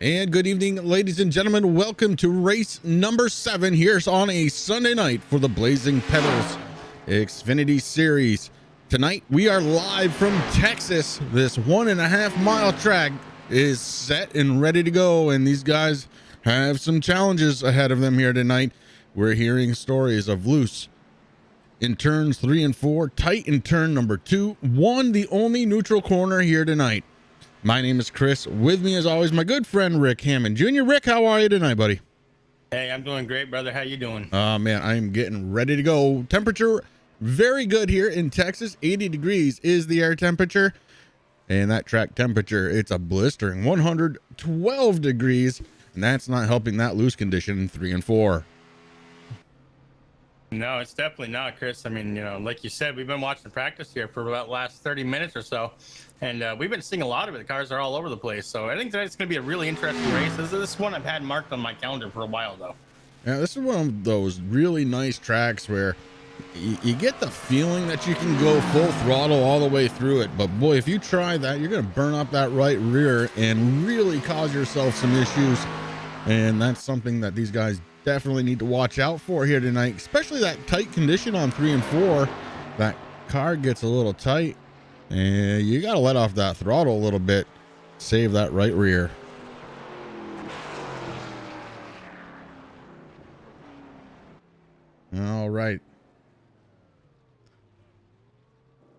And good evening, ladies and gentlemen. Welcome to race number 7. Here's on a Sunday night for the Blazing Pedals Xfinity Series. Tonight, we are live from Texas. This 1.5 mile track is set and ready to go, and these guys have some challenges ahead of them here tonight. We're hearing stories of loose in turns 3 and 4, tight in turn number 2, won the only neutral corner here tonight. My name is Chris. With me, as always, my good friend Rick Hammond Jr. Rick, how are you tonight, buddy? Hey, I'm doing great, brother. How you doing? Man, I'm getting ready to go. Temperature very good here in Texas. 80 degrees is the air temperature, and that track temperature, it's a blistering 112 degrees, and that's not helping that loose condition in 3 and 4. No, it's definitely not, Chris. I mean, like you said, we've been watching practice here for about the last 30 minutes or so, and we've been seeing a lot of it. The cars are all over the place, so I think tonight's going to be a really interesting race. This is one I've had marked on my calendar for a while, though. Yeah, this is one of those really nice tracks where you get the feeling that you can go full throttle all the way through it, but boy, if you try that, you're going to burn up that right rear and really cause yourself some issues, and that's something that these guys definitely need to watch out for here tonight, especially that tight condition on 3 and 4. That car gets a little tight, and you got to let off that throttle a little bit, save that right rear. All right,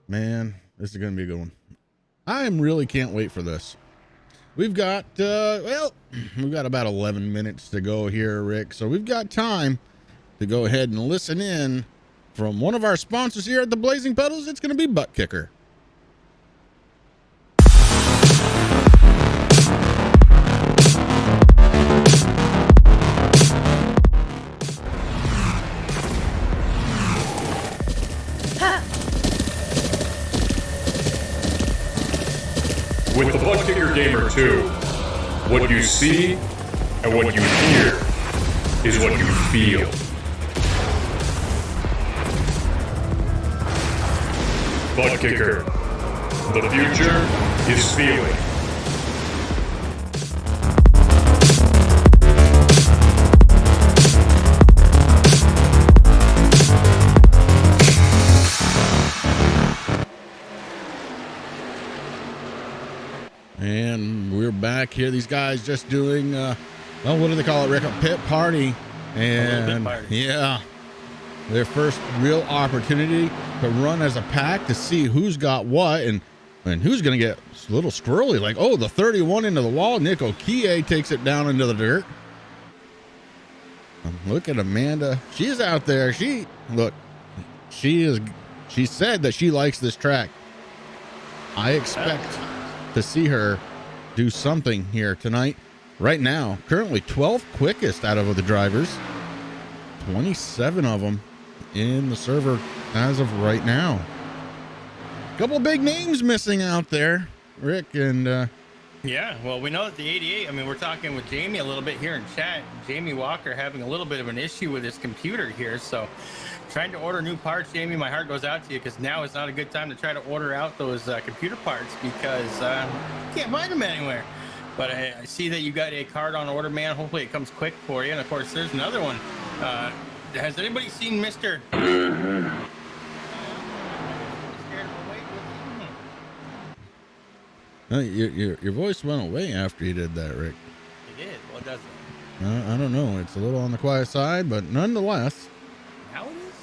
man, this is going to be a good one. I really can't wait for this. We've got, we've got about 11 minutes to go here, Rick. So we've got time to go ahead and listen in from one of our sponsors here at the Blazing Pedals. It's going to be Butt Kicker. With the Butt Kicker Gamer 2, what you see and what you hear is what you feel. Butt Kicker. The future is feeling. And we're back here. These guys just doing, what do they call it, Rick? A pit party. And yeah, their first real opportunity to run as a pack to see who's got what and who's going to get a little squirrely. Like, oh, the 31 into the wall. Nick Okie takes it down into the dirt. Look at Amanda. She's out there. She said that she likes this track. I expect to see her do something here tonight. Right now, currently 12th quickest out of the drivers, 27 of them in the server as of right now. A couple big names missing out there, Rick, and Yeah, well, we know that the 88, I mean, we're talking with Jamie a little bit here in chat. Jamie Walker having a little bit of an issue with his computer here, so trying to order new parts. Jamie, my heart goes out to you, because now is not a good time to try to order out those computer parts, because you can't find them anywhere. But I see that you got a card on order, man. Hopefully it comes quick for you. And of course, there's another one. Has anybody seen Mr. Your voice went away after you did that, Rick. It did. Well, it doesn't. I don't know. It's a little on the quiet side, but nonetheless. How it is?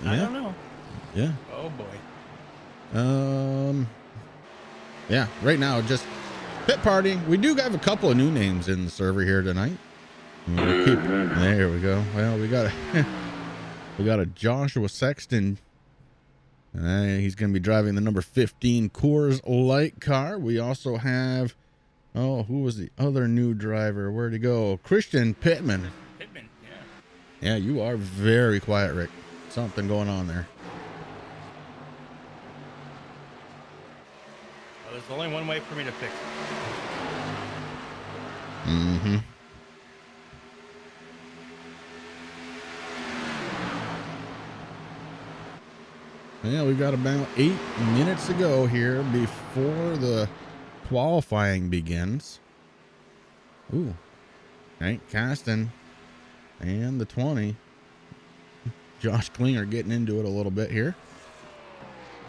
Yeah. I don't know. Yeah. Oh boy. Yeah. Right now, just pit party. We do have a couple of new names in the server here tonight. There we go. Well, we got a Joshua Sexton. He's going to be driving the number 15 Coors Light car. We also have, who was the other new driver? Where'd he go? Christian Pittman. Pittman, yeah. Yeah, you are very quiet, Rick. Something going on there. Well, there's only one way for me to fix it. Mm-hmm. Yeah, we've got about 8 minutes to go here before the qualifying begins. Ooh. Hank Caston and the 20. Josh Klinger getting into it a little bit here.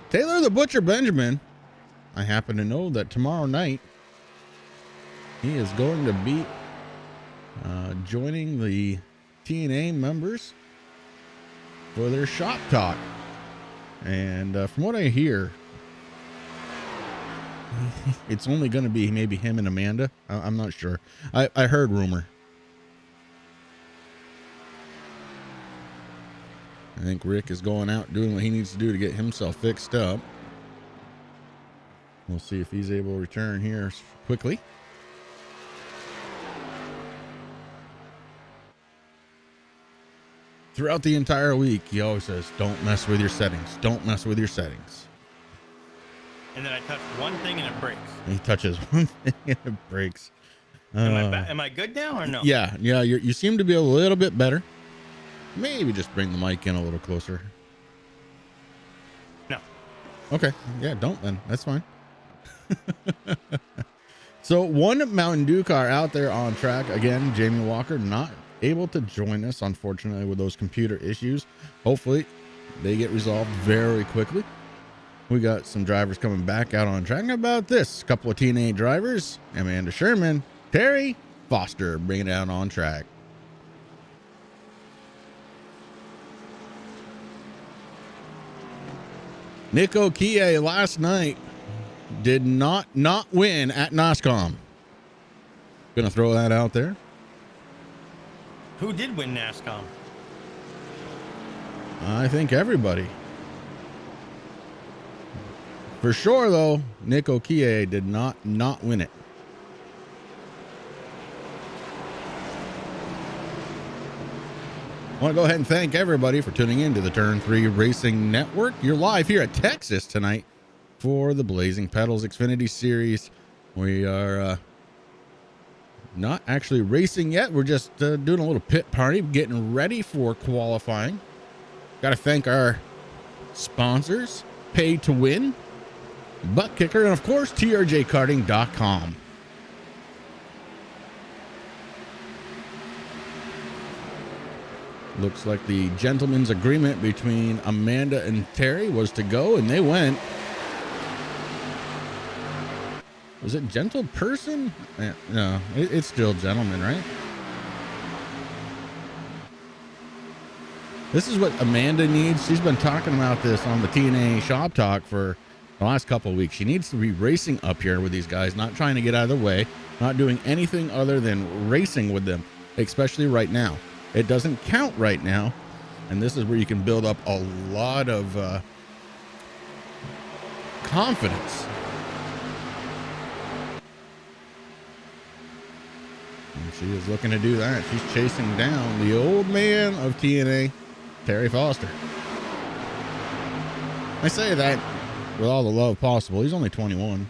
Taylor the Butcher Benjamin. I happen to know that tomorrow night he is going to be joining the TNA members for their shop talk. And from what I hear, it's only going to be maybe him and Amanda. I'm not sure. I heard rumor. I think Rick is going out doing what he needs to do to get himself fixed up. We'll see if he's able to return here quickly. Throughout the entire week, he always says, don't mess with your settings. Don't mess with your settings. And then I touch one thing and it breaks. He touches one thing and it breaks. Am I good now or no? Yeah. You seem to be a little bit better. Maybe just bring the mic in a little closer. No. Okay. Yeah, don't then. That's fine. So one Mountain Dew car out there on track. Again, Jamie Walker not able to join us, unfortunately, with those computer issues. Hopefully they get resolved very quickly. We got some drivers coming back out on track. How about this? A couple of TNA drivers. Amanda Sherman, Terry Foster bringing it out on track. Nico Kie last night did not win at NOSCOM. Gonna throw that out there. Who did win NASCOM? I think everybody. For sure, though, Nico Kie did not win it. I want to go ahead and thank everybody for tuning in to the Turn 3 Racing Network. You're live here at Texas tonight for the Blazing Pedals Xfinity Series. We are not actually racing yet. We're just doing a little pit party, getting ready for qualifying. Got to thank our sponsors, Pay to Win, Butt Kicker, and of course, TRJKarting.com. Looks like the gentleman's agreement between Amanda and Terry was to go, and they went. Was it gentle person? No, it's still gentleman, right? This is what Amanda needs. She's been talking about this on the TNA Shop Talk for the last couple of weeks. She needs to be racing up here with these guys, not trying to get out of the way, not doing anything other than racing with them, especially right now. It doesn't count right now, and this is where you can build up a lot of confidence. And she is looking to do that. She's chasing down the old man of TNA, Terry Foster. I say that with all the love possible. He's only 21.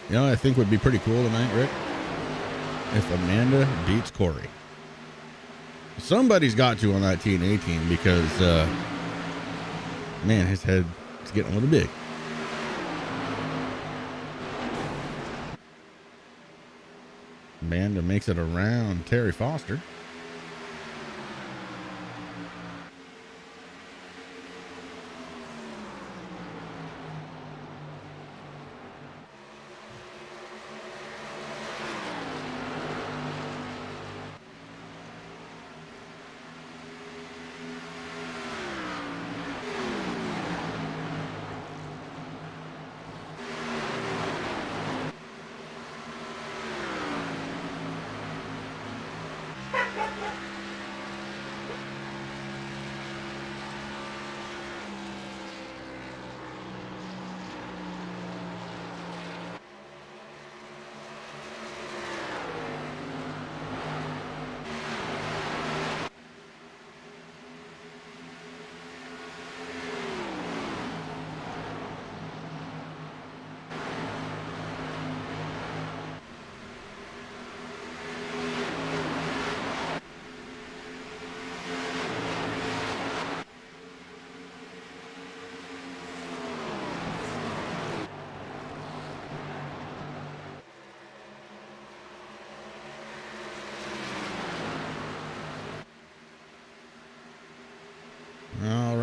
You know, I think would be pretty cool tonight, Rick, if Amanda beats Corey. Somebody's got to on that TNA team because, man, his head is getting a little big. Amanda makes it around Terry Foster.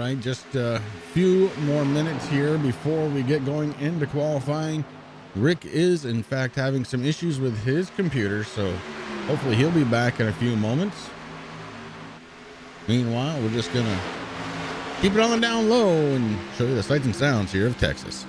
right, just a few more minutes here before we get going into qualifying. Rick is, in fact, having some issues with his computer, so hopefully he'll be back in a few moments. Meanwhile, we're just going to keep it on the down low and show you the sights and sounds here of Texas.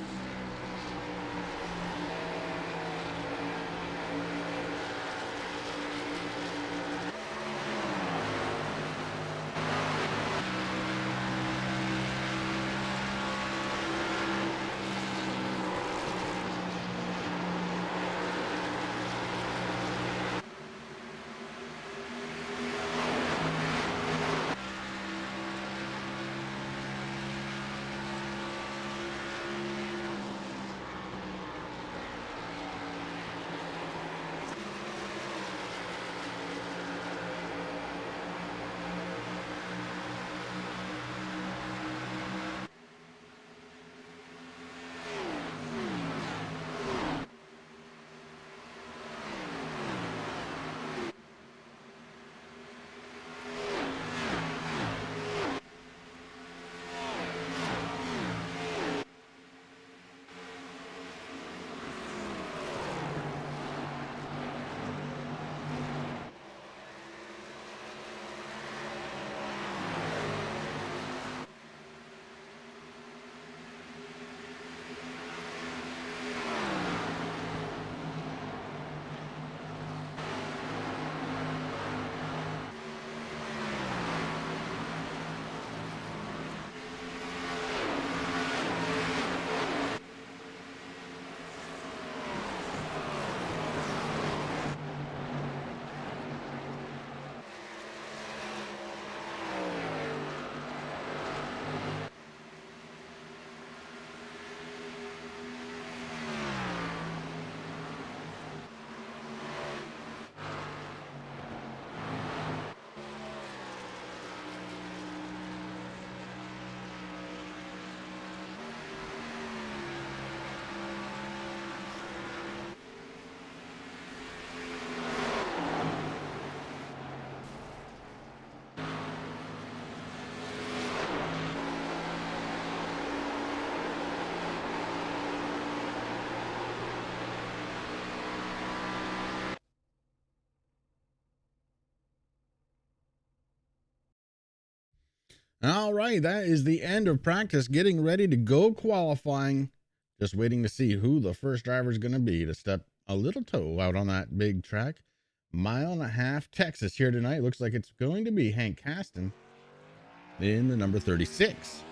All right, that is the end of practice. Getting ready to go qualifying. Just waiting to see who the first driver is going to be to step a little toe out on that big track. 1.5 miles, Texas here tonight. Looks like it's going to be Hank Caston in the number 36.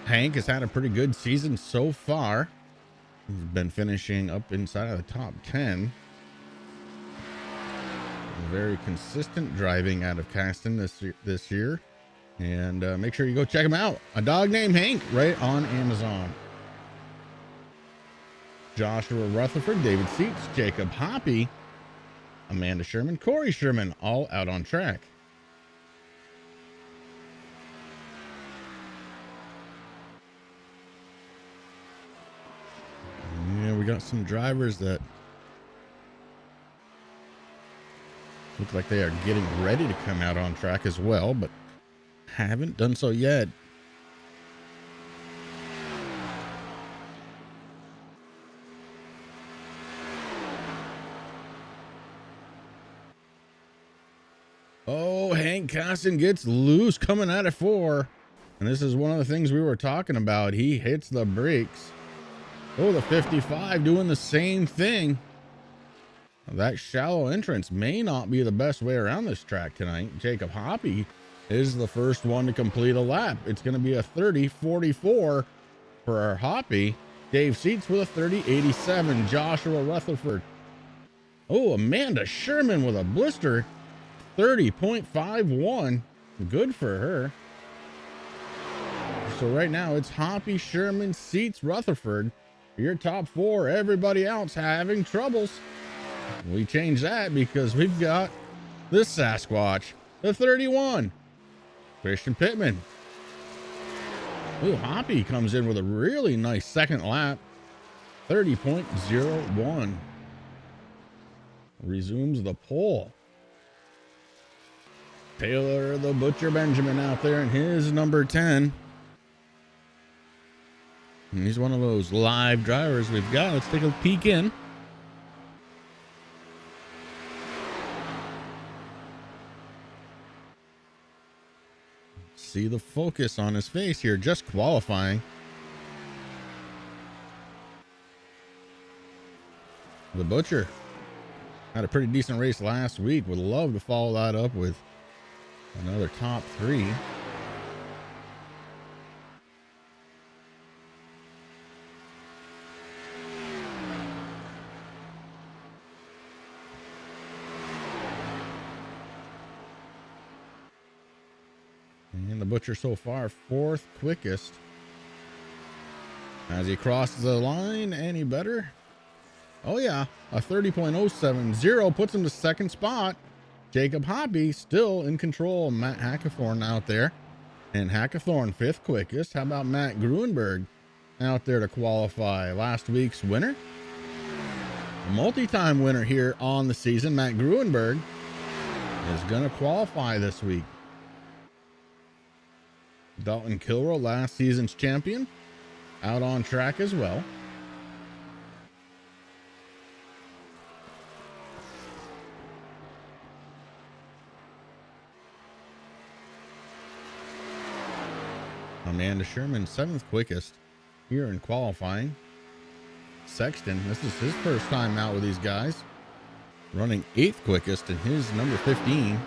Hank has had a pretty good season so far. He's been finishing up inside of the top 10. Very consistent driving out of Caston this year. And make sure you go check him out. A Dog Named Hank right on Amazon. Joshua Rutherford, David Seats, Jacob Hoppy, Amanda Sherman, Corey Sherman, all out on track. Yeah, we got some drivers that look like they are getting ready to come out on track as well, but haven't done so yet. Oh, Hank Caston gets loose coming out of 4. And this is one of the things we were talking about. He hits the brakes. Oh, the 55 doing the same thing. That shallow entrance may not be the best way around this track tonight. Jacob Hoppy is the first one to complete a lap. It's going to be a 30:44 for our Hoppy. Dave Seats with a 30:87. Joshua Rutherford. Oh, Amanda Sherman with a blister. 30.51. Good for her. So right now it's Hoppy, Sherman, Seats, Rutherford. Your top 4. Everybody else having troubles. We change that because we've got this Sasquatch, the 31, Christian Pittman. Ooh, Hoppy comes in with a really nice second lap, 30.01. Resumes the pole. Taylor the Butcher Benjamin out there in his number 10. And he's one of those live drivers we've got. Let's take a peek in. See the focus on his face here, just qualifying. The Butcher had a pretty decent race last week. Would love to follow that up with another top 3. And the Butcher so far 4th quickest. As he crosses the line, any better? Oh yeah, a 30.070 puts him to 2nd spot. Jacob Hoppy still in control. Matt Hackathorn out there. And Hackathorn 5th quickest. How about Matt Gruenberg out there to qualify? Last week's winner. A multi-time winner here on the season. Matt Gruenberg is going to qualify this week. Dalton Kilrow, last season's champion, out on track as well. Amanda Sherman, 7th quickest here in qualifying. Sexton, this is his first time out with these guys, running 8th quickest in his number 15.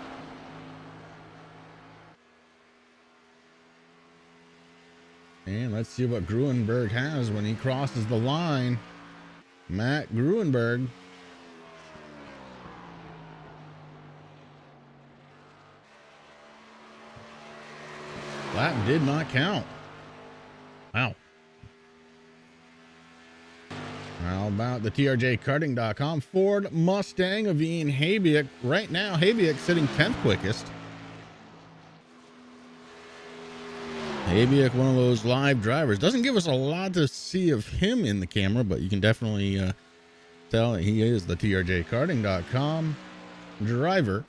And let's see what Gruenberg has when he crosses the line. Matt Gruenberg. Lap did not count. Wow. How about the TRJ Ford Mustang of Ian Habiak? Right now, Habiak sitting 10th quickest. Habiak, one of those live drivers. Doesn't give us a lot to see of him in the camera, but you can definitely tell he is the TRJKarting.com driver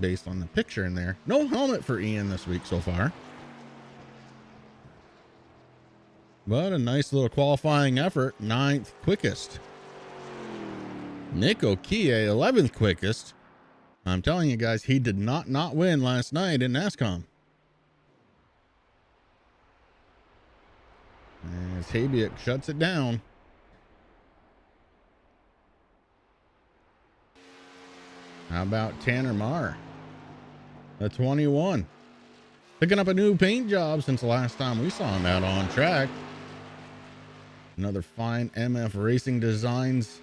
based on the picture in there. No helmet for Ian this week so far. But a nice little qualifying effort. 9th quickest. Nick Okie, 11th quickest. I'm telling you guys, he did not win last night in NASCAR. As Habiak shuts it down. How about Tanner Marr? The 21. Picking up a new paint job since the last time we saw him out on track. Another fine MF Racing Designs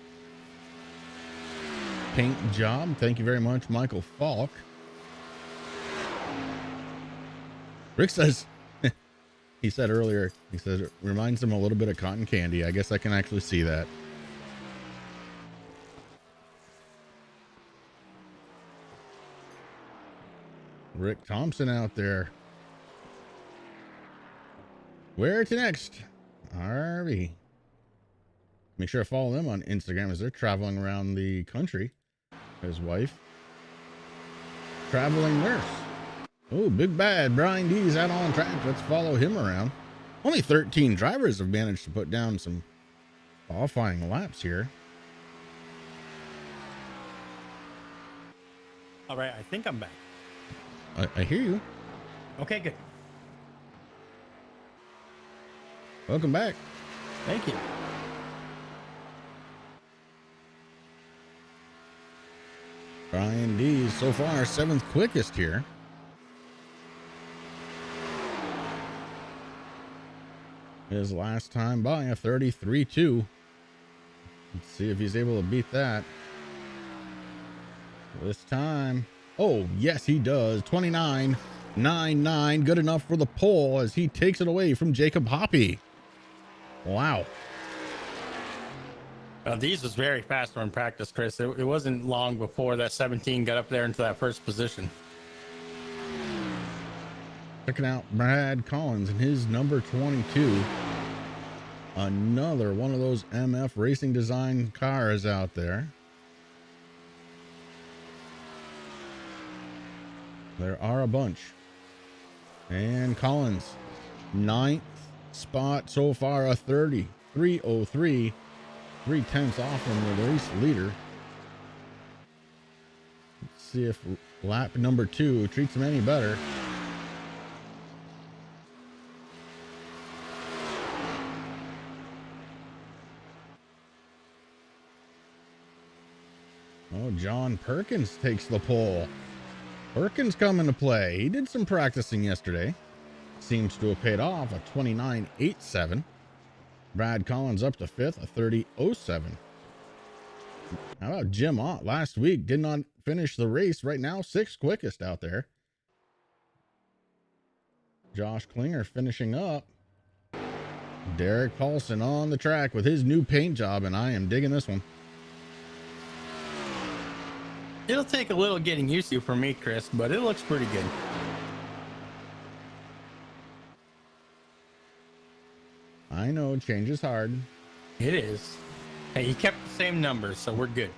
paint job. Thank you very much, Michael Falk. Rick says, he said earlier, he said it reminds him a little bit of cotton candy. I guess I can actually see that. Rick Thompson out there. Where to next? RV. Make sure to follow them on Instagram as they're traveling around the country. His wife. Traveling nurse. Oh, big bad Brian D's out on track. Let's follow him around. Only 13 drivers have managed to put down some qualifying laps here. All right, I think I'm back. I hear you. Okay, good. Welcome back. Thank you. Brian D so far 7th quickest here. His last time by a 33.2. Let's see if he's able to beat that this time. Oh, yes, he does. 29.99. Good enough for the pole as he takes it away from Jacob Hoppy. Wow. These was very fast in practice, Chris. It wasn't long before that 17 got up there into that first position. Checking out Brad Collins and his number 22. Another one of those MF Racing Design cars out there. There are a bunch. And Collins, 9th spot so far, a 30, 3:03, 3/10 off from the race leader. Let's see if lap number 2 treats him any better. Oh, John Perkins takes the pole. Perkins coming to play. He did some practicing yesterday. Seems to have paid off, a 29.87. Brad Collins up to 5th, a 30.07. How about Jim Ott last week? Did not finish the race. Right now, 6th quickest out there. Josh Klinger finishing up. Derek Paulson on the track with his new paint job, and I am digging this one. It'll take a little getting used to for me, Chris, but it looks pretty good. I know, change is hard. It is. Hey, he kept the same numbers, so we're good.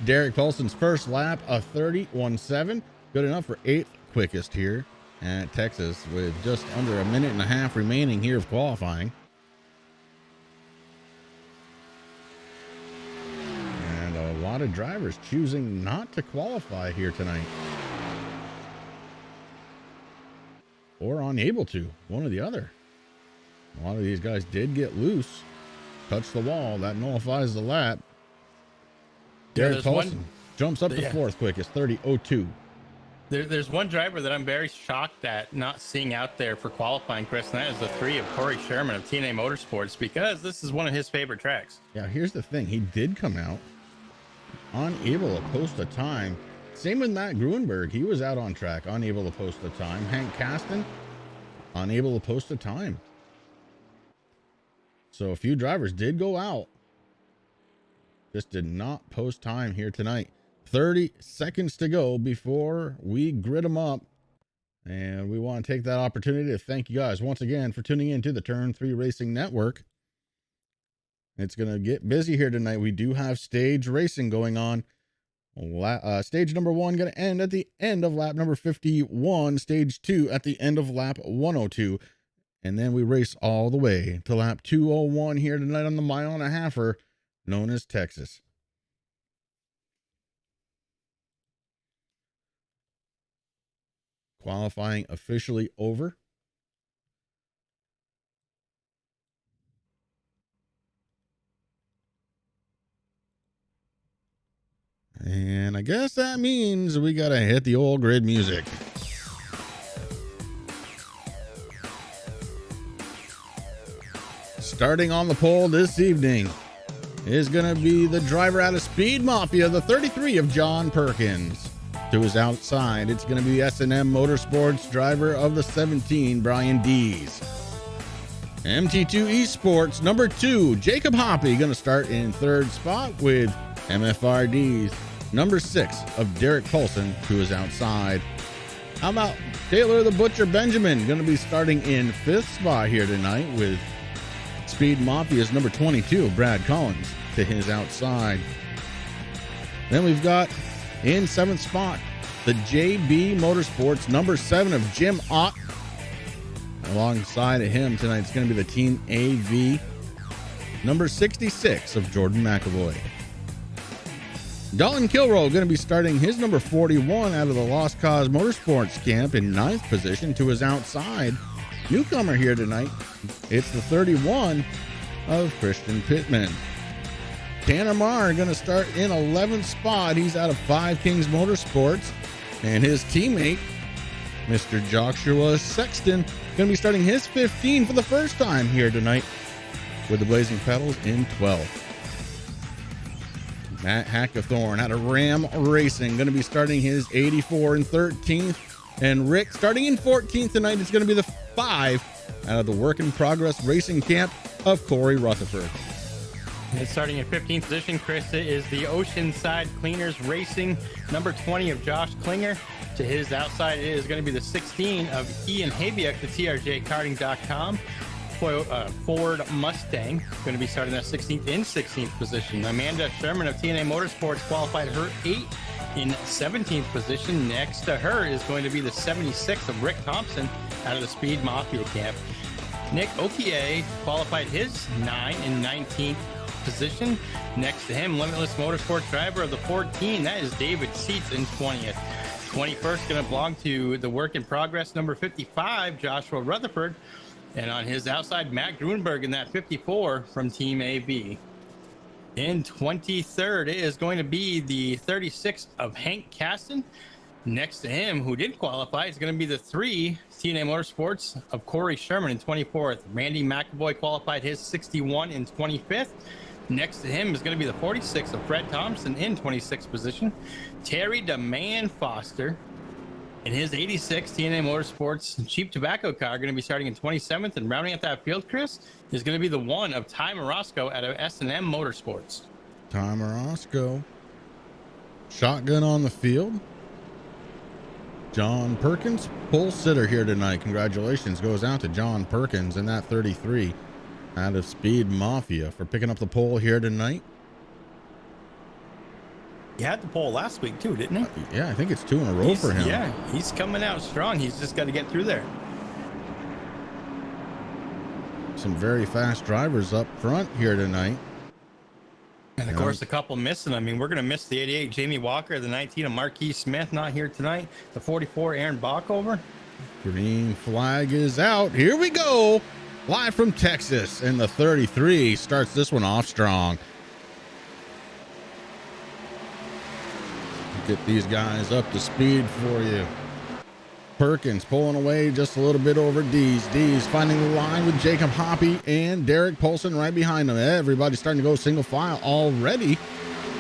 Derek Paulson's first lap, a 30.17. Good enough for 8th quickest here at Texas with just under a minute and a half remaining here of qualifying. A lot of drivers choosing not to qualify here tonight, or unable to, one or the other. A lot of these guys did get loose, touch the wall, that nullifies the lap. Derek Paulson jumps up to 4th quickest, 30.02. There's one driver that I'm very shocked at not seeing out there for qualifying, Chris, and that is the 3 of Corey Sherman of TNA Motorsports, because this is one of his favorite tracks. Yeah, here's the thing. He did come out unable to post a time. Same with Matt Gruenberg. He was out on track, unable to post a time. Hank Kasten, unable to post a time. So a few drivers did go out, just did not post time here tonight. 30 seconds to go before we grid them up. And we want to take that opportunity to thank you guys once again for tuning in to the Turn 3 Racing Network. It's going to get busy here tonight. We do have stage racing going on. Stage number 1 going to end at the end of lap number 51. Stage 2 at the end of lap 102. And then we race all the way to lap 201 here tonight on the 1.5-miler known as Texas. Qualifying officially over. And I guess that means we got to hit the old grid music. Starting on the pole this evening is going to be the driver out of Speed Mafia, the 33 of John Perkins. To his outside, it's going to be S&M Motorsports driver of the 17, Brian Dees. MT2 Esports, number 2, Jacob Hoppy, going to start in 3rd spot with MFRD's number 6 of Derek Paulson to his outside. How about Taylor the Butcher Benjamin, going to be starting in 5th spot here tonight with Speed Mafia's number 22, Brad Collins, to his outside. Then we've got in 7th spot, the JB Motorsports number 7 of Jim Ott. Alongside of him tonight, it's going to be the Team AV number 66 of Jordan McAvoy. Dalton Kilroe going to be starting his number 41 out of the Lost Cause Motorsports camp in 9th position to his outside. Newcomer here tonight, it's the 31 of Christian Pittman. Tanner Marr going to start in 11th spot. He's out of Five Kings Motorsports. And his teammate, Mr. Joshua Sexton, going to be starting his 15 for the first time here tonight with the Blazing Pedals in 12th. Matt Hackathorn out of Ram Racing going to be starting his 84 in 13th. And Rick starting in 14th tonight. It's going to be the 5 out of the Work in Progress Racing camp of Corey Rutherford. And starting at 15th position, Chris, it is the Oceanside Cleaners Racing, number 20 of Josh Klinger. To his outside, it is going to be the 16 of Ian Habiak, the TRJ Karting.com. Ford Mustang, going to be starting at 16th in 16th position. Amanda Sherman of TNA Motorsports qualified her 8 in 17th position. Next to her is going to be the 76 of Rick Thompson out of the Speed Mafia camp. Nick Okie qualified his 9 in 19th position. Next to him, Limitless Motorsports driver of the 14, that is David Seats in 20th. 21st going to belong to the work in progress number 55, Joshua Rutherford. And on his outside, Matt Grunberg in that 54 from Team AB. In 23rd, it is going to be the 36 of Hank Caston. Next to him, who did qualify, is going to be the 3 TNA Motorsports of Corey Sherman in 24th. Randy McAvoy qualified his 61 in 25th. Next to him is going to be the 46 of Fred Thompson in 26th position. Terry DeMan Foster in his 86 TNA Motorsports cheap tobacco car, going to be starting in 27th. And rounding out that field, Chris, is going to be the 1 of Ty Morosco out of S&M Motorsports. Ty Morosco. Shotgun on the field. John Perkins, pole sitter here tonight. Congratulations goes out to John Perkins in that 33 out of Speed Mafia for picking up the pole here tonight. He had the pole last week too, didn't he? Yeah, I think it's 2 in a row for him. Yeah, he's coming out strong. He's just got to get through there. Some very fast drivers up front here tonight. And of course, a couple missing. I mean, we're going to miss the 88 Jamie Walker, the 19 of Marquis Smith, not here tonight. The 44 Aaron Bockover. Green flag is out. Here we go. Live from Texas. And the 33 starts this one off strong. Get these guys up to speed for you. Perkins pulling away just a little bit over Dees. Dees finding the line with Jacob Hoppy and Derek Polson right behind him. Everybody's starting to go single file already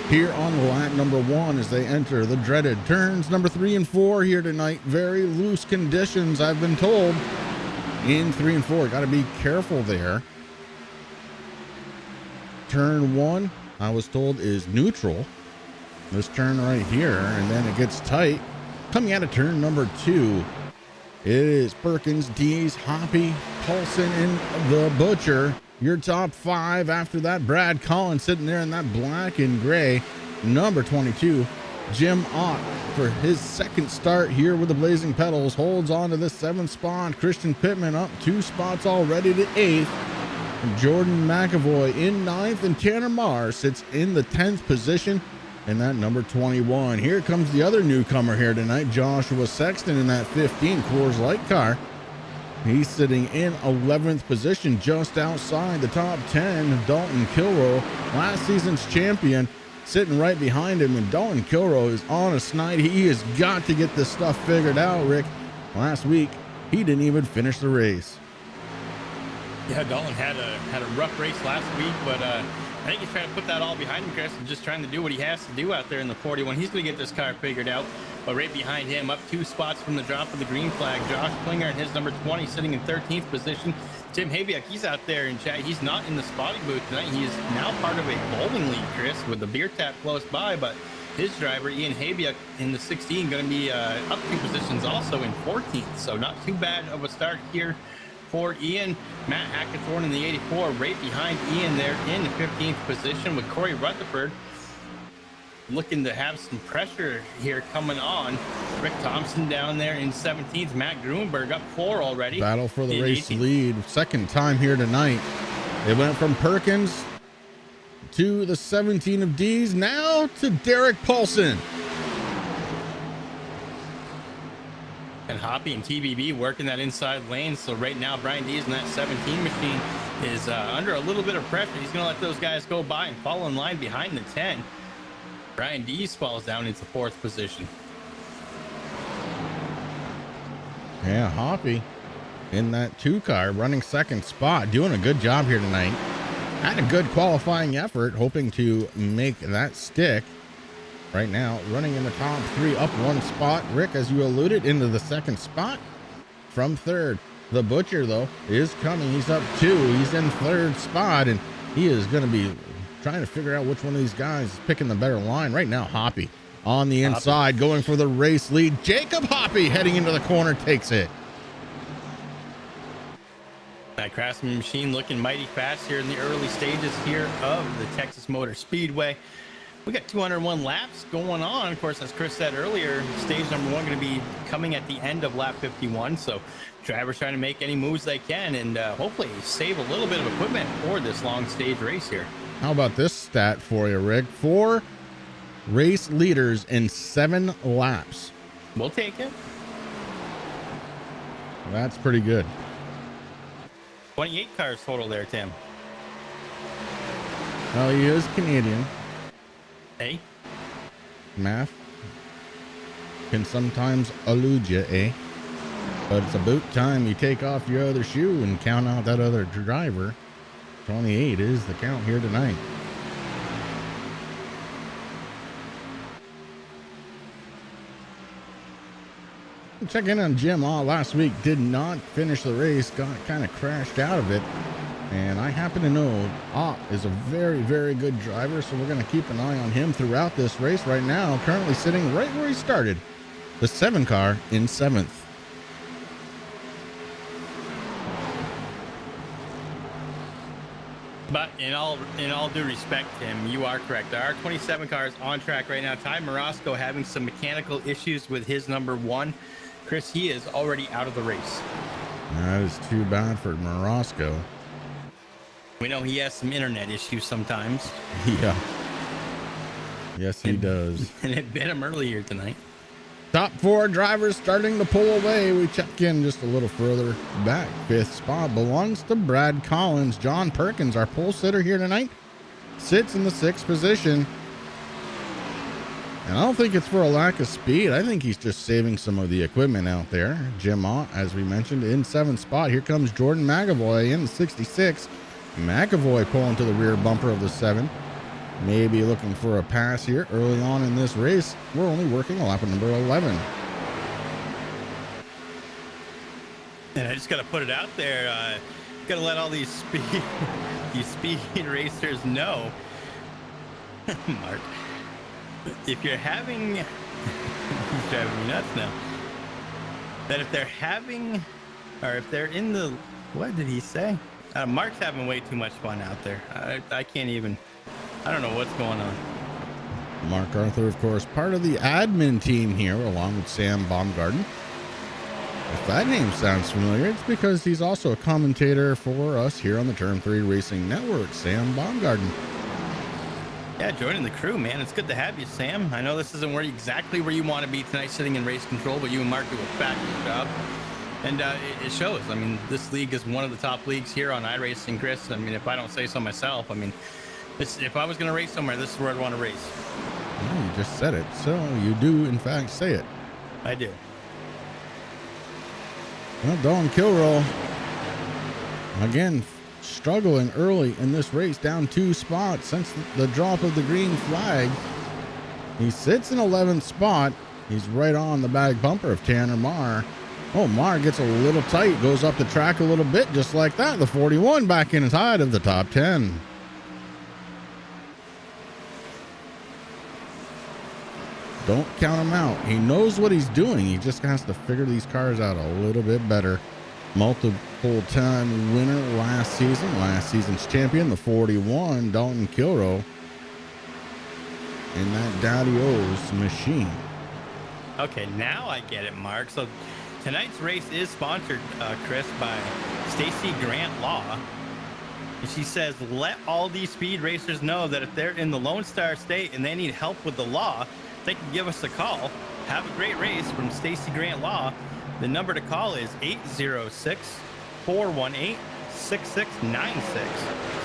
here on lap number 1 as they enter the dreaded turns number 3 and 4 here tonight. Very loose conditions, I've been told, in 3 and 4. Got to be careful there. Turn 1, I was told, is neutral. This turn right here, and then it gets tight. Coming out of turn number 2, it is Perkins, Dees, Hoppy, Paulson, and the Butcher. Your top 5 after that. Brad Collins sitting there in that black and gray. Number 22, Jim Ott, for his second start here with the Blazing Pedals, holds on to the 7th spot. Christian Pittman up 2 spots already to 8th. Jordan McAvoy in 9th, and Tanner Marr sits in the 10th position. And that number 21. Here comes the other newcomer here tonight, Joshua Sexton in that 15 Coors Light car. He's sitting in 11th position, just outside the top 10. Dalton Kilroe, last season's champion, sitting right behind him. And Dalton Kilroe is on a snide. He has got to get this stuff figured out, Rick. Last week, he didn't even finish the race. Yeah, Dalton had a rough race last week, but I think he's trying to put that all behind him, Chris, and just trying to do what he has to do out there in the 41. He's going to get this car figured out. But right behind him, up 2 spots from the drop of the green flag, Josh Klinger and his number 20 sitting in 13th position. Tim Habiak, he's out there in chat. He's not in the spotting booth tonight. He is now part of a bowling league, Chris, with the beer tap close by. But his driver, Ian Habiak, in the 16, going to be up 2 positions also in 14th. So not too bad of a start here for Ian. Matt Hackathorn in the 84, right behind Ian there in the 15th position, with Corey Rutherford looking to have some pressure here coming on. Rick Thompson down there in 17th. Matt Grunberg up 4 already. Battle for the race 18th. lead. Second time here tonight. It went from Perkins to the 17 of Dees, now to Derek Paulson. And Hoppy and TBB working that inside lane. So right now, Brian Dees in that 17 machine is under a little bit of pressure. He's going to let those guys go by and fall in line behind the 10. Brian Dees falls down into 4th position. Yeah, Hoppy in that 2 car, running 2nd spot, doing a good job here tonight. Had a good qualifying effort, hoping to make that stick. Right now, running in the top 3, up 1 spot. Rick, as you alluded, into the 2nd spot from 3rd. The Butcher, though, is coming. He's up 2. He's in 3rd spot, and he is going to be trying to figure out which one of these guys is picking the better line. Right now, Hoppy on the inside, going for the race lead. Jacob Hoppy heading into the corner, takes it. That Craftsman machine looking mighty fast here in the early stages here of the Texas Motor Speedway. We got 201 laps going on. Of course, as Chris said earlier, stage number 1 going to be coming at the end of lap 51. So drivers trying to make any moves they can and hopefully save a little bit of equipment for this long stage race here. How about this stat for you, Rick? 4 race leaders in 7 laps. We'll take it. That's pretty good. 28 cars total there, Tim. Well, he is Canadian. Hey. Math can sometimes elude you, eh? But it's about time you take off your other shoe and count out that other driver. 28 is the count here tonight. Check in on Jim All last week. Did not finish the race. Got kind of crashed out of it. And I happen to know Ott is a very, very good driver, so we're going to keep an eye on him throughout this race right now. Currently sitting right where he started, the 7 car in 7th. But in all due respect, Tim, you are correct. There are 27 cars on track right now. Ty Morosco having some mechanical issues with his number 1. Chris, he is already out of the race. That is too bad for Morosco. We know he has some internet issues sometimes. Yeah. Yes, he does. And it bit him earlier tonight. Top 4 drivers starting to pull away. We check in just a little further back. 5th spot belongs to Brad Collins. John Perkins, our pole sitter here tonight, sits in the 6th position. And I don't think it's for a lack of speed. I think he's just saving some of the equipment out there. Jim Ott, as we mentioned, in 7th spot. Here comes Jordan McAvoy in the 66. McAvoy pulling to the rear bumper of the 7. Maybe looking for a pass here early on in this race. We're only working a lap of number 11. And I just got to put it out there. Got to let all these speed racers know, Mark, if you're having, he's driving me nuts now, that if they're having, or if they're in the, what did he say? Mark's having way too much fun out there. I can't even, I don't know what's going on. Mark Arthur, of course, part of the admin team here, along with Sam Baumgarten. If that name sounds familiar, it's because he's also a commentator for us here on the Turn 3 Racing Network, Sam Baumgarten. Yeah, joining the crew, man. It's good to have you, Sam. I know this isn't exactly where you want to be tonight, sitting in race control, but you and Mark do a fabulous job. And it shows. I mean, this league is one of the top leagues here on iRacing, Chris. I mean, if I don't say so myself, I mean, if I was going to race somewhere, this is where I'd want to race. Well, you just said it. So you do, in fact, say it. I do. Well, Dalton Kilroy, again, struggling early in this race, down 2 spots since the drop of the green flag. He sits in 11th spot. He's right on the back bumper of Tanner Marr. Oh, Marr gets a little tight, goes up the track a little bit, just like that. The 41 back inside of the top 10. Don't count him out. He knows what he's doing. He just has to figure these cars out a little bit better. Multiple time winner last season's champion, the 41, Dalton Kilroy, in that Daddy O's machine. Okay, now I get it, Mark. So tonight's race is sponsored, Chris, by Stacy Grant Law. And she says, let all these speed racers know that if they're in the Lone Star State and they need help with the law, they can give us a call. Have a great race from Stacy Grant Law. The number to call is 806-418-6696.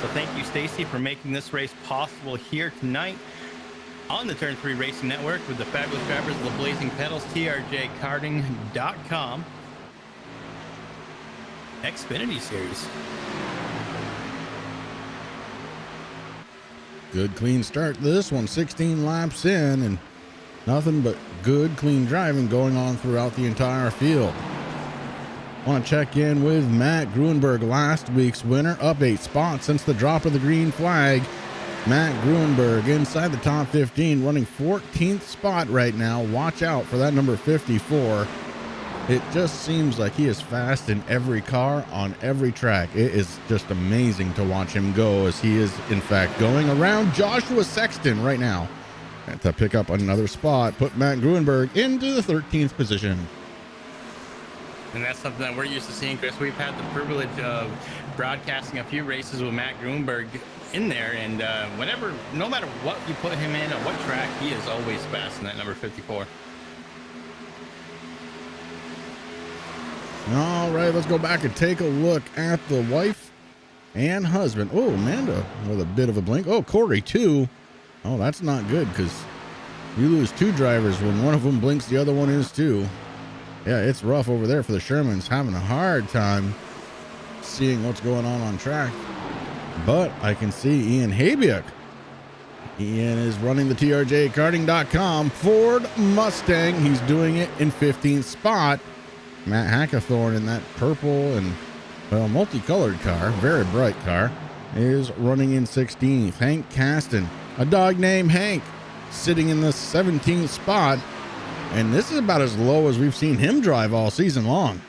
So thank you, Stacy, for making this race possible here tonight on the Turn 3 Racing Network with the fabulous drivers of the Blazing Pedals, TRJ Karting.com. Xfinity Series. Good clean start this one, 16 laps in, and nothing but good clean driving going on throughout the entire field. Want to check in with Matt Gruenberg, last week's winner, up 8 spots since the drop of the green flag. Matt Gruenberg inside the top 15, running 14th spot right now. Watch out for that number 54. It just seems like he is fast in every car on every track. It is just amazing to watch him go, as he is in fact going around Joshua Sexton right now to pick up another spot, put Matt Gruenberg into the 13th position. And that's something that we're used to seeing, Chris. We've had the privilege of broadcasting a few races with Matt Gruenberg in there, and no matter what you put him in or what track, he is always fast in that number 54. All right, let's go back and take a look at the wife and husband. Oh, Amanda with a bit of a blink. Oh, Corey too. Oh, that's not good, because you lose two drivers when one of them blinks, the other one is too. Yeah, it's rough over there for the Shermans, having a hard time seeing what's going on track. But I can see Ian Habiak. Ian is running the TRJ Karting.com Ford Mustang. He's doing it in 15th spot. Matt Hackathorn in that purple and, well, multicolored car, very bright car, is running in 16th. Hank Caston, a dog named Hank, sitting in the 17th spot. And this is about as low as we've seen him drive all season long.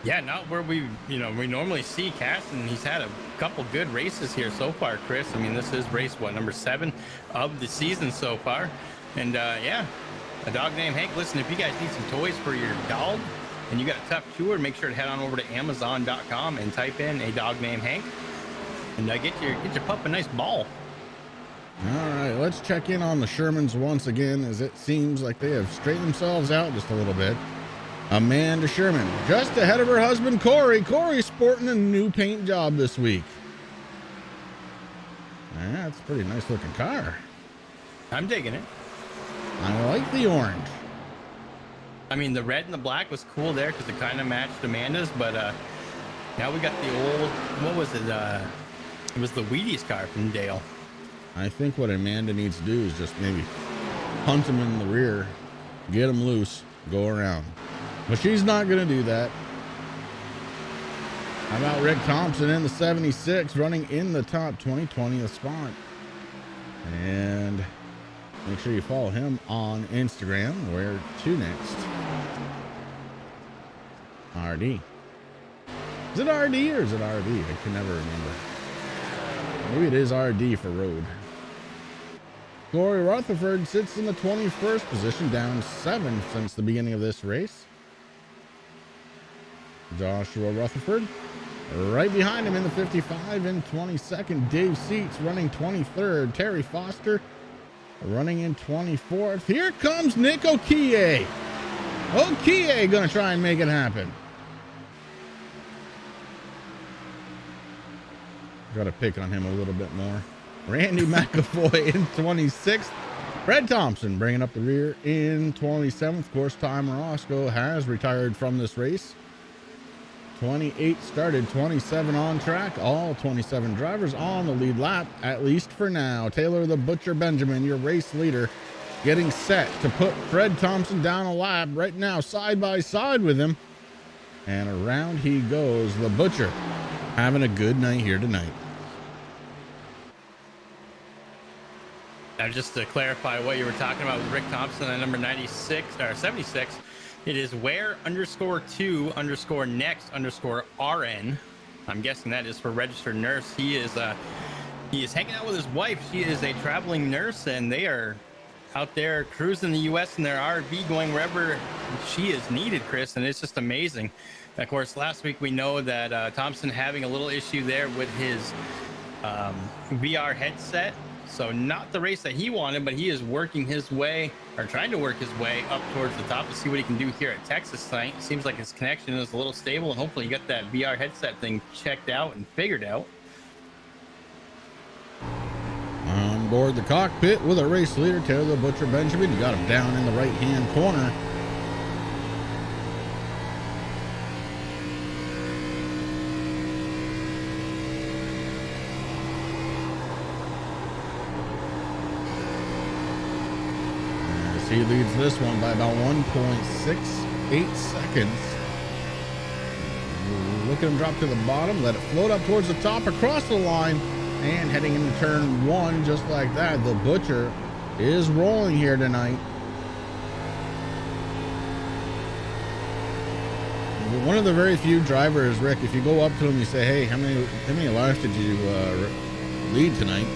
Yeah, not where we normally see Caston. He's had a couple good races here so far, Chris. I mean, this is race, number 7 of the season so far. And yeah, a dog named Hank. Listen, if you guys need some toys for your dog and you got a tough chewer, make sure to head on over to Amazon.com and type in a dog named Hank and get your pup a nice ball. All right, let's check in on the Shermans once again, as it seems like they have straightened themselves out just a little bit. Amanda Sherman, just ahead of her husband, Corey. Corey's sporting a new paint job this week. Yeah, it's a pretty nice looking car. I'm digging it. I like the orange. I mean, the red and the black was cool there because it kind of matched Amanda's, but now we got the old, what was it? It was the Wheaties car from Dale. I think what Amanda needs to do is just maybe punt him in the rear, get him loose, go around. But she's not going to do that. How about Rick Thompson in the 76, running in the top 20th spot? And make sure you follow him on Instagram. Where to next? RD. Is it RD or is it RV? I can never remember. Maybe it is RD for road. Corey Rutherford sits in the 21st position, down 7 since the beginning of this race. Joshua Rutherford right behind him in the 55 and 22nd. Dave Seats running 23rd. Terry Foster running in 24th. Here comes Nick Okie. Okie gonna try and make it happen. Got to pick on him a little bit more. Randy McAvoy in 26th. Fred Thompson bringing up the rear in 27th. Of course, Tom Roscoe has retired from this race. 28 started, 27 on track. All 27 drivers on the lead lap, at least for now. Taylor the Butcher Benjamin, your race leader, getting set to put Fred Thompson down a lap right now, side by side with him. And around he goes. The Butcher having a good night here tonight. Now, just to clarify what you were talking about with Rick Thompson at number 96 or 76, it is where_2_next_RN. I'm guessing that is for registered nurse. He is hanging out with his wife. She is a traveling nurse, and they are out there cruising the U.S. in their RV, going wherever she is needed, Chris. And it's just amazing. Of course, last week we know that Thompson having a little issue there with his VR headset. So not the race that he wanted, but he is working his way, or trying to work his way up towards the top to see what he can do here at Texas tonight. Seems like his connection is a little stable, and hopefully you got that VR headset thing checked out and figured out. On board the cockpit with a race leader, Taylor the Butcher Benjamin. You got him down in the right-hand corner. He leads this one by about 1.68 seconds. Look at him drop to the bottom, let it float up towards the top, across the line, and heading into turn 1 just like that. The Butcher is rolling here tonight. One of the very few drivers, Rick, if you go up to him, you say, hey, how many laps did you lead tonight?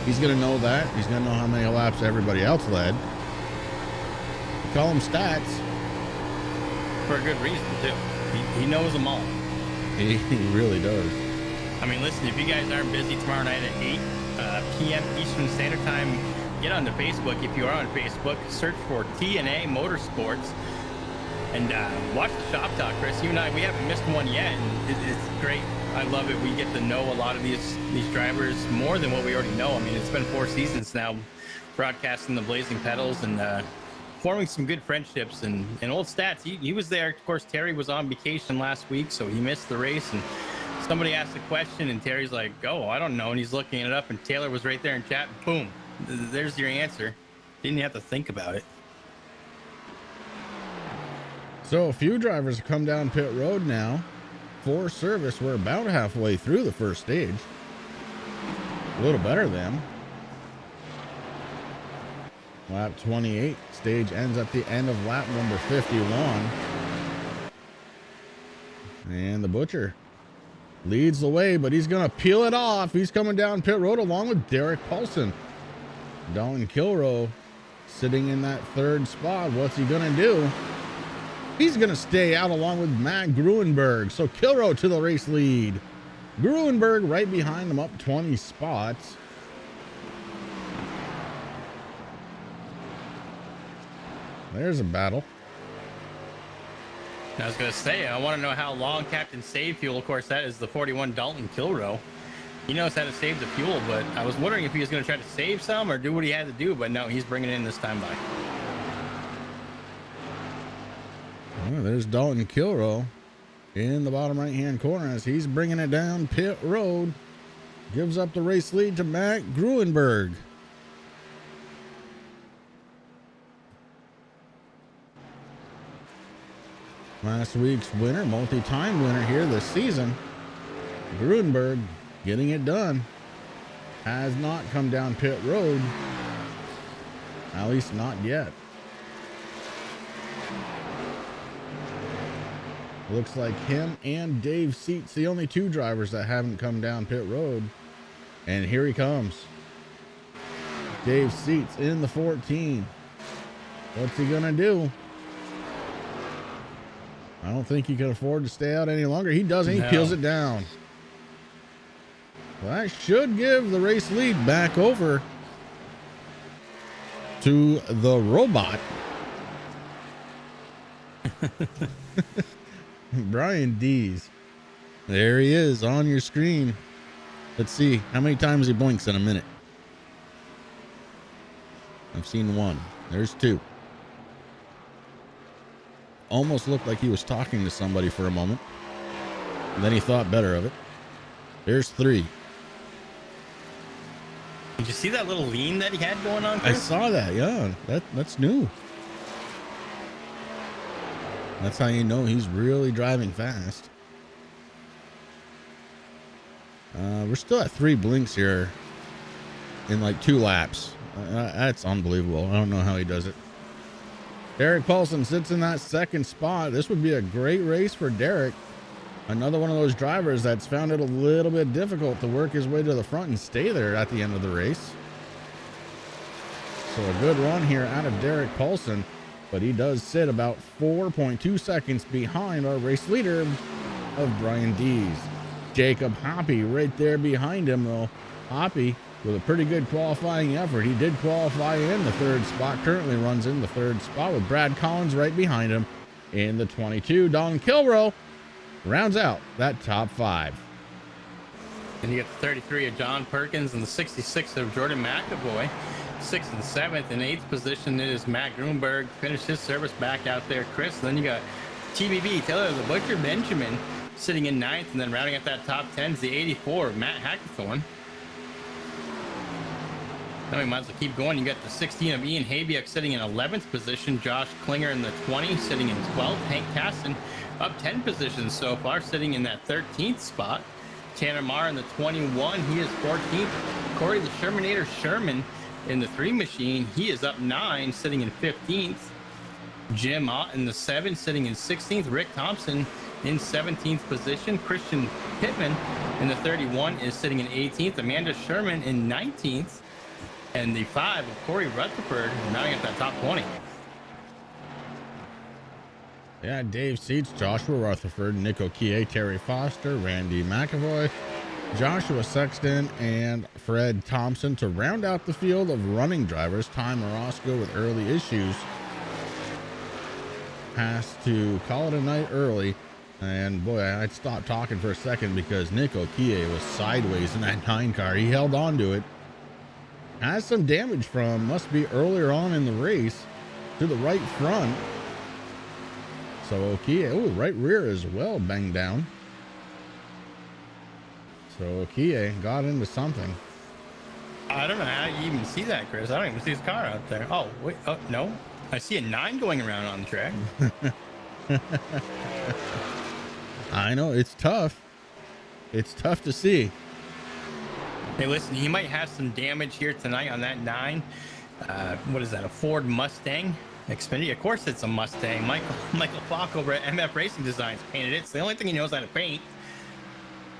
He's going to know that. He's going to know how many laps everybody else led. Call them stats. For a good reason, too. He knows them all. He really does. I mean, listen, if you guys aren't busy tomorrow night at 8 p.m. Eastern Standard Time, get onto Facebook. If you are on Facebook, search for TNA Motorsports and watch the Shop Talk, Chris. You and I, we haven't missed one yet, and it's great. I love it. We get to know a lot of these drivers more than what we already know. I mean, it's been 4 seasons now broadcasting the Blazing Pedals and forming some good friendships and old stats. He was there. Of course, Terry was on vacation last week, so he missed the race. And somebody asked a question, and Terry's like, "Oh, I don't know." And he's looking it up, and Taylor was right there in chat. Boom. There's your answer. Didn't have to think about it. So a few drivers have come down pit road now for service. We're about halfway through the first stage. A little better than. Lap 28. Stage ends at the end of lap number 51. And the Butcher leads the way, but he's going to peel it off. He's coming down pit road along with Derek Paulson. Dalton Kilroe sitting in that third spot. What's he going to do? He's going to stay out along with Matt Gruenberg. So Kilroe to the race lead. Gruenberg right behind him, up 20 spots. There's a battle. I was going to say, I want to know how long Captain Save Fuel, of course, that is the 41 Dalton Kilroe. He knows how to save the fuel, but I was wondering if he was going to try to save some or do what he had to do, but no, he's bringing it in this time by. Oh, there's Dalton Kilroe in the bottom right-hand corner as he's bringing it down pit road. Gives up the race lead to Matt Gruenberg. Last week's winner, multi-time winner here this season, Gruenberg, getting it done. Has not come down pit road. At least not yet. Looks like him and Dave Seats, the only two drivers that haven't come down pit road. And here he comes. Dave Seats in the 14. What's he gonna do? I don't think he can afford to stay out any longer. He doesn't. He peels it down. Well, that should give the race lead back over to the robot. Brian Dees. There he is on your screen. Let's see how many times he blinks in a minute. I've seen one. There's two. Almost looked like he was talking to somebody for a moment. And then he thought better of it. There's three. Did you see that little lean that he had going on, Chris? I saw that. Yeah, that's new. That's how you know he's really driving fast. We're still at 3 blinks here in like 2 laps. That's unbelievable. I don't know how he does it. Derek Paulson sits in that second spot. This would be a great race for Derek. Another one of those drivers that's found it a little bit difficult to work his way to the front and stay there at the end of the race. So a good run here out of Derek Paulson, but he does sit about 4.2 seconds behind our race leader of Brian Dees. Jacob Hoppy right there behind him, though. Hoppy with a pretty good qualifying effort. He did qualify in the third spot, currently runs in the third spot with Brad Collins right behind him in the 22. Don Kilroe rounds out that top 5. And you get the 33 of John Perkins and the 66 of Jordan McAvoy. 6th and 7th and 8th position is Matt Gruenberg. Finished his service back out there, Chris. And then you got TBB, Taylor the Butcher Benjamin, sitting in 9th. And then rounding out that top 10 is the 84 of Matt Hackathorn. Then we might as well keep going. You got the 16 of Ian Habiak sitting in 11th position. Josh Klinger in the 20 sitting in 12th. Hank Caston up 10 positions so far, sitting in that 13th spot. Tanner Marr in the 21. He is 14th. Corey the Shermanator Sherman in the 3 machine. He is up 9, sitting in 15th. Jim Ott in the 7, sitting in 16th. Rick Thompson in 17th position. Christian Pittman in the 31 is sitting in 18th. Amanda Sherman in 19th. And the 5 of Corey Rutherford now at that top 20. Yeah, Dave Seats, Joshua Rutherford, Nick Okie, Terry Foster, Randy McAvoy, Joshua Sexton, and Fred Thompson to round out the field of running drivers. Ty Morosco with early issues has to call it a night early. And boy, I'd stop talking for a second because Nick Okie was sideways in that 9 car. He held on to it. Has some damage from, must be earlier on in the race, to the right front. So Okie, oh, right rear as well, banged down. So Okie got into something. I don't know how you even see that, Chris. I don't even see his car out there. Oh, wait. Oh, no. I see a 9 going around on the track. I know, it's tough. It's tough to see. Hey, listen, he might have some damage here tonight on that 9. What is that, a Ford Mustang Xfinity? Of course it's a Mustang. Michael Falk over at MF Racing Designs painted it. It's the only thing he knows how to paint.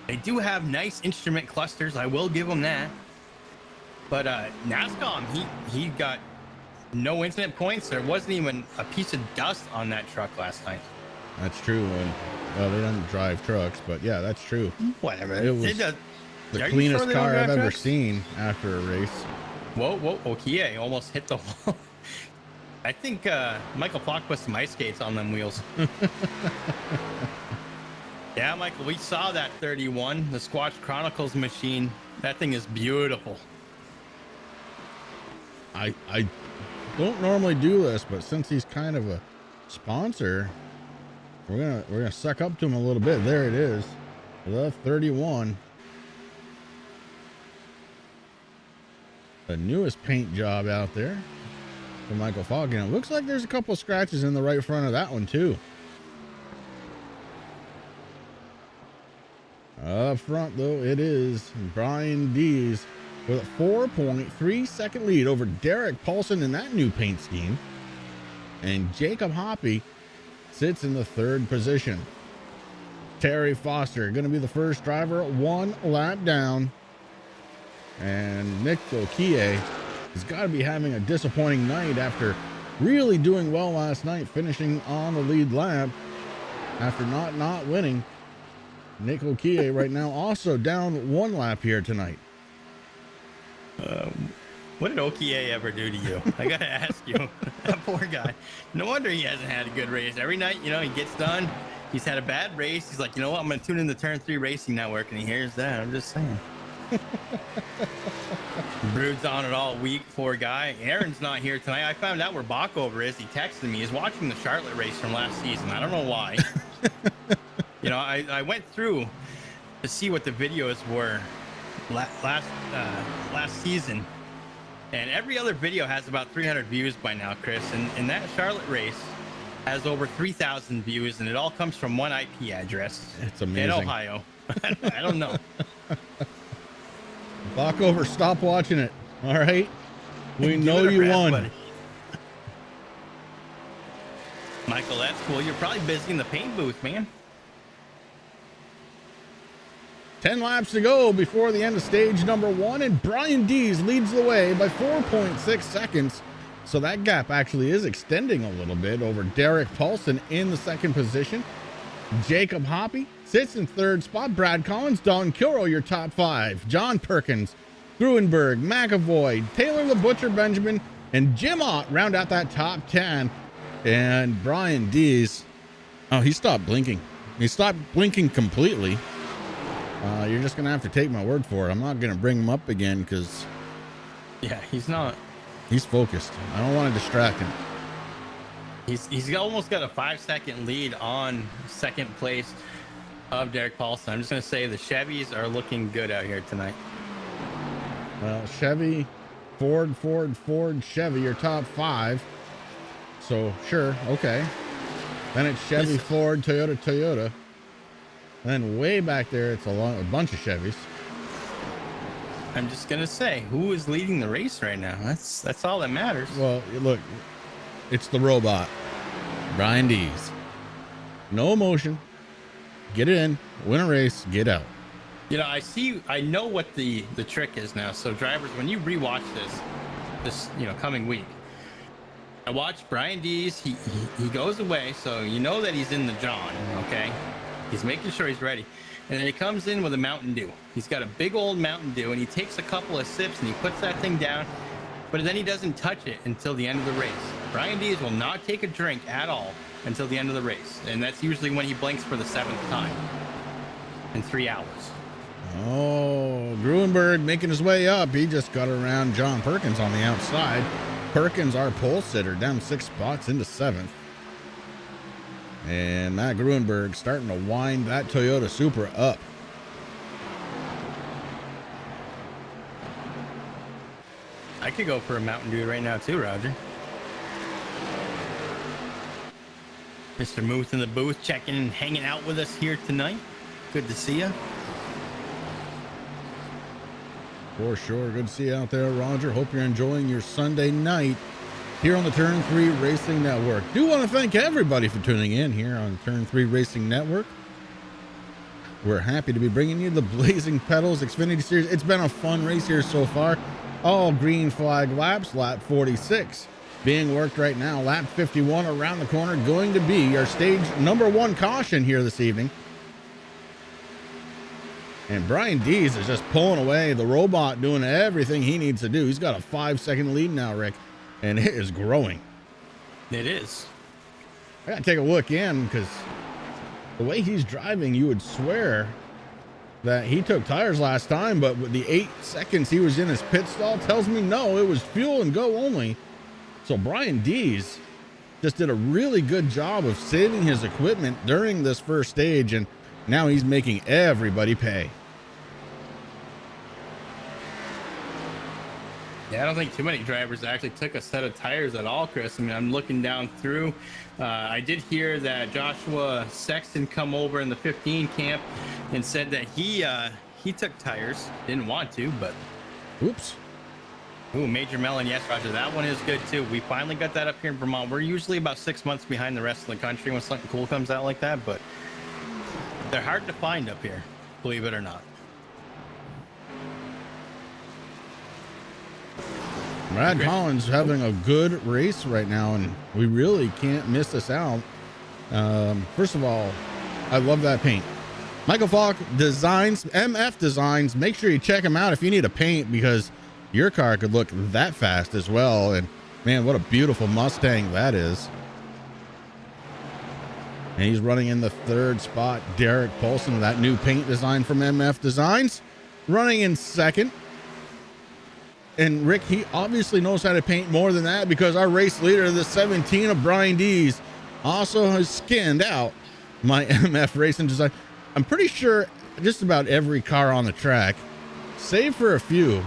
They do have nice instrument clusters. I will give him that. But NASCAR, he got no incident points. There wasn't even a piece of dust on that truck last night. That's true. And well, they don't drive trucks, but yeah, that's true. Whatever. It was the cleanest car I've ever seen after a race. Whoa, Okie almost hit the wall. I think Michael Falk put some ice skates on them wheels. Yeah, Michael, we saw that 31, the Squatch Chronicles machine. That thing is beautiful. I don't normally do this, but since he's kind of a sponsor, we're gonna suck up to him a little bit. There it is, the 31, the newest paint job out there for Michael Falk. And it looks like there's a couple scratches in the right front of that one too. Up front though, it is Brian Dees with a 4.3 second lead over Derek Paulson in that new paint scheme. And Jacob Hoppy sits in the 3rd position. Terry Foster going to be the first driver, 1 lap down. And Nick Okie has got to be having a disappointing night after really doing well last night, finishing on the lead lap after not winning. Nick Okie right now also down 1 lap here tonight. What did Okie ever do to you? I gotta ask you. That poor guy. No wonder he hasn't had a good race. Every night, he gets done. He's had a bad race. He's like, you know what? I'm gonna tune in the Turn 3 Racing Network, and he hears that. I'm just saying. Broods on it all week, poor guy. Aaron's not here tonight. I found out where Backover is. He texted me. He's watching the Charlotte race from last season. I don't know why. I went through to see what the videos were last season, and every other video has about 300 views by now, Chris, and that Charlotte race has over 3,000 views, and it all comes from one IP address. It's amazing. In Ohio. I don't know. Backover, stop watching it. All right, we know you won, buddy. Michael, that's cool. You're probably busy in the paint booth, man. 10 laps to go before the end of stage number 1, and Brian Dees leads the way by 4.6 seconds. So that gap actually is extending a little bit over Derek Paulson in the 2nd position. Jacob Hoppy sits in 3rd spot. Brad Collins, Don Kilroy, your top 5. John Perkins, Gruenberg, McAvoy, Taylor the Butcher Benjamin, and Jim Ott round out that top 10. And Brian Dees, oh, he stopped blinking. He stopped blinking completely. You're just going to have to take my word for it. I'm not going to bring him up again because... Yeah, he's not. He's focused. I don't want to distract him. He's almost got a 5-second lead on 2nd place of Derek Paulson. I'm just going to say the Chevys are looking good out here tonight. Well, Chevy, Ford, Chevy, your top 5. So, sure, okay. Then it's Chevy, Ford, Toyota. Then way back there, it's a bunch of Chevys. I'm just gonna say, who is leading the race right now? That's all that matters. Well, look, it's the robot, Brian Dees. No emotion. Get it in, win a race, get out. I know what the trick is now. So drivers, when you rewatch this, this, coming week. I watched Brian Dees. He goes away, so you know that he's in the John. Okay, he's making sure he's ready, and then he comes in with a Mountain Dew. He's got a big old Mountain Dew, and he takes a couple of sips and he puts that thing down, but then he doesn't touch it until the end of the race. Brian Dees will not take a drink at all until the end of the race, and that's usually when he blinks for the 7th time in 3 hours. Oh, Gruenberg making his way up. He just got around John Perkins on the outside. Perkins, our pole sitter, down 6 spots into 7th. And Matt Gruenberg starting to wind that Toyota Supra up. I could go for a Mountain Dew right now too, Roger. Mr. Muth in the booth, checking and hanging out with us here tonight. Good to see you. For sure. Good to see you out there, Roger. Hope you're enjoying your Sunday night here on the Turn 3 Racing Network. Do want to thank everybody for tuning in here on Turn 3 Racing Network. We're happy to be bringing you the Blazing Pedals Xfinity Series. It's been a fun race here so far. All green flag laps. Lap 46 being worked right now. Lap 51 around the corner, going to be our stage number 1 caution here this evening. And Brian Dees is just pulling away. The robot doing everything he needs to do. He's got a 5-second lead now, Rick, and it is growing. It is. I got to take a look in because the way he's driving, you would swear that he took tires last time, but with the 8 seconds he was in his pit stall tells me no, it was fuel and go only. So Brian Dees just did a really good job of saving his equipment during this first stage, and now he's making everybody pay. Yeah, I don't think too many drivers actually took a set of tires at all, Chris. I mean, I'm looking down through. I did hear that Joshua Sexton come over in the 15 camp and said that he took tires. Didn't want to, but... Oops. Ooh, Major Mellon. Yes, Roger. That one is good, too. We finally got that up here in Vermont. We're usually about 6 months behind the rest of the country when something cool comes out like that, but they're hard to find up here, believe it or not. Brad Collins having a good race right now, and we really can't miss this out. First of all, I love that paint. Michael Falk Designs, MF Designs. Make sure you check him out if you need a paint, because your car could look that fast as well. And man, what a beautiful Mustang that is. And he's running in the 3rd spot. Derek Polson, that new paint design from MF Designs, running in 2nd. And Rick, he obviously knows how to paint more than that, because our race leader, the 17 of Brian Dees, also has skinned out my MF Racing Design. I'm pretty sure just about every car on the track, save for a few,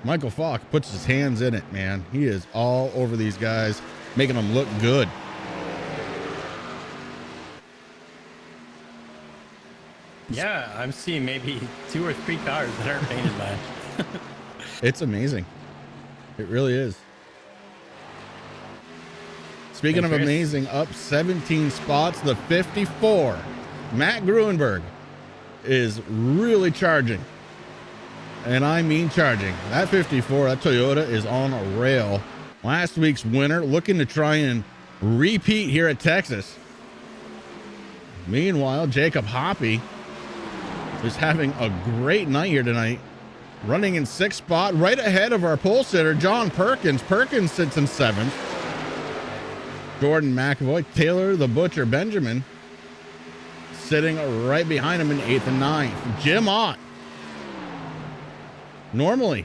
Michael Falk puts his hands in it, man. He is all over these guys, making them look good. Yeah, I'm seeing maybe 2 or 3 cars that aren't painted by him. It's amazing. It really is. Speaking of amazing, up 17 spots, the 54, Matt Gruenberg, is really charging. And I mean charging. That 54, that Toyota is on a rail. Last week's winner, looking to try and repeat here at Texas. Meanwhile, Jacob Hoppy is having a great night here tonight, running in 6th spot, right ahead of our pole sitter, John Perkins. Perkins sits in 7th. Jordan McAvoy, Taylor the Butcher Benjamin sitting right behind him in 8th and 9th. Jim Ott. Normally,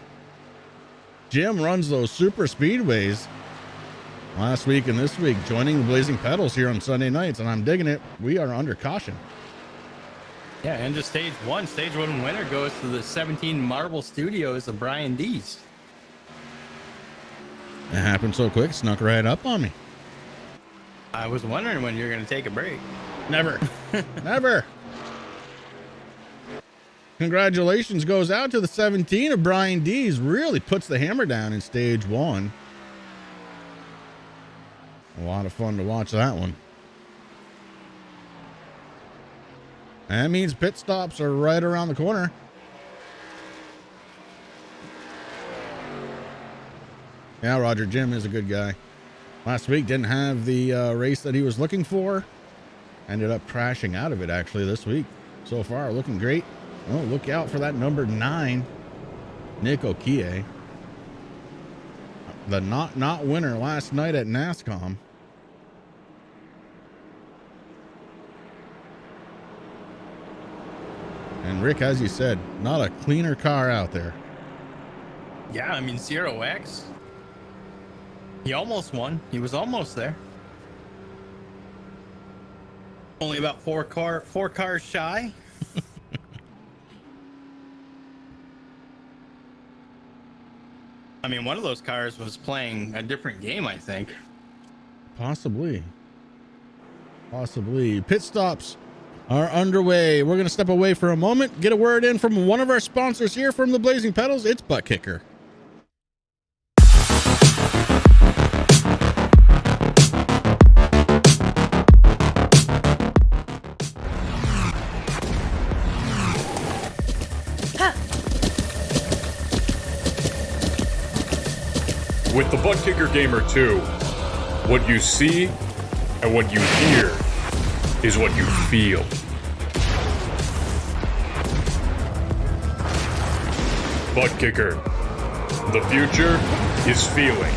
Jim runs those super speedways. Last week and this week, joining the Blazing Pedals here on Sunday nights, and I'm digging it. We are under caution. Yeah, and just stage 1 winner goes to the 17 Marble Studios of Brian Dees. It happened so quick, snuck right up on me. I was wondering when you're going to take a break. Never. Never. Congratulations goes out to the 17 of Brian Dees. Really puts the hammer down in stage 1. A lot of fun to watch that one. That means pit stops are right around the corner. Yeah, Roger Jim is a good guy. Last week didn't have the race that he was looking for. Ended up crashing out of it actually this week. So far, looking great. Oh, look out for that number 9, Nick Okie. The not winner last night at NASCOM. And Rick, as you said, not a cleaner car out there. Yeah, I mean, Zero X. He almost won. He was almost there. Only about four cars shy. I mean, one of those cars was playing a different game, I think. Possibly. Pit stops are underway. We're going to step away for a moment, get a word in from one of our sponsors here from the Blazing Pedals. It's Butt Kicker. With the Butt Kicker Gamer 2, what you see and what you hear is what you feel. Butt Kicker. The future is feeling.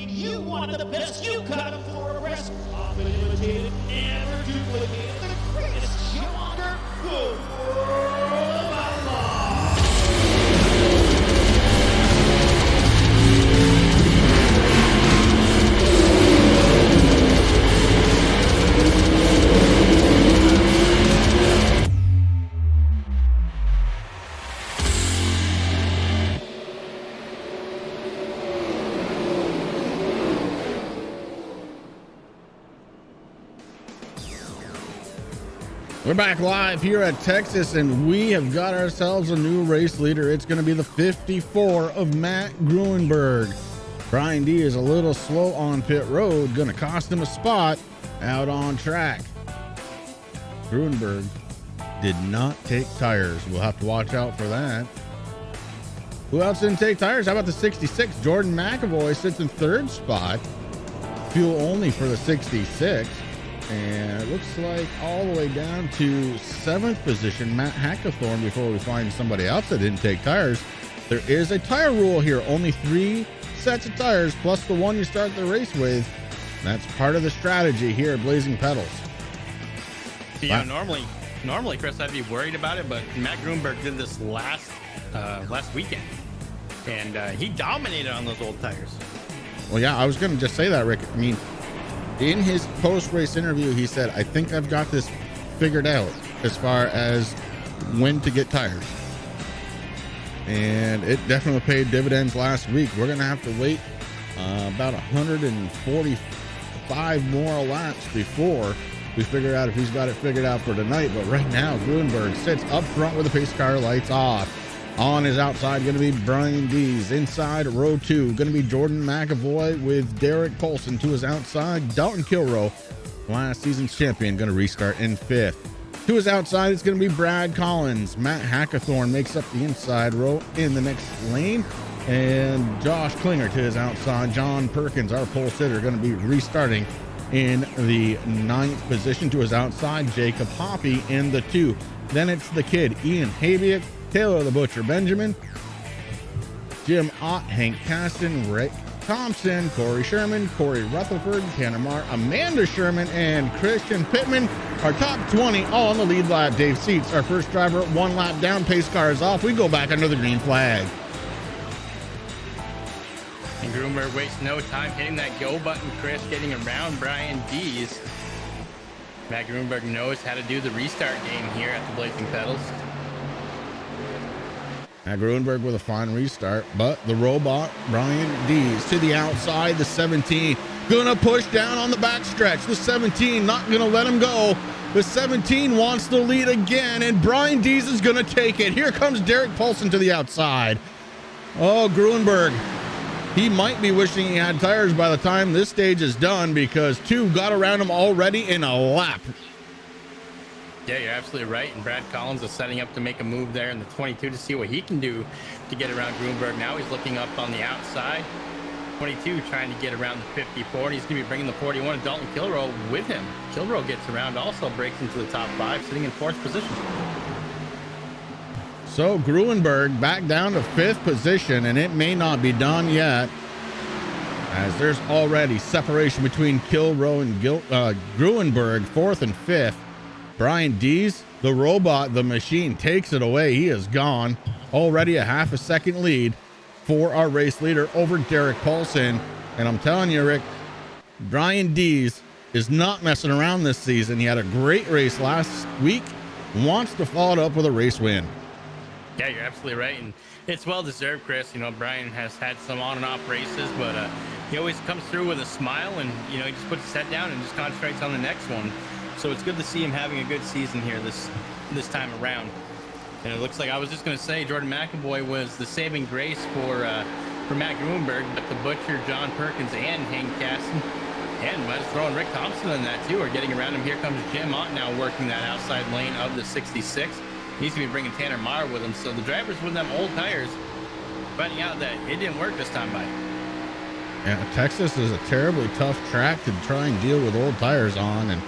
You want the best, you got it for a rest. Often imitated, never duplicated. The greatest show under the world of outlaw. We're back live here at Texas, and we have got ourselves a new race leader. It's going to be the 54 of Matt Gruenberg. Brian D is a little slow on pit road, going to cost him a spot out on track. Gruenberg did not take tires. We'll have to watch out for that. Who else didn't take tires? How about the 66? Jordan McAvoy sits in third spot. Fuel only for the 66. And it looks like all the way down to 7th position, Matt Hackathorn, before we find somebody else that didn't take tires. There is a tire rule here. Only 3 sets of tires plus the one you start the race with. That's part of the strategy here at Blazing Pedals. Yeah, normally, Chris, I'd be worried about it, but Matt Gruenberg did this last weekend, and he dominated on those old tires. Well, yeah, I was going to just say that, Rick. I mean, in his post-race interview, he said, I think I've got this figured out as far as when to get tires. And it definitely paid dividends last week. We're going to have to wait about 145 more laps before we figure out if he's got it figured out for tonight. But right now, Gruenberg sits up front with the pace car lights off. On his outside, going to be Brian Dees. Inside, row 2, going to be Jordan McAvoy with Derek Polson to his outside. Dalton Kilrow, last season's champion, going to restart in 5th. To his outside, it's going to be Brad Collins. Matt Hackathorn makes up the inside row in the next lane. And Josh Klinger to his outside. John Perkins, our pole sitter, going to be restarting in the 9th position. To his outside, Jacob Hoppy in the 2. Then it's the kid, Ian Habiak, Taylor the Butcher Benjamin, Jim Ott, Hank Caston, Rick Thompson, Corey Sherman, Corey Rutherford, Tanner Marr, Amanda Sherman, and Christian Pittman. Our top 20 all on the lead lap. Dave Seats, our first driver, 1 lap down. Pace car is off. We go back under the green flag. And Grunberg wastes no time hitting that go button, Chris, getting around Brian Dees. Matt Grunberg knows how to do the restart game here at the Blazing Pedals. Matt Grunberg with a fine restart, but the robot, Brian Dees, to the outside, the 17. Gonna push down on the backstretch. The 17 not gonna let him go. The 17 wants the lead again, and Brian Dees is gonna take it. Here comes Derek Paulson to the outside. Oh, Grunberg. He might be wishing he had tires by the time this stage is done, because 2 got around him already in a lap. Yeah, you're absolutely right. And Brad Collins is setting up to make a move there in the 22 to see what he can do to get around Grunberg. Now he's looking up on the outside. 22 trying to get around the 54, and he's going to be bringing the 41 of Dalton Kilrow with him. Kilrow gets around, also breaks into the top 5, sitting in 4th position. So Grunberg back down to 5th position, and it may not be done yet, as there's already separation between Kilrow and Grunberg, 4th and 5th. Brian Dees, the robot, the machine, takes it away. He is gone. Already a half a second lead for our race leader over Derek Paulson. And I'm telling you, Rick, Brian Dees is not messing around this season. He had a great race last week, wants to follow it up with a race win. Yeah, you're absolutely right, and it's well deserved, Chris. You know, Brian has had some on and off races, but he always comes through with a smile, and you know, he just puts his head down and just concentrates on the next one. So it's good to see him having a good season here this time around. And it looks like, I was just going to say, Jordan McAvoy was the saving grace for Matt Grunberg, but the Butcher, John Perkins, and Hank Caston, and might have thrown Rick Thompson in that too, are getting around him. Here comes Jim Ott now working that outside lane of the 66. He's going to be bringing Tanner Marr with him. So the drivers with them old tires finding out that it didn't work this time by. Yeah, Texas is a terribly tough track to try and deal with old tires on, and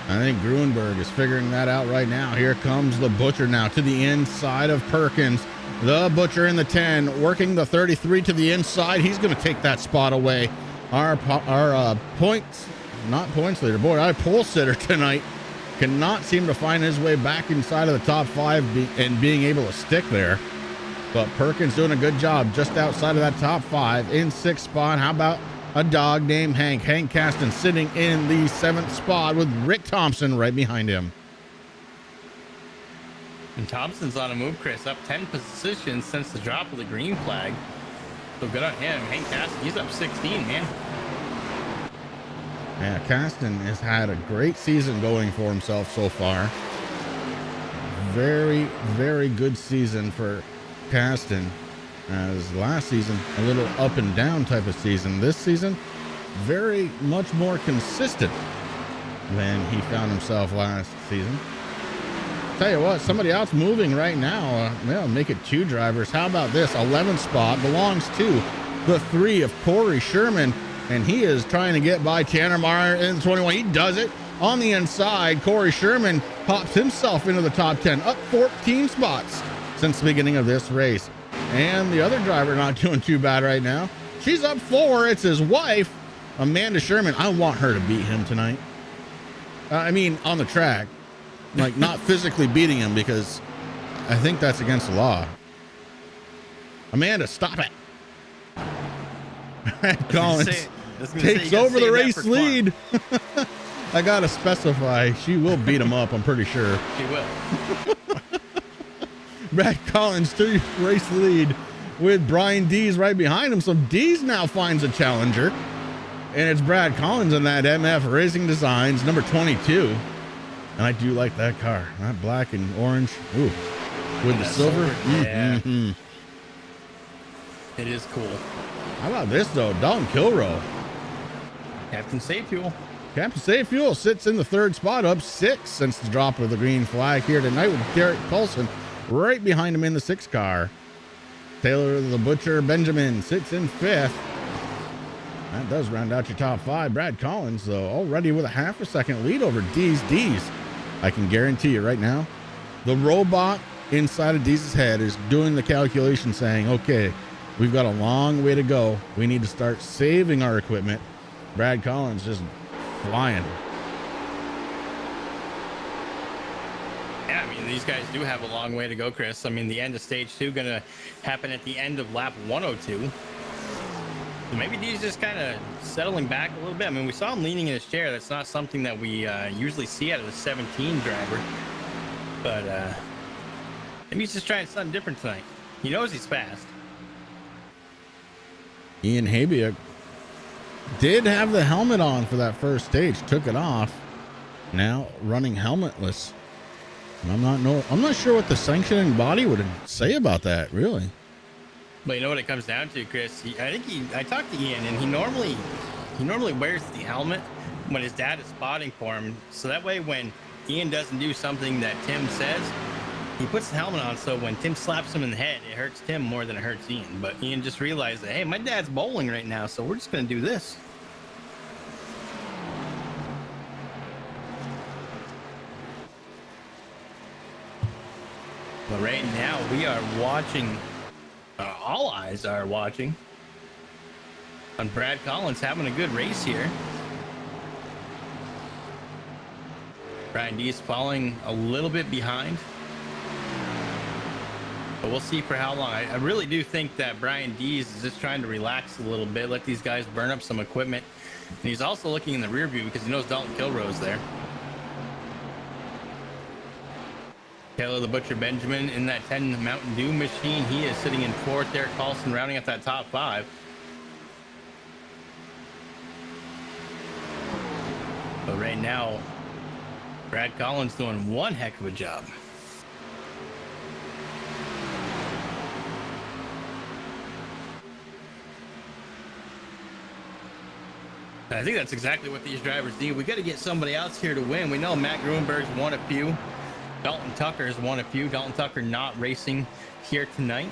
I think Grunberg is figuring that out right now. Here comes the Butcher now to the inside of Perkins. The Butcher in the 10, working the 33 to the inside. He's going to take that spot away. Our points, not points leader, boy, our pole sitter tonight cannot seem to find his way back inside of the top 5 and being able to stick there. But Perkins doing a good job just outside of that top 5 in 6th spot. How about a dog named Hank? Hank Caston sitting in the 7th spot with Rick Thompson right behind him. And Thompson's on a move, Chris, up 10 positions since the drop of the green flag. So good on him. Hank Caston, he's up 16, man. Yeah, Caston has had a great season going for himself so far. Very, very good season for Caston. As last season, a little up and down type of season. This season, very much more consistent than he found himself last season. Tell you what, somebody else moving right now. Well, make it 2 drivers. How about this? 11th spot belongs to the 3 of Corey Sherman, and he is trying to get by Tanner Marr in the 21. He does it on the inside. Corey Sherman pops himself into the top 10, up 14 spots since the beginning of this race. And the other driver not doing too bad right now. She's up 4. It's his wife, Amanda Sherman. I want her to beat him tonight. I mean, on the track. Like, not physically beating him, because I think that's against the law. Amanda, stop it. Collins takes over the race lead. I got to specify, she will beat him up, I'm pretty sure. She will. Brad Collins to race lead with Brian Dees right behind him. So Dees now finds a challenger, and it's Brad Collins in that MF Racing Designs number 22. And I do like that car, that black and orange. Ooh, with the silver. Yeah. Mm-hmm. It is cool. How about this though? Dalton Kilrow. Captain Save Fuel. Captain Safe Fuel sits in the 3rd spot, up 6 since the drop of the green flag here tonight, with Derek Coulson right behind him in the 6 car. Taylor the Butcher Benjamin sits in 5th. That does round out your top 5. Brad Collins, though, already with a half a second lead over D's. I can guarantee you right now, the robot inside of D's head is doing the calculation saying, okay, we've got a long way to go. We need to start saving our equipment. Brad Collins just flying. Yeah, I mean, these guys do have a long way to go, Chris. I mean, the end of stage 2 going to happen at the end of lap 102. So maybe D's just kind of settling back a little bit. I mean, we saw him leaning in his chair. That's not something that we usually see out of the 17 driver. But maybe he's just trying something different tonight. He knows he's fast. Ian Habia did have the helmet on for that first stage, took it off. Now running helmetless. And I'm not sure what the sanctioning body would say about that, really. But you know what it comes down to, Chris? I talked to Ian, and he normally wears the helmet when his dad is spotting for him. So that way, when Ian doesn't do something that Tim says, he puts the helmet on. So when Tim slaps him in the head, it hurts Tim more than it hurts Ian. But Ian just realized that, hey, my dad's bowling right now, so we're just going to do this. But right now, we are watching. All eyes are watching on Brad Collins having a good race here. Brian Dees falling a little bit behind, but we'll see for how long. I really do think that Brian Dees is just trying to relax a little bit, let these guys burn up some equipment. And he's also looking in the rear view because he knows Dalton Kilroe's there. Taylor the Butcher Benjamin in that 10 Mountain Dew machine. He is sitting in 4th. Derek Carlson rounding up that top 5. But right now, Brad Collins doing one heck of a job. I think that's exactly what these drivers need. We got to get somebody else here to win. We know Matt Grunberg's won a few. Dalton Tucker's won a few. Dalton Tucker not racing here tonight.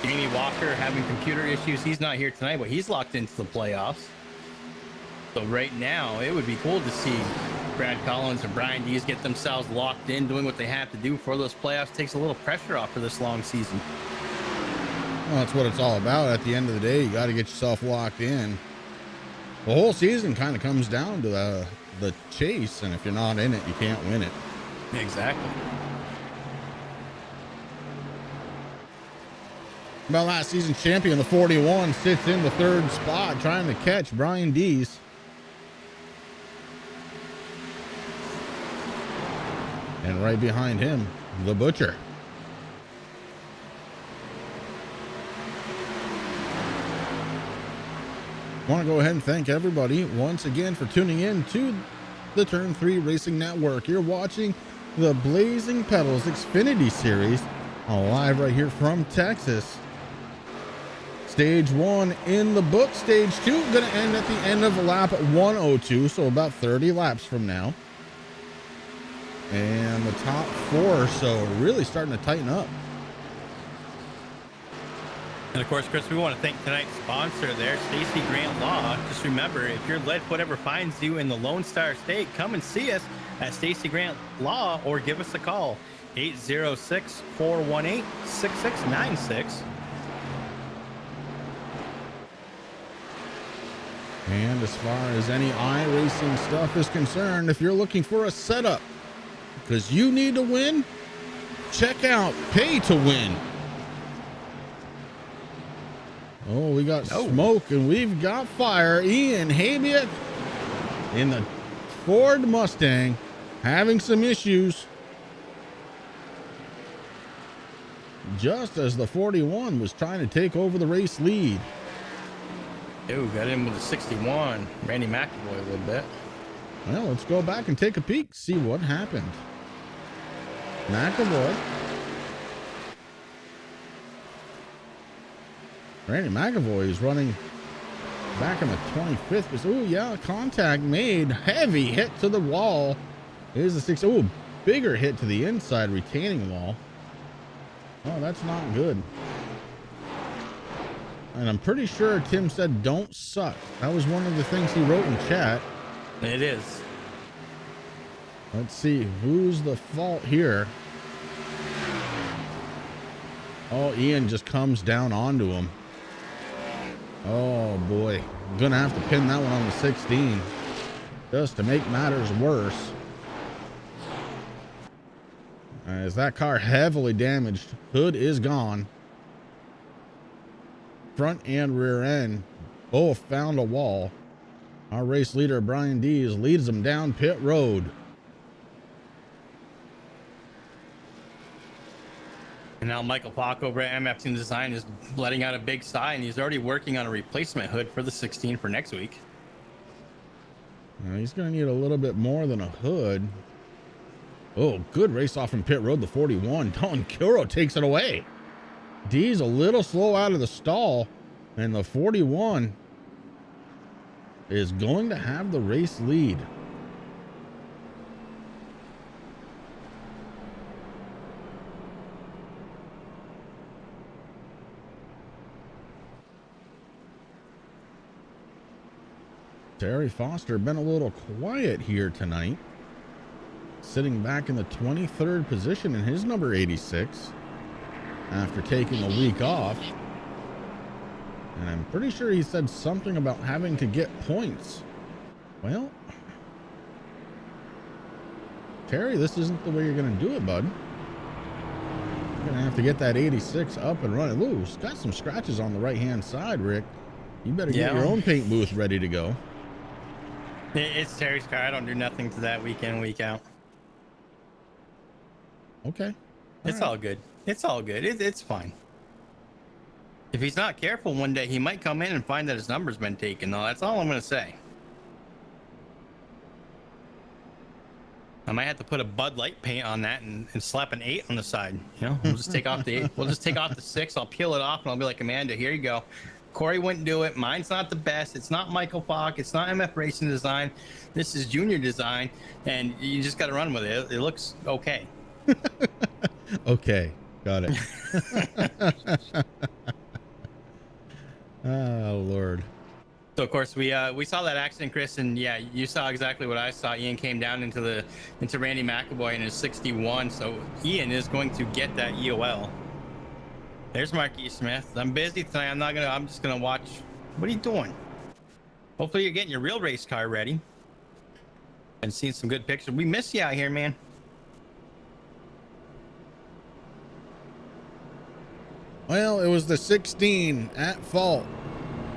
Jamie Walker having computer issues. He's not here tonight, but he's locked into the playoffs. So right now, it would be cool to see Brad Collins and Brian Dees get themselves locked in, doing what they have to do for those playoffs. Takes a little pressure off for this long season. Well, that's what it's all about. At the end of the day, you got to get yourself locked in. The whole season kind of comes down to the chase, and if you're not in it, you can't win it. Exactly. About last season's champion, the 41, sits in the 3rd spot, trying to catch Brian Dees. And right behind him, the Butcher. I want to go ahead and thank everybody once again for tuning in to the Turn 3 Racing Network. You're watching the Blazing Pedals Xfinity Series live right here from Texas. Stage 1 in the book. Stage 2 going to end at the end of lap 102, so about 30 laps from now. And the top 4, so really starting to tighten up. And of course, Chris, we want to thank tonight's sponsor there, Stacy Grant Law. Just remember, if your lead foot ever finds you in the Lone Star State, come and see us at Stacy Grant Law or give us a call, 806-418-6696. And as far as any iRacing stuff is concerned, if you're looking for a setup because you need to win, check out Pay to Win. Oh, we got smoke and we've got fire. Ian Habia in the Ford Mustang having some issues. Just as the 41 was trying to take over the race lead. Ooh, got in with a 61. Randy McAvoy a little bit. Well, let's go back and take a peek, see what happened. McAvoy. Randy McAvoy is running Back in the 25th. Oh, yeah, contact made. Heavy hit to the wall. Is the 6. Oh, bigger hit to the inside retaining wall. Oh, that's not good. And I'm pretty sure Tim said don't suck. That was one of the things he wrote in chat. It is. Let's see who's the fault here. Oh, Ian just comes down onto him. Oh boy, I'm gonna have to pin that one on the 16 just to make matters worse. As that car heavily damaged, hood is gone. Front and rear end both found a wall. Our race leader Brian Dees leads them down pit road. And now Michael Paco over at MF Team Design is letting out a big sigh, and he's already working on a replacement hood for the 16 for next week. He's going to need a little bit more than a hood. Oh, good race off from pit road, the 41. Don Kuro takes it away. D's a little slow out of the stall, and the 41 is going to have the race lead. Terry Foster been a little quiet here tonight, sitting back in the 23rd position in his number 86 after taking a week off. And I'm pretty sure he said something about having to get points. Well, Terry, this isn't the way you're going to do it, bud. You're going to have to get that 86 up and running. Ooh, it's got some scratches on the right-hand side, Rick. You better get your own paint booth ready to go. It's Terry's car. I don't do nothing to that week in, week out. Okay. It's all good. It's all good. It's fine. If he's not careful one day, he might come in and find that his number's been taken, though. That's all I'm going to say. I might have to put a Bud Light paint on that and slap an 8 on the side. You know, we'll just take off the 8. We'll just take off the 6. I'll peel it off, and I'll be like, Amanda, here you go. Corey wouldn't do it. Mine's not the best. It's not Michael Falk. It's not MF Racing Design. This is Junior Design, and you just got to run with it. It looks okay. Okay, got it. Oh Lord. So of course we saw that accident, Chris, and yeah, you saw exactly what I saw. Ian came down into Randy McAvoy in his 61, so Ian is going to get that EOL. There's Marquis Smith. I'm busy tonight. I'm just gonna watch. What are you doing? Hopefully you're getting your real race car ready and seeing some good pictures. We miss you out here, man. Well, it was the 16 at fault.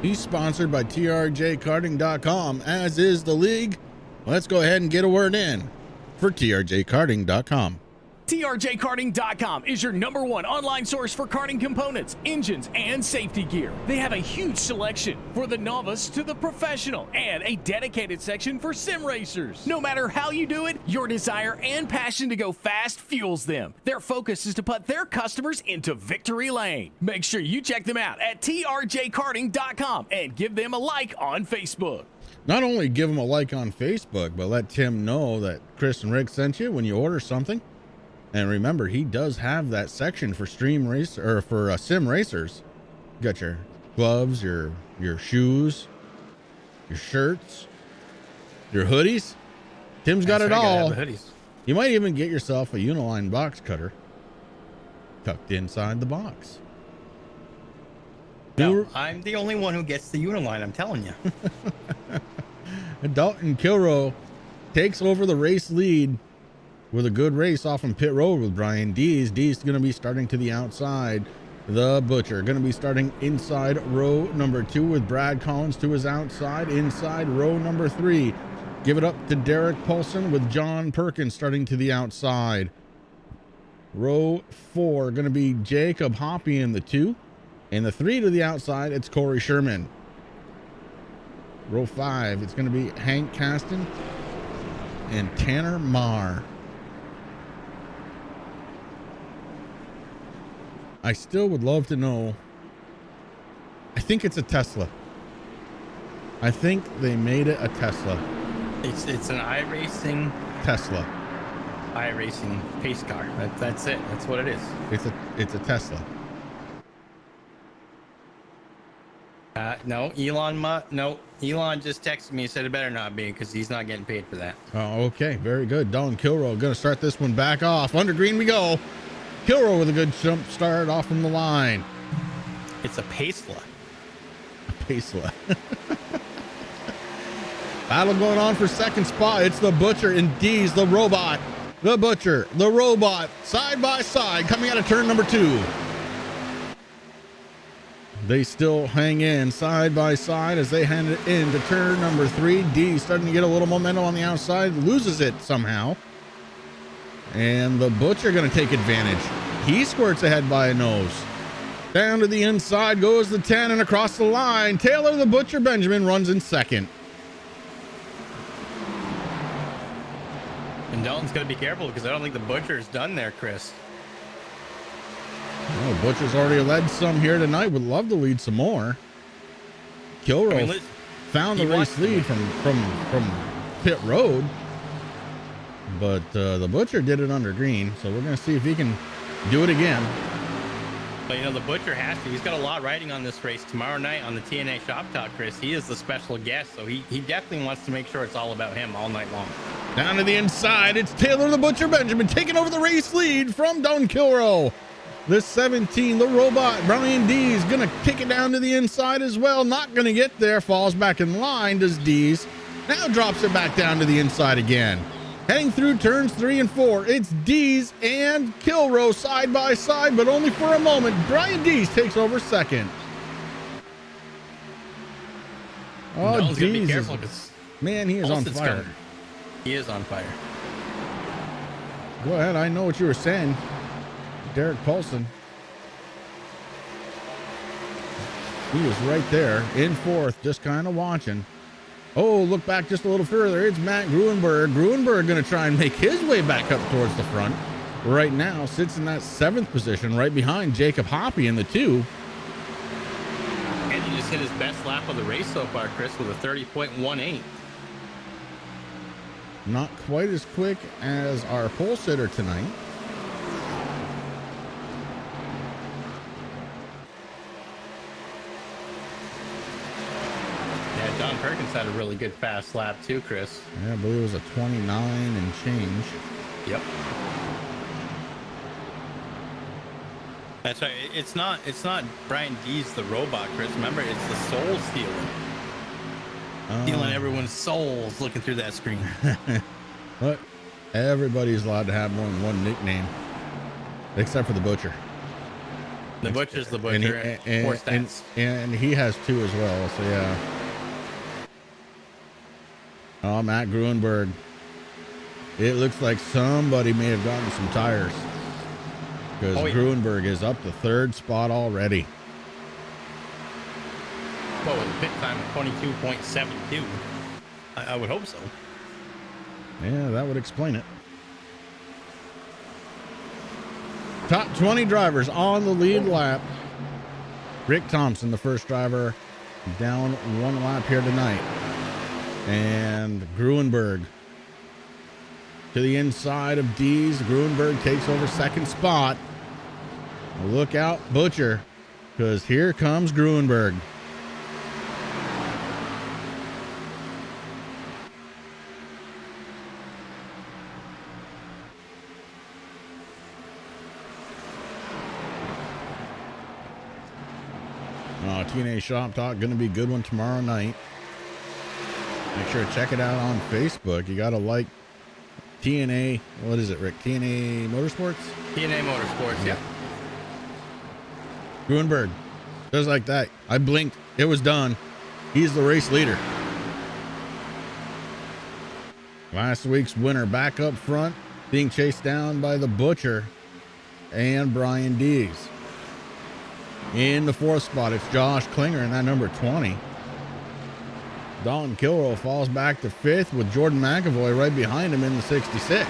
He's sponsored by TRJ Karting.com, as is the league. Let's go ahead and get a word in for TRJ Karting.com. TRJKarting.com is your #1 online source for karting components, engines, and safety gear. They have a huge selection for the novice to the professional and a dedicated section for sim racers. No matter how you do it, your desire and passion to go fast fuels them. Their focus is to put their customers into victory lane. Make sure you check them out at TRJKarting.com and give them a like on Facebook. Not only give him a like on Facebook, but let Tim know that Chris and Rick sent you when you order something. And remember, he does have that section for stream race or for sim racers. You got your gloves, your shoes, your shirts, your hoodies. Tim's got it all. You might even get yourself a Uniline box cutter tucked inside the box. No, I'm the only one who gets the Uniline, I'm telling you. Dalton Kilroe takes over the race lead with a good race off from pit road with Brian Dees. Dees going to be starting to the outside. The Butcher going to be starting inside row number 2 with Brad Collins to his outside. Inside row number 3. Give it up to Derek Paulson with John Perkins starting to the outside. Row 4 going to be Jacob Hoppy in the 2. And the 3 to the outside, it's Corey Sherman. Row 5, it's going to be Hank Caston and Tanner Marr. I still would love to know. I think it's a Tesla. I think they made it a Tesla. It's an iRacing Tesla. pace car. That's it. That's what it is. It's a Tesla. No, Elon just texted me and said it better not be because he's not getting paid for that. Oh, okay. Very good. Don Kilrow going to start this one back off. Under green we go. Kilrow with a good jump start off from the line. It's a Pacela. Pacela. Battle going on for second spot. It's the Butcher and D's the robot. The Butcher, the robot, side by side coming out of turn number 2. They still hang in side by side as they hand it into turn number 3. D starting to get a little momentum on the outside, loses it somehow. And the Butcher going to take advantage. He squirts ahead by a nose. Down to the inside goes the 10 and across the line. Taylor the Butcher Benjamin runs in second. And Dalton's going to be careful because I don't think the Butcher's done there, Chris. Oh, Butcher's already led some here tonight. Would love to lead some more. Kilrow found the race lead from pit road, but the Butcher did it under green. So we're going to see if he can do it again. But, the Butcher has to. He's got a lot riding on this race tomorrow night on the TNA Shop Talk, Chris. He is the special guest, so he definitely wants to make sure it's all about him all night long. Down to the inside, it's Taylor the Butcher Benjamin taking over the race lead from Don Kilrow. The 17, the robot, Brian Dees, going to kick it down to the inside as well. Not going to get there. Falls back in line, does Dees. Now drops it back down to the inside again. Heading through turns 3 and 4, it's Dees and Kilrow side by side, but only for a moment. Brian Dees takes over second. Oh, Dees is, man, he is on fire. He is on fire. Go ahead, I know what you were saying. Derek Paulson. He was right there in fourth, just kind of watching. Oh, look back just a little further. It's Matt Gruenberg. Gruenberg going to try and make his way back up towards the front. Right now, sits in that 7th position, right behind Jacob Hoppy in the 2. And he just hit his best lap of the race so far, Chris, with a 30.18. Not quite as quick as our pole sitter tonight. Don Perkins had a really good fast lap too, Chris. Yeah, I believe it was a 29 and change. Yep. That's right. It's not Brian Dees the robot, Chris. Remember, it's the soul stealer. Stealing everyone's souls looking through that screen. But everybody's allowed to have more than one nickname. Except for the Butcher. The Butcher's the Butcher. And he has 2 as well, so yeah. Oh, Matt Gruenberg. It looks like somebody may have gotten some tires. Because Gruenberg is up to 3rd spot already. Well, with a pit time of 22.72. I would hope so. Yeah, that would explain it. Top 20 drivers on the lead lap. Rick Thompson, the first driver, down 1 lap here tonight. And Gruenberg to the inside of Dees. Gruenberg takes over 2nd spot. Look out, Butcher, because here comes Gruenberg. TNA Shop Talk, going to be a good one tomorrow night. Make sure to check it out on Facebook. You got to like TNA. What is it, Rick? TNA Motorsports? TNA Motorsports, yeah. Gruenberg, just like that. I blinked. It was done. He's the race leader. Last week's winner back up front, being chased down by the Butcher and Brian Dees. In the 4th spot, it's Josh Klinger in that number 20. Dalton Kilrow falls back to 5th with Jordan McAvoy right behind him in the 66.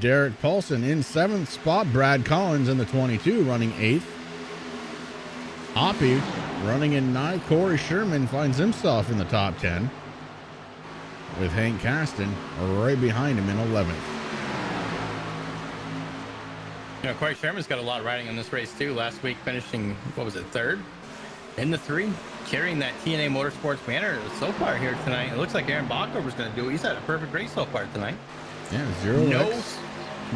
Derek Paulson in 7th spot. Brad Collins in the 22 running 8th. Hoppy Running in 9th, Corey Sherman finds himself in the top 10, with Hank Caston right behind him in 11th. You know, Corey Sherman's got a lot riding on this race too. Last week finishing, what was it, 3rd in the 3, carrying that TNA Motorsports banner so far here tonight. It looks like Aaron Bockover's going to do it. He's had a perfect race so far tonight. Yeah, 0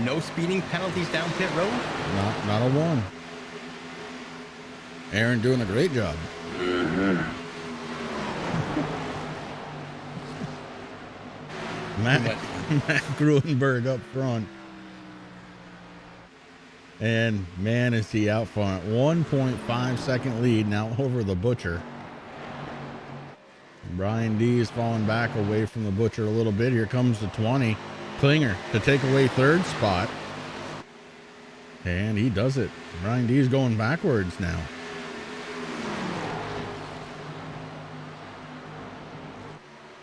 No speeding penalties down pit road. Not a one. Aaron doing a great job. Matt Gruenberg up front. And man, is he out front. 1.5 second lead now over the Butcher. Brian D is falling back away from the Butcher a little bit. Here comes the 20. Klinger to take away 3rd spot. And he does it. Brian D is going backwards now.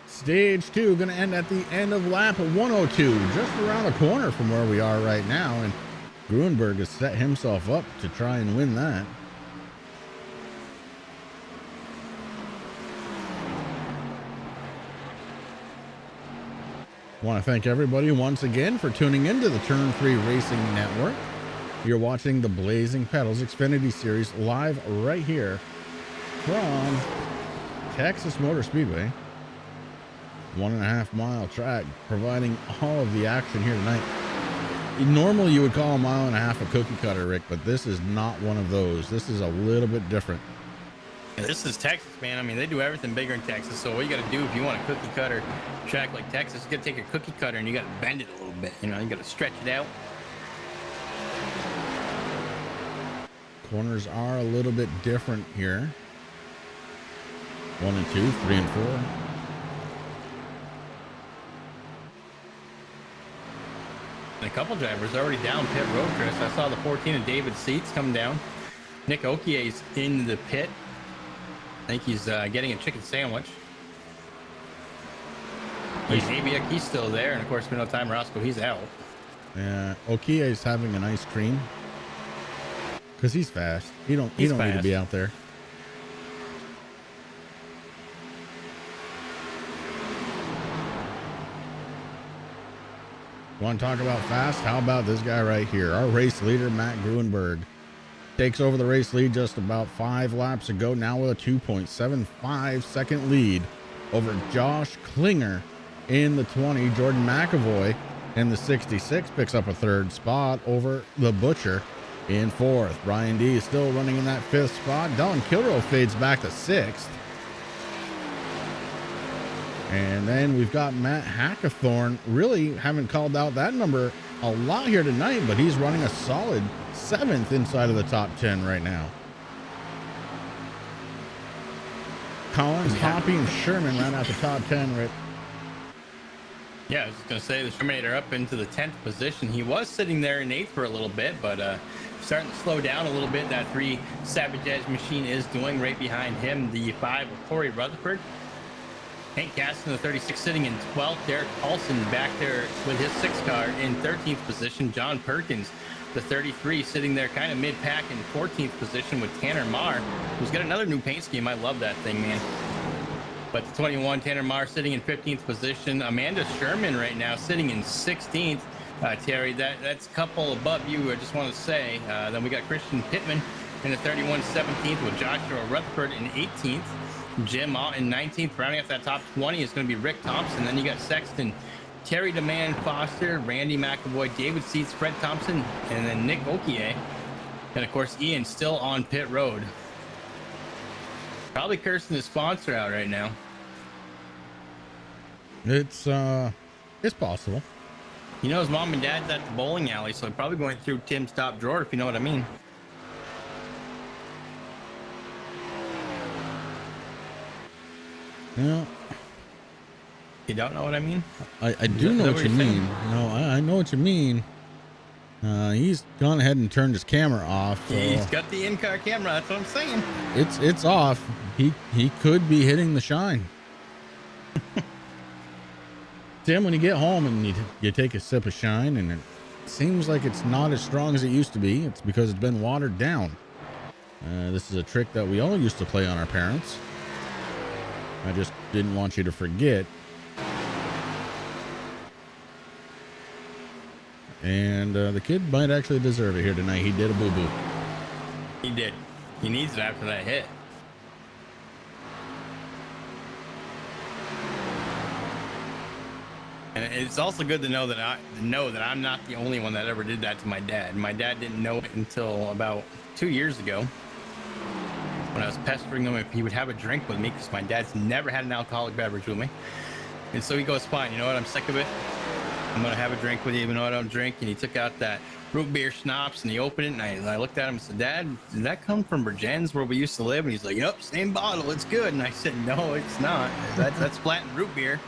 Stage 2 going to end at the end of lap 102, just around the corner from where we are right now. And Gruenberg has set himself up to try and win that. I want to thank everybody once again for tuning into the Turn 3 Racing Network. You're watching the Blazing Pedals Xfinity Series live right here from Texas Motor Speedway. 1.5 mile track, providing all of the action here tonight. Normally you would call 1.5 miles a cookie cutter, Rick, but this is not one of those. This is a little bit different. Yeah, this is Texas, man. I mean, they do everything bigger in Texas. So what you got to do if you want a cookie cutter track like Texas, you got to take a cookie cutter and you got to bend it a little bit. You know, you got to stretch it out. Corners are a little bit different here. 1 and 2, 3 and 4. And a couple drivers already down pit road, Chris. I saw the 14 of David Seats come down. Nick Okie's in the pit. I think he's getting a chicken sandwich. He's still there. And of course, we know Time Roscoe, he's out. Yeah, Okie is having an ice cream because he's fast. He don't need to be out there. Want to talk about fast? How about this guy right here? Our race leader, Matt Gruenberg, takes over the race lead just about 5 laps ago, now with a 2.75 second lead over Josh Klinger in the 20. Jordan McAvoy in the 66 picks up a 3rd spot over the Butcher in 4th. Brian D is still running in that 5th spot. Dylan Kilrow fades back to 6th. And then we've got Matt Hackathorn. Really haven't called out that number a lot here tonight, but he's running a solid 7th inside of the top 10 right now. Collins, Hoppy, and Sherman round out the top 10, Rick. Yeah, I was just going to say the Terminator up into the 10th position. He was sitting there in 8th for a little bit, but starting to slow down a little bit. That 3 Savage Edge machine is doing right behind him. The 5 of Corey Rutherford. Hank Gaston, the 36, sitting in 12th. Derek Paulson back there with his 6 car in 13th position. John Perkins, the 33, sitting there kind of mid-pack in 14th position with Tanner Marr, who's got another new paint scheme. I love that thing, man. But the 21, Tanner Marr, sitting in 15th position. Amanda Sherman right now sitting in 16th. Terry, that's a couple above you, I just want to say. Then we got Christian Pittman in the 31, 17th with Joshua Rutherford in 18th. Jim Ott in 19th. Rounding up that top 20 is going to be Rick Thompson. Then you got Sexton, Terry DeMann Foster, Randy McAvoy, David Seats, Fred Thompson, and then Nick Okie. And of course, Ian still on pit road. Probably cursing his sponsor out right now. It's possible. You know, his mom and dad's at the bowling alley, so probably going through Tim's top drawer, if you know what I mean. Yeah. You don't know what I mean? I do know what you mean. No, I know what you mean. He's gone ahead and turned his camera off. So he's got the in-car camera. That's what I'm saying. It's off. He could be hitting the shine. Tim, when you get home and you take a sip of shine and it seems like it's not as strong as it used to be, it's because it's been watered down. This is a trick that we all used to play on our parents. I just didn't want you to forget. And the kid might actually deserve it here tonight. He did a boo-boo. He did. He needs it after that hit. And it's also good to know that I'm not the only one that ever did that to my dad. My dad didn't know it until about 2 years ago, when I was pestering him if he would have a drink with me, because my dad's never had an alcoholic beverage with me. And so he goes, fine, you know what, I'm sick of it. I'm gonna have a drink with you even though I don't drink. And he took out that root beer schnapps and he opened it, and I looked at him and said, Dad, did that come from Virgins where we used to live? And he's like, yep, same bottle, it's good. And I said, no, it's not. That's flattened root beer.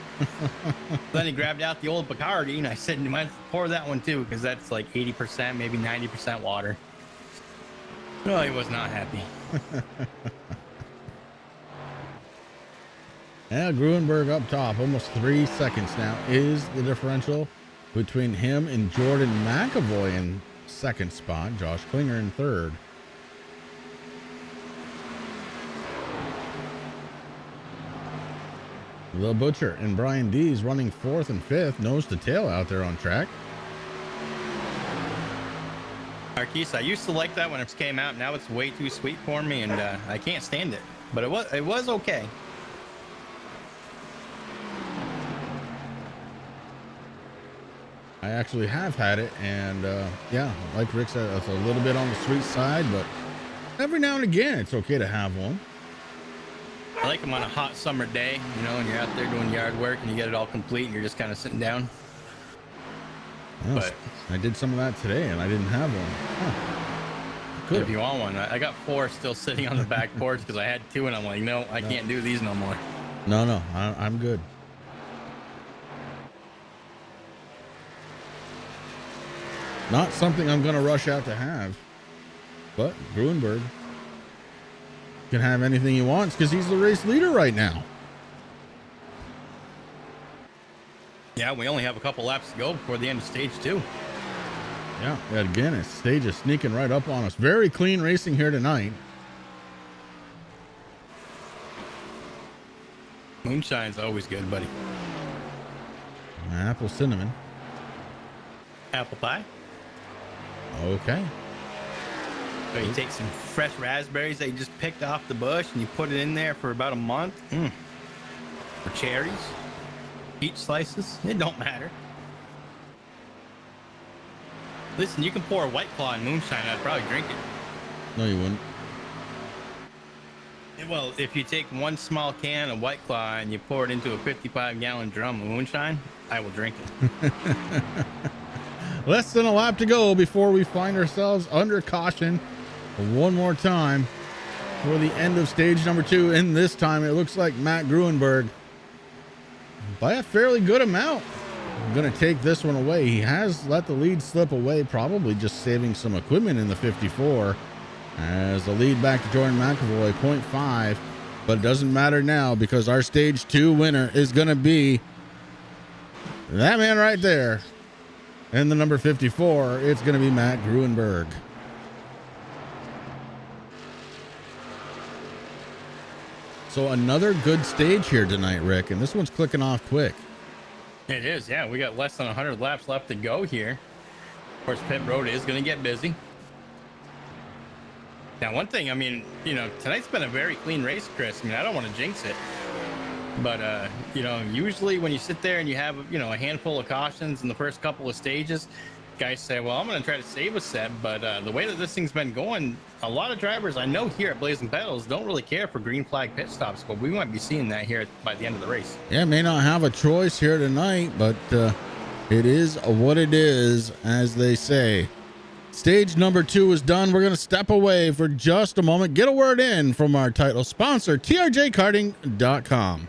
Then he grabbed out the old Bacardi, and I said, you might pour that one too, because that's like 80%, maybe 90% water. Well, he was not happy. Yeah, Gruenberg up top, almost 3 seconds now is the differential between him and Jordan McAvoy in second spot. Josh Klinger in third. The Butcher and Brian Dees running fourth and fifth, nose to tail out there on track. Marquise, I used to like that when it came out. Now it's way too sweet for me, and I can't stand it. But it was okay. I actually have had it, and yeah, like Rick said, it's a little bit on the sweet side, but every now and again, it's okay to have one. I like them on a hot summer day, you know, and you're out there doing yard work and you get it all complete and you're just kind of sitting down. Yes, but I did some of that today and I didn't have one. Huh. If you want one, I got 4 still sitting on the back porch because I had 2 and I'm like, no, I can't do these no more. No, I'm good. Not something I'm going to rush out to have, but Gruenberg can have anything he wants because he's the race leader right now. Yeah, we only have a couple laps to go before the end of stage 2. Yeah, again, his stage is sneaking right up on us. Very clean racing here tonight. Moonshine's always good, buddy. Apple cinnamon. Apple pie. Okay. So you take some fresh raspberries that you just picked off the bush and you put it in there for about a month. Or cherries, peach slices, it don't matter. Listen, you can pour a White Claw in moonshine, I'd probably drink it. No, you wouldn't. Well, if you take one small can of White Claw and you pour it into a 55-gallon drum of moonshine, I will drink it. Less than a lap to go before we find ourselves under caution one more time for the end of stage number 2. And this time it looks like Matt Gruenberg by a fairly good amount. I'm going to take this one away. He has let the lead slip away, probably just saving some equipment in the 54 as the lead back to Jordan McAvoy, 0.5. But it doesn't matter now because our stage 2 winner is going to be that man right there. And the number 54, it's going to be Matt Gruenberg. So another good stage here tonight, Rick, and this one's clicking off quick. It is, yeah. We got less than 100 laps left to go here. Of course, pit road is going to get busy. Now, one thing, I mean, you know, tonight's been a very clean race, Chris. I mean, I don't want to jinx it. But, you know, usually when you sit there and you have, you know, a handful of cautions in the first couple of stages, guys say, well, I'm going to try to save a set. But the way that this thing's been going, a lot of drivers I know here at Blazing Pedals don't really care for green flag pit stops. But we might be seeing that here by the end of the race. Yeah, may not have a choice here tonight, but it is what it is, as they say. Stage number 2 is done. We're going to step away for just a moment. Get a word in from our title sponsor, TRJKarting.com.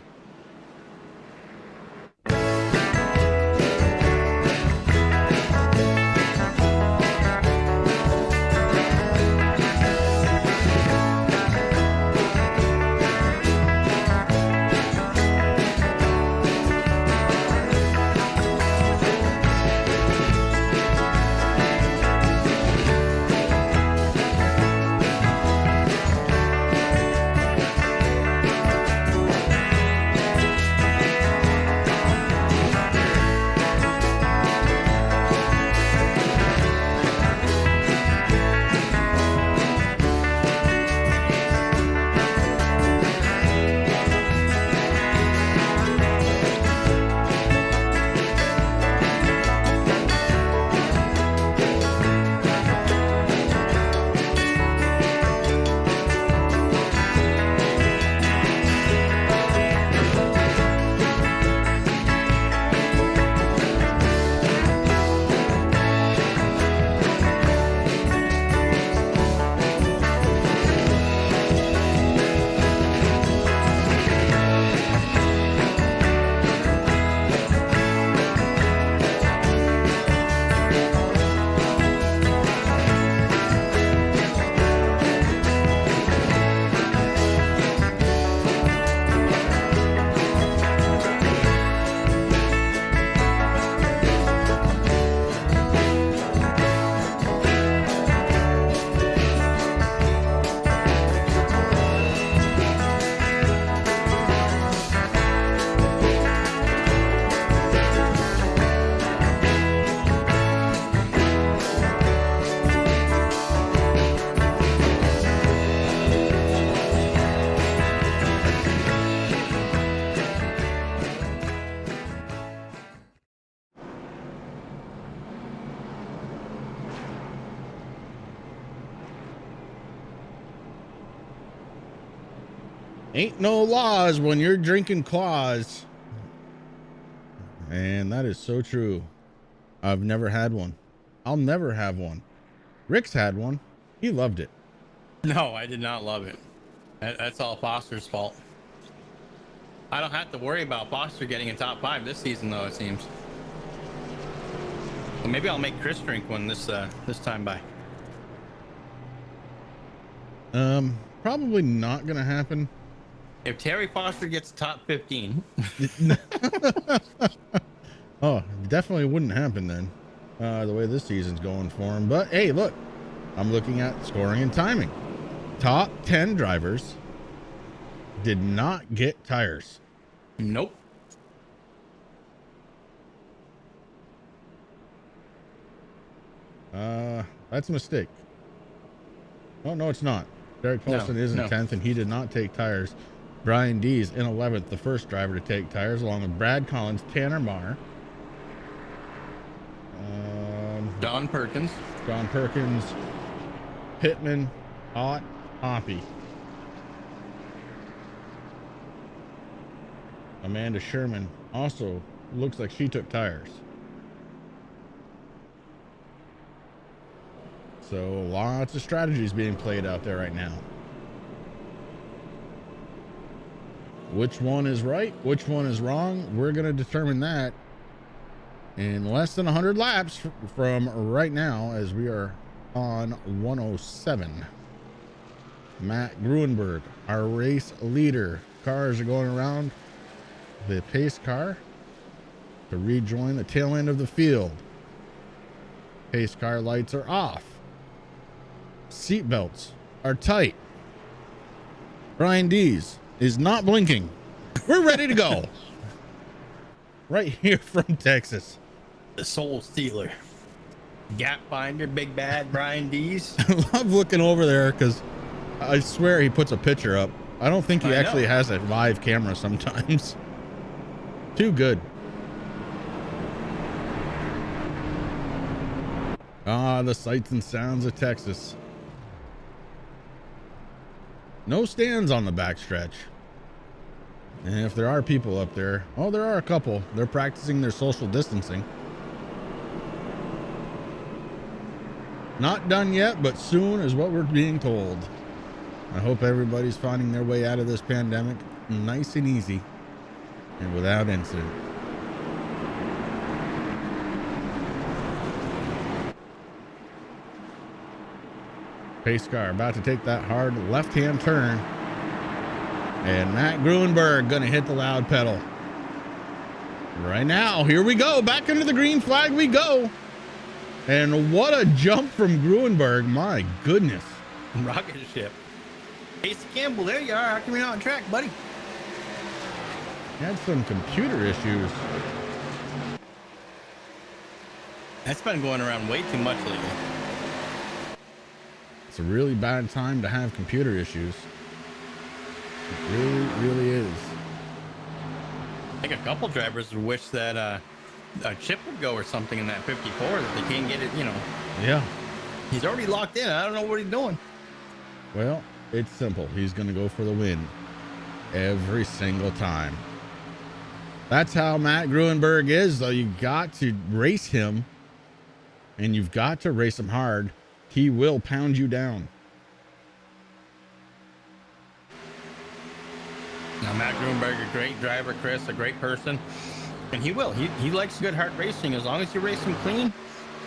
Ain't no laws when you're drinking claws. And that is so true. I've never had one. I'll never have one. Rick's had one. He loved it. No, I did not love it. That's all Foster's fault. I don't have to worry about Foster getting a top 5 this season, though, it seems. Well, maybe I'll make Chris drink one this time by. Probably not gonna happen. If Terry Foster gets top 15. Oh, definitely wouldn't happen then. The way this season's going for him. But hey, look, I'm looking at scoring and timing. Top 10 drivers did not get tires. Nope. That's a mistake. Oh, no, it's not. Derek Paulson is in 10th, and he did not take tires. Brian Dees in 11th, the first driver to take tires, along with Brad Collins, Tanner Marr, Don Perkins, Pittman, Ott, Hoppy, Amanda Sherman also looks like she took tires. So lots of strategies being played out there right now. Which one is right? Which one is wrong? We're going to determine that in less than 100 laps from right now, as we are on 107. Matt Gruenberg, our race leader. Cars are going around the pace car to rejoin the tail end of the field. Pace car lights are off. Seatbelts are tight. Brian Dees is not blinking. We're ready to go. Right here from Texas. the Soul Stealer, Gap Finder, Big Bad Brian Dees. I love looking over there because I swear he puts a picture up. I don't think he actually has a live camera sometimes. Too good. Ah, the sights and sounds of Texas. No stands on the backstretch. And if there are people up there, oh, there are a couple. They're practicing their social distancing. Not done yet, but soon is what we're being told. I hope everybody's finding their way out of this pandemic nice and easy and without incident. Pace car about to take that hard left-hand turn. And Matt Gruenberg gonna hit the loud pedal. Right now, here we go. Back into the green flag we go. And what a jump from Gruenberg. My goodness. Rocket ship. Casey Campbell, there you are. How come you're not on track, buddy? Had some computer issues. That's been going around way too much lately. It's a really bad time to have computer issues. It really, really is. I think a couple drivers would wish that a chip would go or something in that 54 that they can't get it, you know. Yeah. He's already locked in. I don't know what he's doing. Well, it's simple. He's going to go for the win every single time. That's how Matt Gruenberg is, though. You got to race him, and you've got to race him hard. He will pound you down. Now, Matt Gruenberg, a great driver, Chris, a great person. And he will. He likes good hard racing. As long as you race him clean,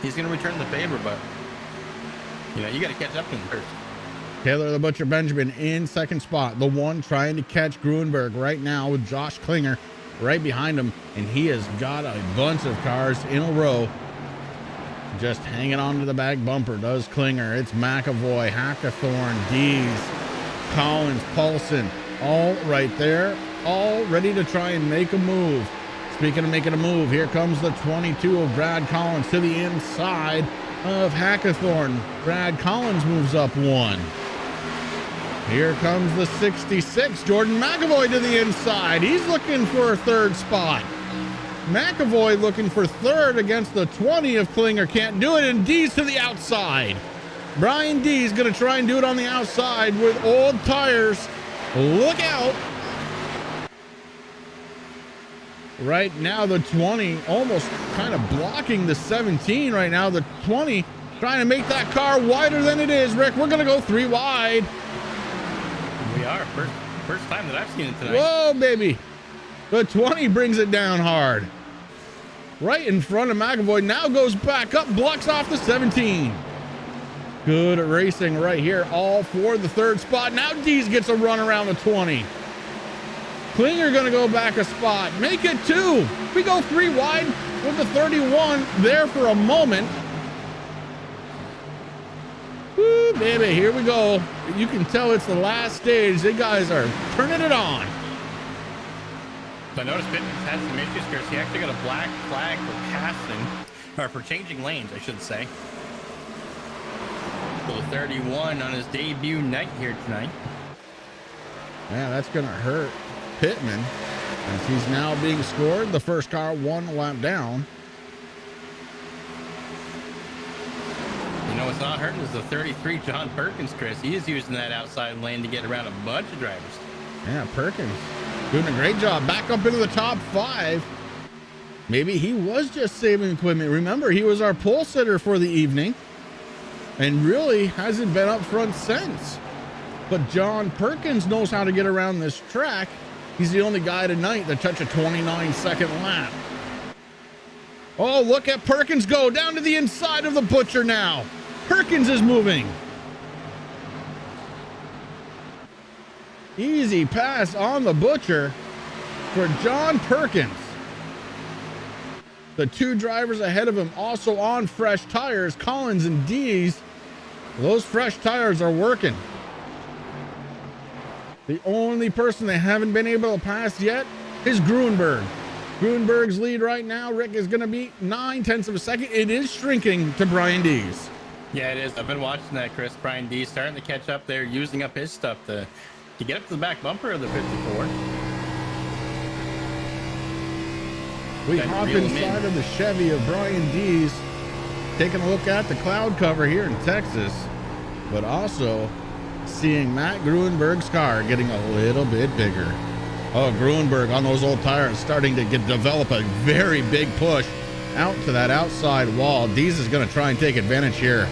he's going to return the favor. But, you know, you got to catch up to him first. Taylor the Butcher Benjamin in second spot. The one trying to catch Gruenberg right now with Josh Klinger right behind him. And he has got a bunch of cars in a row. Just hanging on to the back bumper does Klinger. It's McAvoy, Hackathorn, Dees, Collins, Paulson, all right there, all ready to try and make a move. Speaking of making a move, here comes the 22 of Brad Collins to the inside of Hackathorn. Brad Collins moves up one. Here comes the 66, Jordan McAvoy to the inside. He's looking for a third spot. McAvoy looking for third against the 20 of Klinger. Can't do it, and Dees to the outside. Brian Dees going to try and do it on the outside with old tires. Look out. Right now, the 20 almost kind of blocking the 17 right now. The 20 trying to make that car wider than it is. Rick, we're going to go 3 wide. We are. First time that I've seen it tonight. Whoa, baby. The 20 brings it down hard. Right in front of McAvoy. Now goes back up, blocks off the 17. Good racing right here, all for the 3rd spot. Now Dees gets a run around the 20. Klinger gonna go back a spot, make it 2. We go 3 wide with the 31 there for a moment. Woo, baby, here we go. You can tell it's the last stage. The guys are turning it on. I noticed Pittman's had some issues here. He actually got a black flag for passing, or for changing lanes, I should say. So 31 on his debut night here tonight. Yeah, that's gonna hurt Pittman as he's now being scored. The first car 1 lap down. You know what's not hurting is the 33 John Perkins, Chris. He is using that outside lane to get around a bunch of drivers. Yeah, Perkins doing a great job. Back up into the top 5. Maybe he was just saving equipment. Remember, he was our pole sitter for the evening and really hasn't been up front since. But John Perkins knows how to get around this track. He's the only guy tonight that touched a 29-second lap. Oh, look at Perkins go down to the inside of the Butcher now. Perkins is moving. Easy pass on the Butcher for John Perkins. The 2 drivers ahead of him also on fresh tires, Collins and Dees. Those fresh tires are working. The only person they haven't been able to pass yet is Gruenberg. Gruenberg's lead right now, Rick, is going to be 9/10 of a second. It is shrinking to Brian Dees. Yeah, it is. I've been watching that, Chris. Brian D starting to catch up there, using up his stuff to get up to the back bumper of the 54. We hop inside of the Chevy of Brian Dees, taking a look at the cloud cover here in Texas, but also seeing Matt Gruenberg's car getting a little bit bigger. Oh, Gruenberg on those old tires starting to develop a very big push out to that outside wall. Dees is going to try and take advantage here.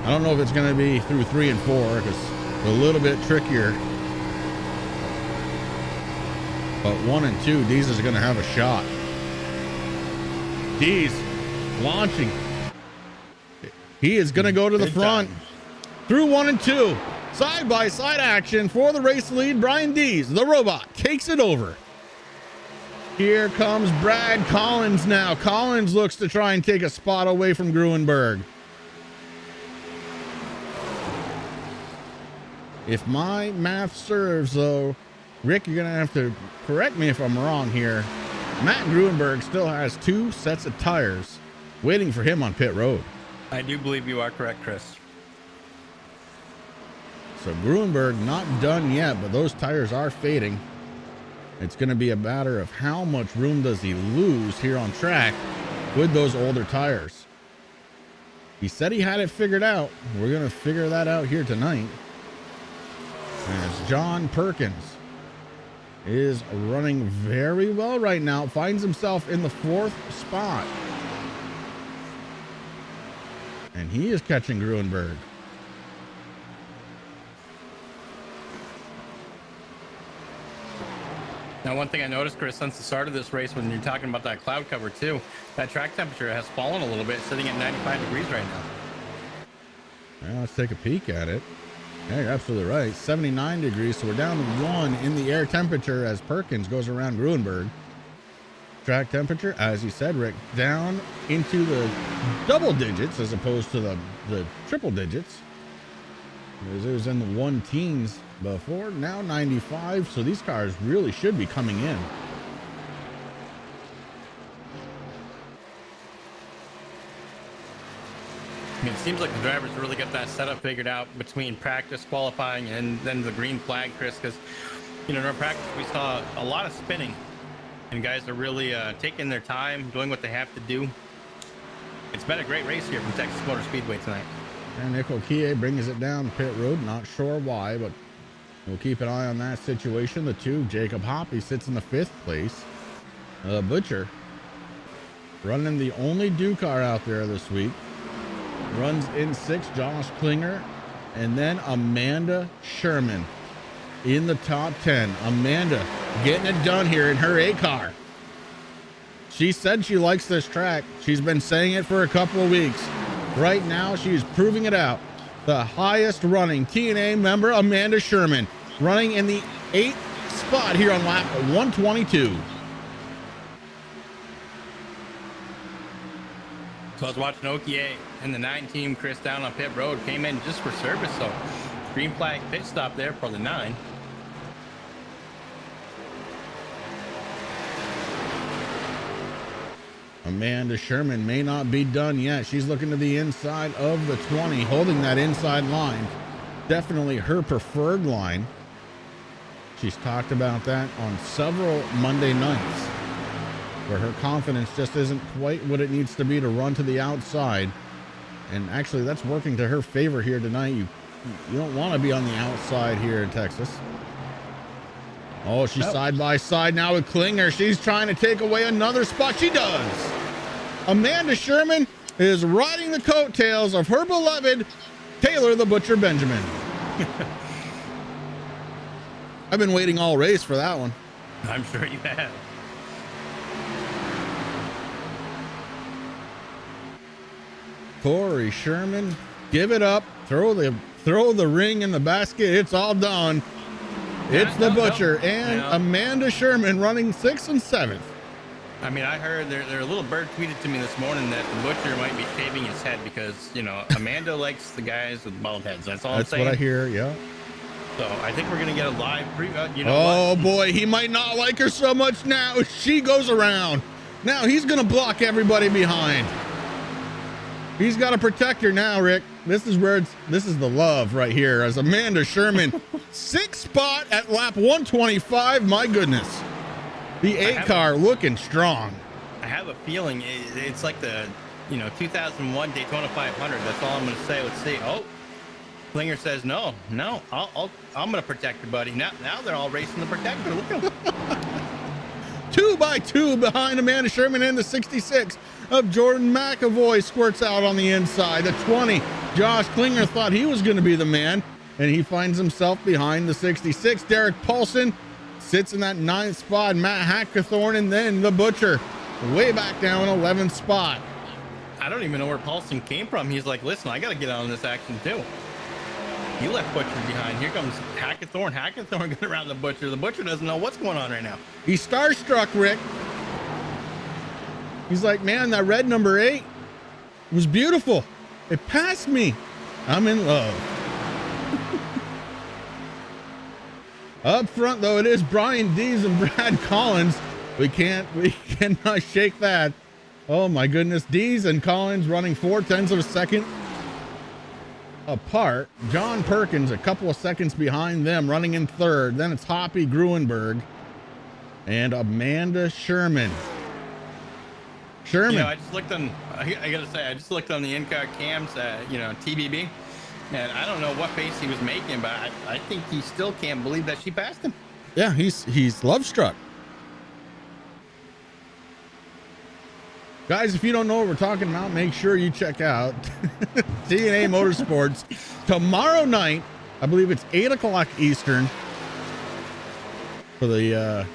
I don't know if it's going to be through 3 and 4 because it's a little bit trickier. But 1 and 2, Dees is going to have a shot. Dees launching. He is going to go to the front through 1 and 2. Side by side action for the race lead. Brian Dees, the robot, takes it over. Here comes Brad Collins now. Collins looks to try and take a spot away from Gruenberg. If my math serves, though, Rick, you're going to have to correct me if I'm wrong here. Matt Gruenberg still has 2 sets of tires waiting for him on pit road. I do believe you are correct, Chris. So Gruenberg not done yet, but those tires are fading. It's going to be a matter of how much room does he lose here on track with those older tires. He said he had it figured out. We're going to figure that out here tonight. As John Perkins is running very well right now. Finds himself in the 4th spot. And he is catching Gruenberg. Now, one thing I noticed, Chris, since the start of this race, when you're talking about that cloud cover too, that track temperature has fallen a little bit, sitting at 95 degrees right now. Well, let's take a peek at it. Yeah, you're absolutely right. 79 degrees, so we're down 1 in the air temperature as Perkins goes around Gruenberg. Track temperature, as you said, Rick, down into the double digits as opposed to the triple digits. It was in the 1 teens before, now 95, so these cars really should be coming in. I mean, it seems like the drivers really got that setup figured out between practice, qualifying, and then the green flag, Chris, because, you know, in our practice, we saw a lot of spinning, and guys are really taking their time, doing what they have to do. It's been a great race here from Texas Motor Speedway tonight. And Nico Kie brings it down pit road. Not sure why, but We'll keep an eye on that situation. The 2, Jacob Hoppy, sits in the 5th place. Butcher running the only do car out there this week. Runs in 6, Josh Klinger, and then Amanda Sherman in the top 10. Amanda getting it done here in her A car. She said she likes this track. She's been saying it for a couple of weeks. Right now, she's proving it out. The highest running TNA member, Amanda Sherman, running in the 8th spot here on lap 122. So I was watching Okie and the 9 team, Chris down on pit road, came in just for service. So green flag pit stop there for the 9. Amanda Sherman may not be done yet. She's looking to the inside of the 20, holding that inside line. Definitely her preferred line. She's talked about that on several Monday nights, where her confidence just isn't quite what it needs to be to run to the outside. And actually, that's working to her favor here tonight. You don't want to be on the outside here in Texas. Oh, she's side by side now with Klinger. She's trying to take away another spot. She does. Amanda Sherman is riding the coattails of her beloved Taylor the Butcher Benjamin. I've been waiting all race for that one. I'm sure you have. Corey Sherman, give it up. Throw the ring in the basket. It's all done. It's the Butcher and Amanda Sherman running 6th and 7th. I mean, I heard their little bird tweeted to me this morning that the Butcher might be shaving his head because, you know, Amanda likes the guys with bald heads. That's all I'm saying. That's what I hear, yeah. So I think we're going to get a live preview. You know oh, boy, he might not like her so much now. She goes around. Now he's going to block everybody behind. He's got to protect her now, Rick. This is the love right here as Amanda Sherman, 6th spot at lap 125. My goodness. The 8 car looking strong. I have a feeling it's like the, 2001 Daytona 500. That's all I'm going to say. Let's see. Oh, Klinger says, no, I'm going to protect her, buddy. Now they're all racing to protect her. Look at them. 2 by 2 behind Amanda Sherman in the 66 of Jordan McAvoy squirts out on the inside. The 20, Josh Klinger thought he was going to be the man, and he finds himself behind the 66. Derek Paulson sits in that 9th spot. Matt Hackathorn, and then the Butcher way back down 11th spot. I don't even know where Paulson came from. He's like, listen, I got to get on this action too. He left Butcher behind. Here comes Hackathorn. Hackathorn going around the Butcher. The Butcher doesn't know what's going on right now. He's starstruck, Rick. He's like, man, that red number 8 was beautiful. It passed me. I'm in love. Up front, though, it is Brian Dees and Brad Collins. We cannot shake that. Oh my goodness. Dees and Collins running 4/10 of a second apart. John Perkins a couple of seconds behind them, running in 3rd. Then it's Hoppy Gruenberg and Amanda Sherman. I just looked on, I got to say, I just looked on the in-car cams, TBB, and I don't know what face he was making, but I think he still can't believe that she passed him. Yeah, he's love struck. Guys, if you don't know what we're talking about, make sure you check out TNA Motorsports tomorrow night. I believe it's 8 o'clock Eastern for the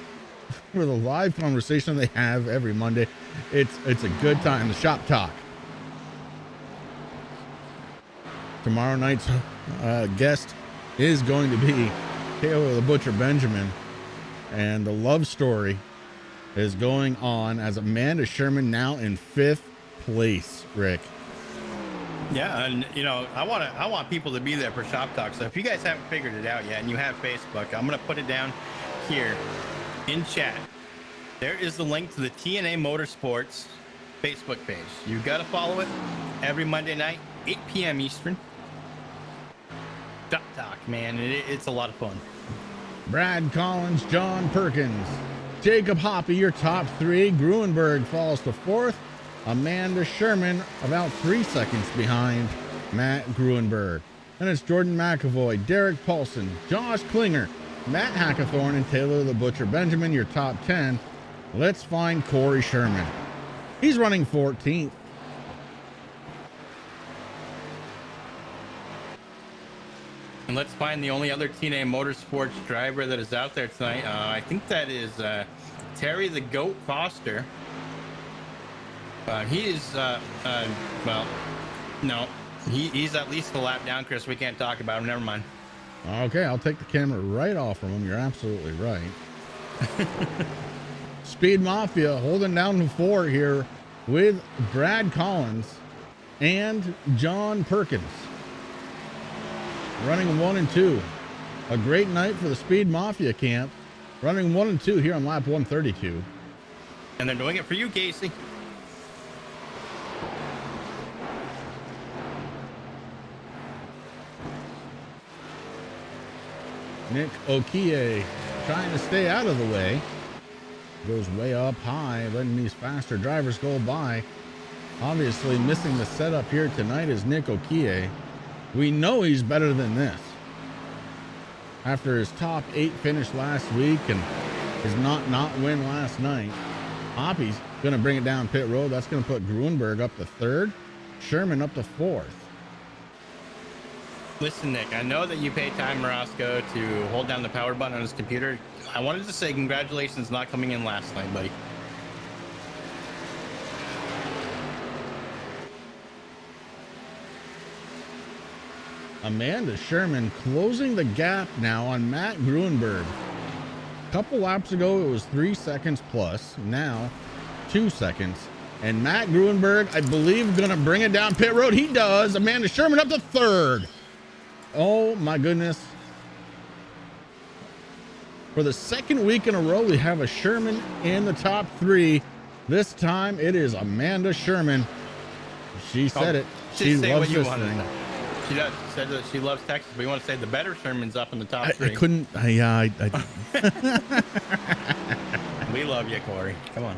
live conversation they have every Monday. It's a good time. The shop talk. Tomorrow night's guest is going to be Taylor the Butcher Benjamin, and the love story is going on as Amanda Sherman now in 5th place, Rick. Yeah, and I want people to be there for Shop Talk. So if you guys haven't figured it out yet and you have Facebook, I'm gonna put it down here in chat. There is the link to the TNA Motorsports Facebook page. You gotta follow it every Monday night, 8 p.m. Eastern. Shop Talk, man, it's a lot of fun. Brad Collins, John Perkins, Jacob Hoppy, your top 3. Gruenberg falls to 4th. Amanda Sherman about 3 seconds behind Matt Gruenberg. And it's Jordan McAvoy, Derek Paulson, Josh Klinger, Matt Hackathorn, and Taylor the Butcher Benjamin, your top 10. Let's find Corey Sherman. He's running 14th. And let's find the only other TNA Motorsports driver that is out there tonight. I think that is Terry the Goat Foster. He is, well, no, he's at least a lap down, Chris. We can't talk about him. Never mind. Okay, I'll take the camera right off from him. You're absolutely right. Speed Mafia holding down the fort here with Brad Collins and John Perkins. Running 1 and 2. A great night for the Speed Mafia camp. Running 1 and 2 here on lap 132. And they're doing it for you, Casey. Nick Okie trying to stay out of the way. Goes way up high, letting these faster drivers go by. Obviously missing the setup here tonight is Nick Okie. We know he's better than this. After his top 8 finish last week and his not win last night, Hoppy's going to bring it down pit road. That's going to put Gruenberg up to 3rd, Sherman up to 4th. Listen, Nick, I know that you paid Time Morosco to hold down the power button on his computer. I wanted to say congratulations not coming in last night, buddy. Amanda Sherman closing the gap now on Matt Gruenberg. A couple laps ago, it was 3 seconds plus. Now, 2 seconds. And Matt Gruenberg, I believe, going to bring it down pit road. He does. Amanda Sherman up to 3rd. Oh, my goodness. For the 2nd week in a row, we have a Sherman in the top 3. This time, it is Amanda Sherman. She said it. She loves this thing. She does. She said that she loves Texas, but you want to say the better Sherman's up in the top 3. I couldn't. I We love you, Corey. Come on.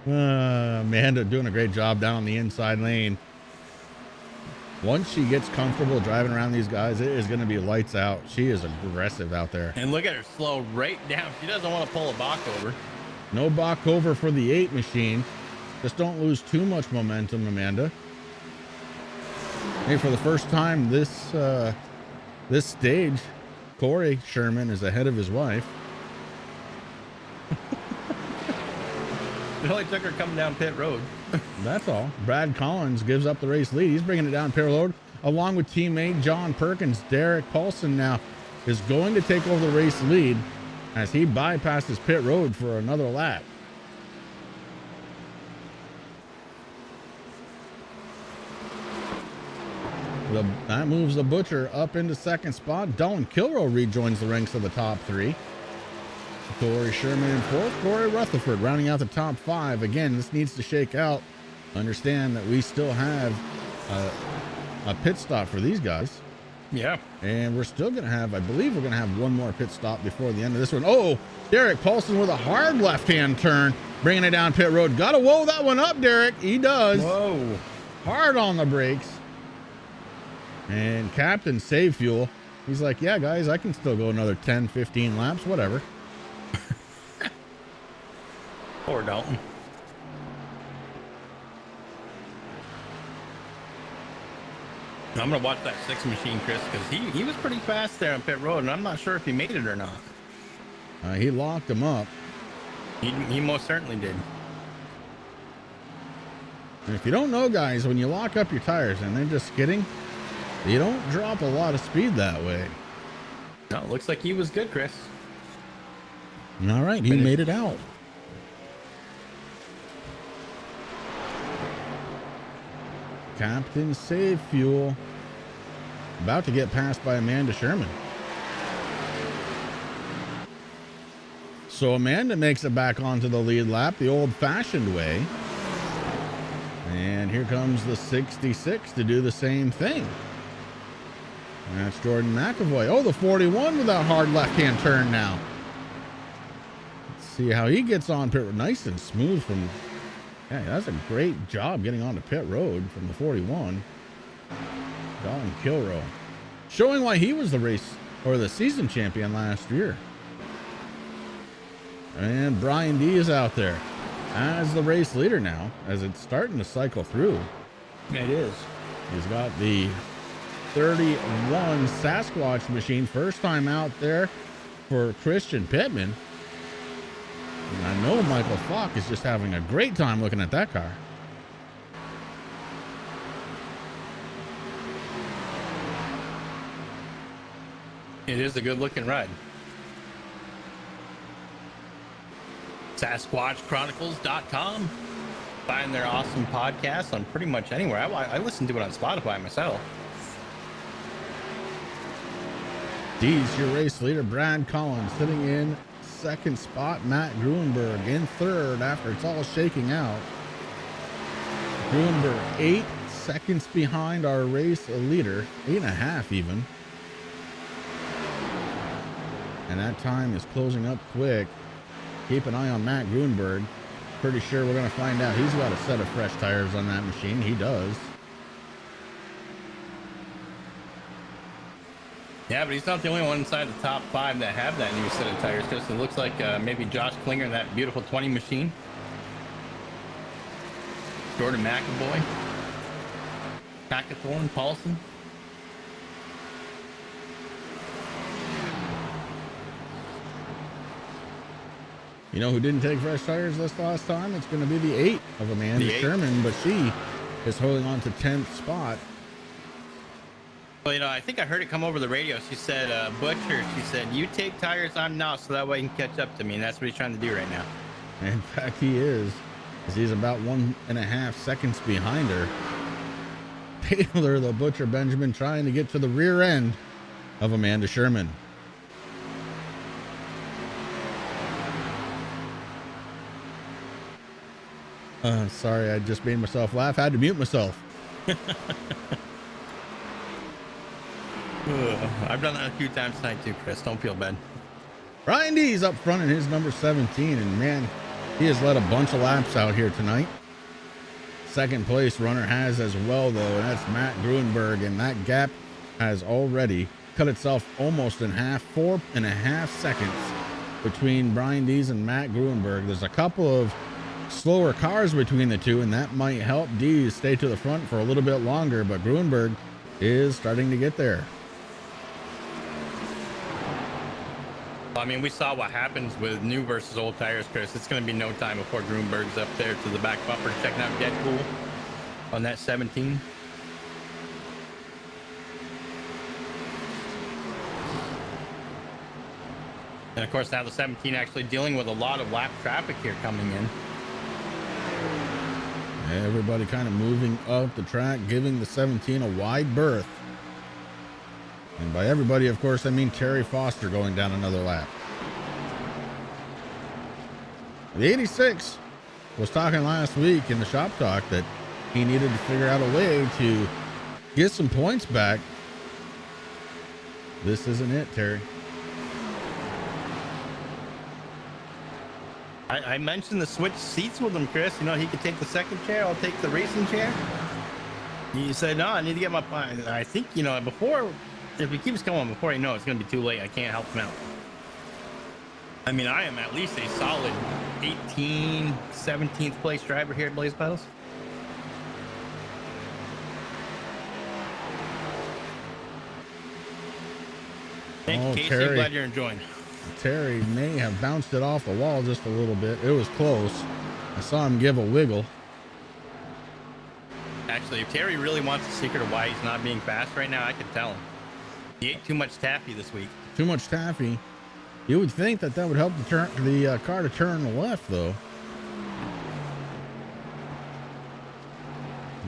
Amanda doing a great job down on the inside lane. Once she gets comfortable driving around these guys, it is going to be lights out. She is aggressive out there. And look at her slow right down. She doesn't want to pull a Bach over. No Bach over for the 8 machine. Just don't lose too much momentum, Amanda. Hey, for the first time this stage, Corey Sherman is ahead of his wife. It only took her coming down pit road. That's all. Brad Collins gives up the race lead. He's bringing it down pit road along with teammate John Perkins. Derek Paulson now is going to take over the race lead as he bypasses pit road for another lap. That moves the Butcher up into 2nd spot. Dylan Kilrow rejoins the ranks of the top 3. Corey Sherman in 4th. Corey Rutherford rounding out the top 5. Again, this needs to shake out. Understand that we still have a pit stop for these guys. Yeah. And we're still going to have, I believe we're going to have one more pit stop before the end of this one. Oh, Derek Paulson with a hard left-hand turn, bringing it down pit road. Got to whoa that one up, Derek. He does. Whoa. Hard on the brakes. And Captain Save Fuel, he's like, yeah, guys, I can still go another 10, 15 laps, whatever. Poor Dalton. I'm going to watch that 6 machine, Chris, because he was pretty fast there on pit road, and I'm not sure if he made it or not. He locked him up. He most certainly did. And if you don't know, guys, when you lock up your tires and they're just skidding, you don't drop a lot of speed that way. No, it looks like he was good, Chris. All right, he made it out. Captain Save Fuel about to get passed by Amanda Sherman. So Amanda makes it back onto the lead lap the old-fashioned way. And here comes the 66 to do the same thing. That's Jordan McAvoy. Oh, the 41 with that hard left-hand turn now. Let's see how he gets on pit. Nice and smooth from... Yeah, that's a great job getting onto pit road from the 41. Colin Kilrow. showing why he was the race or the season champion last year. And Brian D is out there as the race leader now, as it's starting to cycle through. It is. He's got the 31 Sasquatch machine, first time out there for Christian Pittman. And I know Michael Falk is just having a great time looking at that car. It is a good looking ride. SasquatchChronicles.com. Find their awesome podcast on pretty much anywhere. I listen to it on Spotify myself. D's your race leader, Brad Collins, sitting in second spot. Matt Gruenberg in third after it's all shaking out. Gruenberg 8 seconds behind our race leader, 8.5 even. And that time is closing up quick. Keep an eye on Matt Gruenberg. Pretty sure we're going to find out he's got a set of fresh tires on that machine. He does. Yeah, but he's not the only one inside the top 5 that have that new set of tires. Because it looks like maybe Josh Klinger, that beautiful 20 machine. Jordan McAvoy. Hackathorn, Paulson. You know who didn't take fresh tires this last time? It's going to be the 8 of Amanda Sherman, but she is holding on to 10th spot. Well, you know, I think I heard it come over the radio. She said, Butcher, she said, you take tires, I'm not, so that way you can catch up to me. And that's what he's trying to do right now. In fact, he is, as he's about 1.5 seconds behind her. Taylor, the Butcher Benjamin, trying to get to the rear end of Amanda Sherman. Sorry, I just made myself laugh. Had to mute myself. I've done that a few times tonight too, Chris. Don't feel bad. Ryan D's up front in his number 17, and man, he has led a bunch of laps out here tonight. Second place runner has as well, though, and that's Matt Gruenberg, and that gap has already cut itself almost in half, 4.5 seconds between Brian D's and Matt Gruenberg. There's a couple of slower cars between the two, and that might help D's stay to the front for a little bit longer, but Gruenberg is starting to get there. I mean, we saw what happens with new versus old tires, Chris. It's going to be no time before Gruenberg's up there to the back bumper checking out Deadpool on that 17. And of course, now the 17 actually dealing with a lot of lap traffic here coming in. Everybody kind of moving up the track, giving the 17 a wide berth. And by everybody, of course, I mean Terry Foster going down another lap. The 86 was talking last week in the shop talk that he needed to figure out a way to get some points back. This isn't it, Terry. I mentioned the switch seats with him, Chris. You know, he could take the second chair. I'll take the racing chair. He said, no, I need to get my... I think, you know, before... If he keeps going, before I know it's going to be too late. I can't help him out. I mean, I am at least a solid 17th place driver here at Blaze Pedals. Thank you, Casey. Terry. I'm glad you're enjoying. Terry may have bounced it off the wall just a little bit. It was close. I saw him give a wiggle. Actually, if Terry really wants the secret of why he's not being fast right now, I can tell him. He ate too much taffy this week. Too much taffy. You would think that would help the car to turn left, though.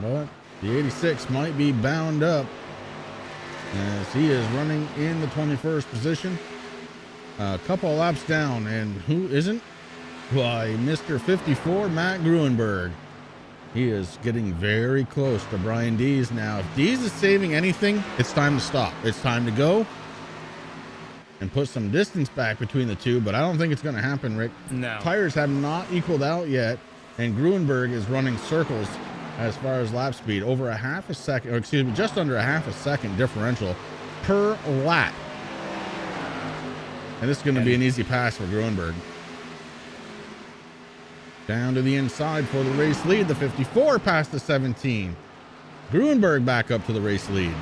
But the 86 might be bound up as he is running in the 21st position. A couple of laps down, and who isn't? Why, Mr. 54, Matt Gruenberg. He is getting very close to Brian Dees now. If Dees is saving anything, it's time to stop. It's time to go and put some distance back between the two, but I don't think it's going to happen, Rick. No. Tires have not equaled out yet, and Gruenberg is running circles as far as lap speed. Over a half a second, or excuse me, just under a half a second differential per lap. And this is going to be an easy pass for Gruenberg. Down to the inside for the race lead. The 54 past the 17. Gruenberg back up to the race lead.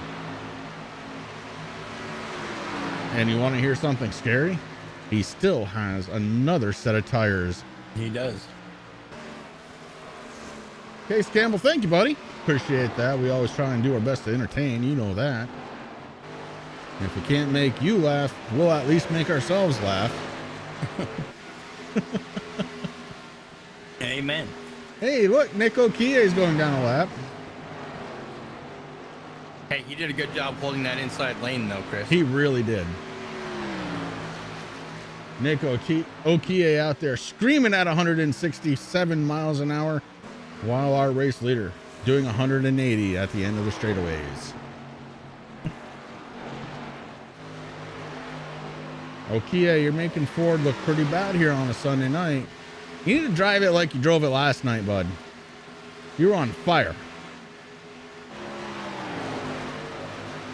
And you want to hear something scary? He still has another set of tires. He does. Case Campbell, thank you, buddy. Appreciate that. We always try and do our best to entertain. You know that. If we can't make you laugh, we'll at least make ourselves laugh. Amen. Hey, look, Nick Okie is going down a lap. Hey, he did a good job holding that inside lane, though, Chris. He really did. Nick Okie out there screaming at 167 miles an hour, while our race leader doing 180 at the end of the straightaways. Okie, you're making Ford look pretty bad here on a Sunday night. You need to drive it like you drove it last night, bud. You're on fire.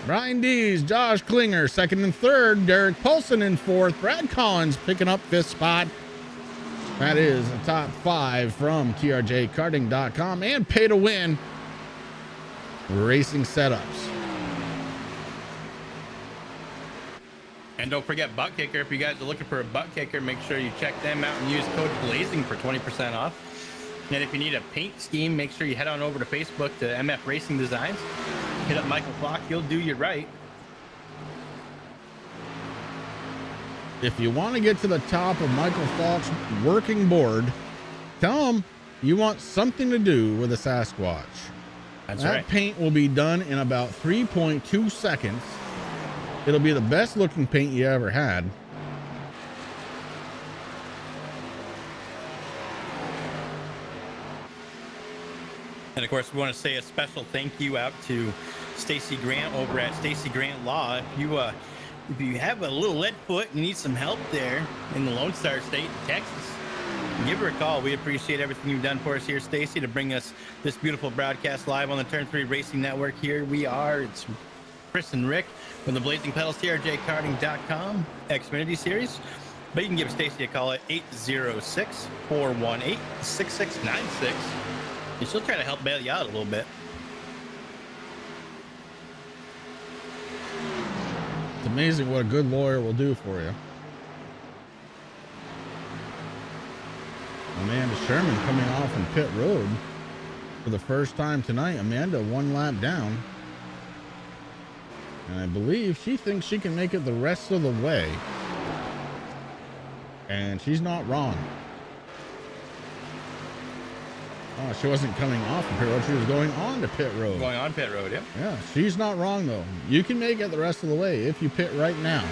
Brian Dees, Josh Klinger, second and third. Derek Paulson in fourth. Brad Collins picking up fifth spot. That is the top 5 from TRJKarting.com and Pay to Win Racing Setups. And don't forget Butt Kicker. If you guys are looking for a butt kicker, make sure you check them out and use code BLAZING for 20% off. And if you need a paint scheme, make sure you head on over to Facebook to MF Racing Designs. Hit up Michael Flock. He'll do you right. If you want to get to the top of Michael Falk's working board, tell him you want something to do with a Sasquatch. That's that right. paint will be done in about 3.2 seconds. It'll be the best looking paint you ever had. And of course, we want to say a special thank you out to Stacy Grant over at Stacy Grant Law. If you have a little lead foot and you need some help there in the Lone Star State, Texas, give her a call. We appreciate everything you've done for us here, Stacy, to bring us this beautiful broadcast live on the Turn 3 Racing Network. Here we are. It's Chris and Rick from the Blazing Pedals, TRJKarting.com Xfinity Series. But you can give Stacy a call at 806-418-6696. And she'll try to help bail you out a little bit. It's amazing what a good lawyer will do for you. Amanda Sherman coming off in pit road for the first time tonight. Amanda 1 lap down. And I believe she thinks she can make it the rest of the way. And she's not wrong. Oh, she wasn't coming off the pit road. She was going on to pit road. Going on pit road, yeah. Yeah, she's not wrong, though. You can make it the rest of the way if you pit right now.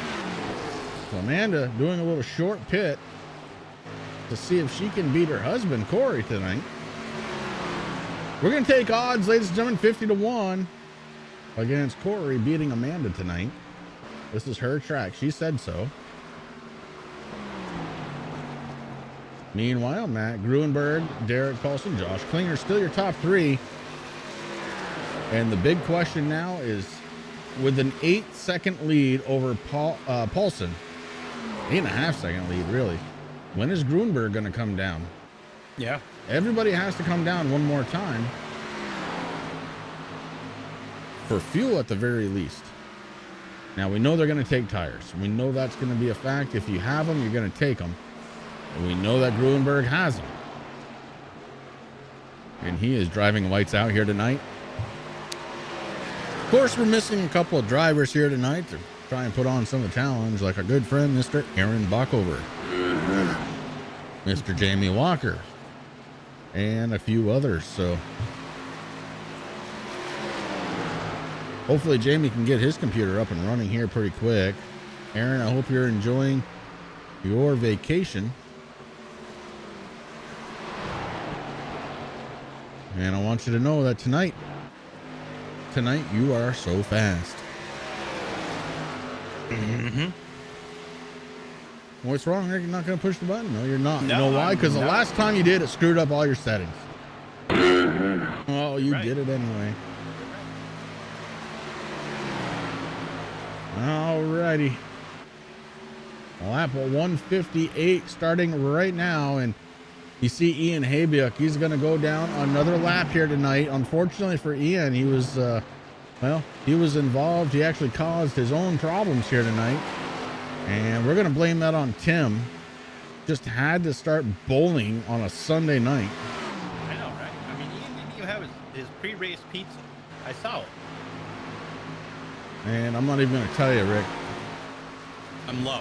So Amanda doing a little short pit to see if she can beat her husband, Corey, tonight. We're going to take odds, ladies and gentlemen, 50-1 against Corey beating Amanda tonight. This is her track. She said so. Meanwhile, Matt Gruenberg, Derek Paulson, Josh Klinger, still your top 3. And the big question now is, with an 8-second lead over Paulson, 8.5-second lead, really. When is Gruenberg going to come down? Yeah. Everybody has to come down one more time. For fuel at the very least. Now, we know they're going to take tires. We know that's going to be a fact. If you have them, you're going to take them. And we know that Gruenberg has them. And he is driving lights out here tonight. Of course, we're missing a couple of drivers here tonight to try and put on some of the challenge, like our good friend, Mr. Aaron Bockover, Mr. Jamie Walker, and a few others. So hopefully Jamie can get his computer up and running here pretty quick. Aaron, I hope you're enjoying your vacation. And I want you to know that tonight you are so fast. Mm-hmm. What's wrong, Rick? You're not going to push the button? No, you're not. No, You know why? Because the no. last time you did, it screwed up all your settings. Oh, you Right. did it anyway. Alrighty. Lap 158 starting right now, and you see Ian Habiuk. He's going to go down another lap here tonight. Unfortunately for Ian, he was, he was involved. He actually caused his own problems here tonight, and we're going to blame that on Tim. Just had to start bowling on a Sunday night. I know, right? I mean, Ian didn't even have his pre-race pizza. I saw it. And I'm not even going to tell you, Rick. I'm low.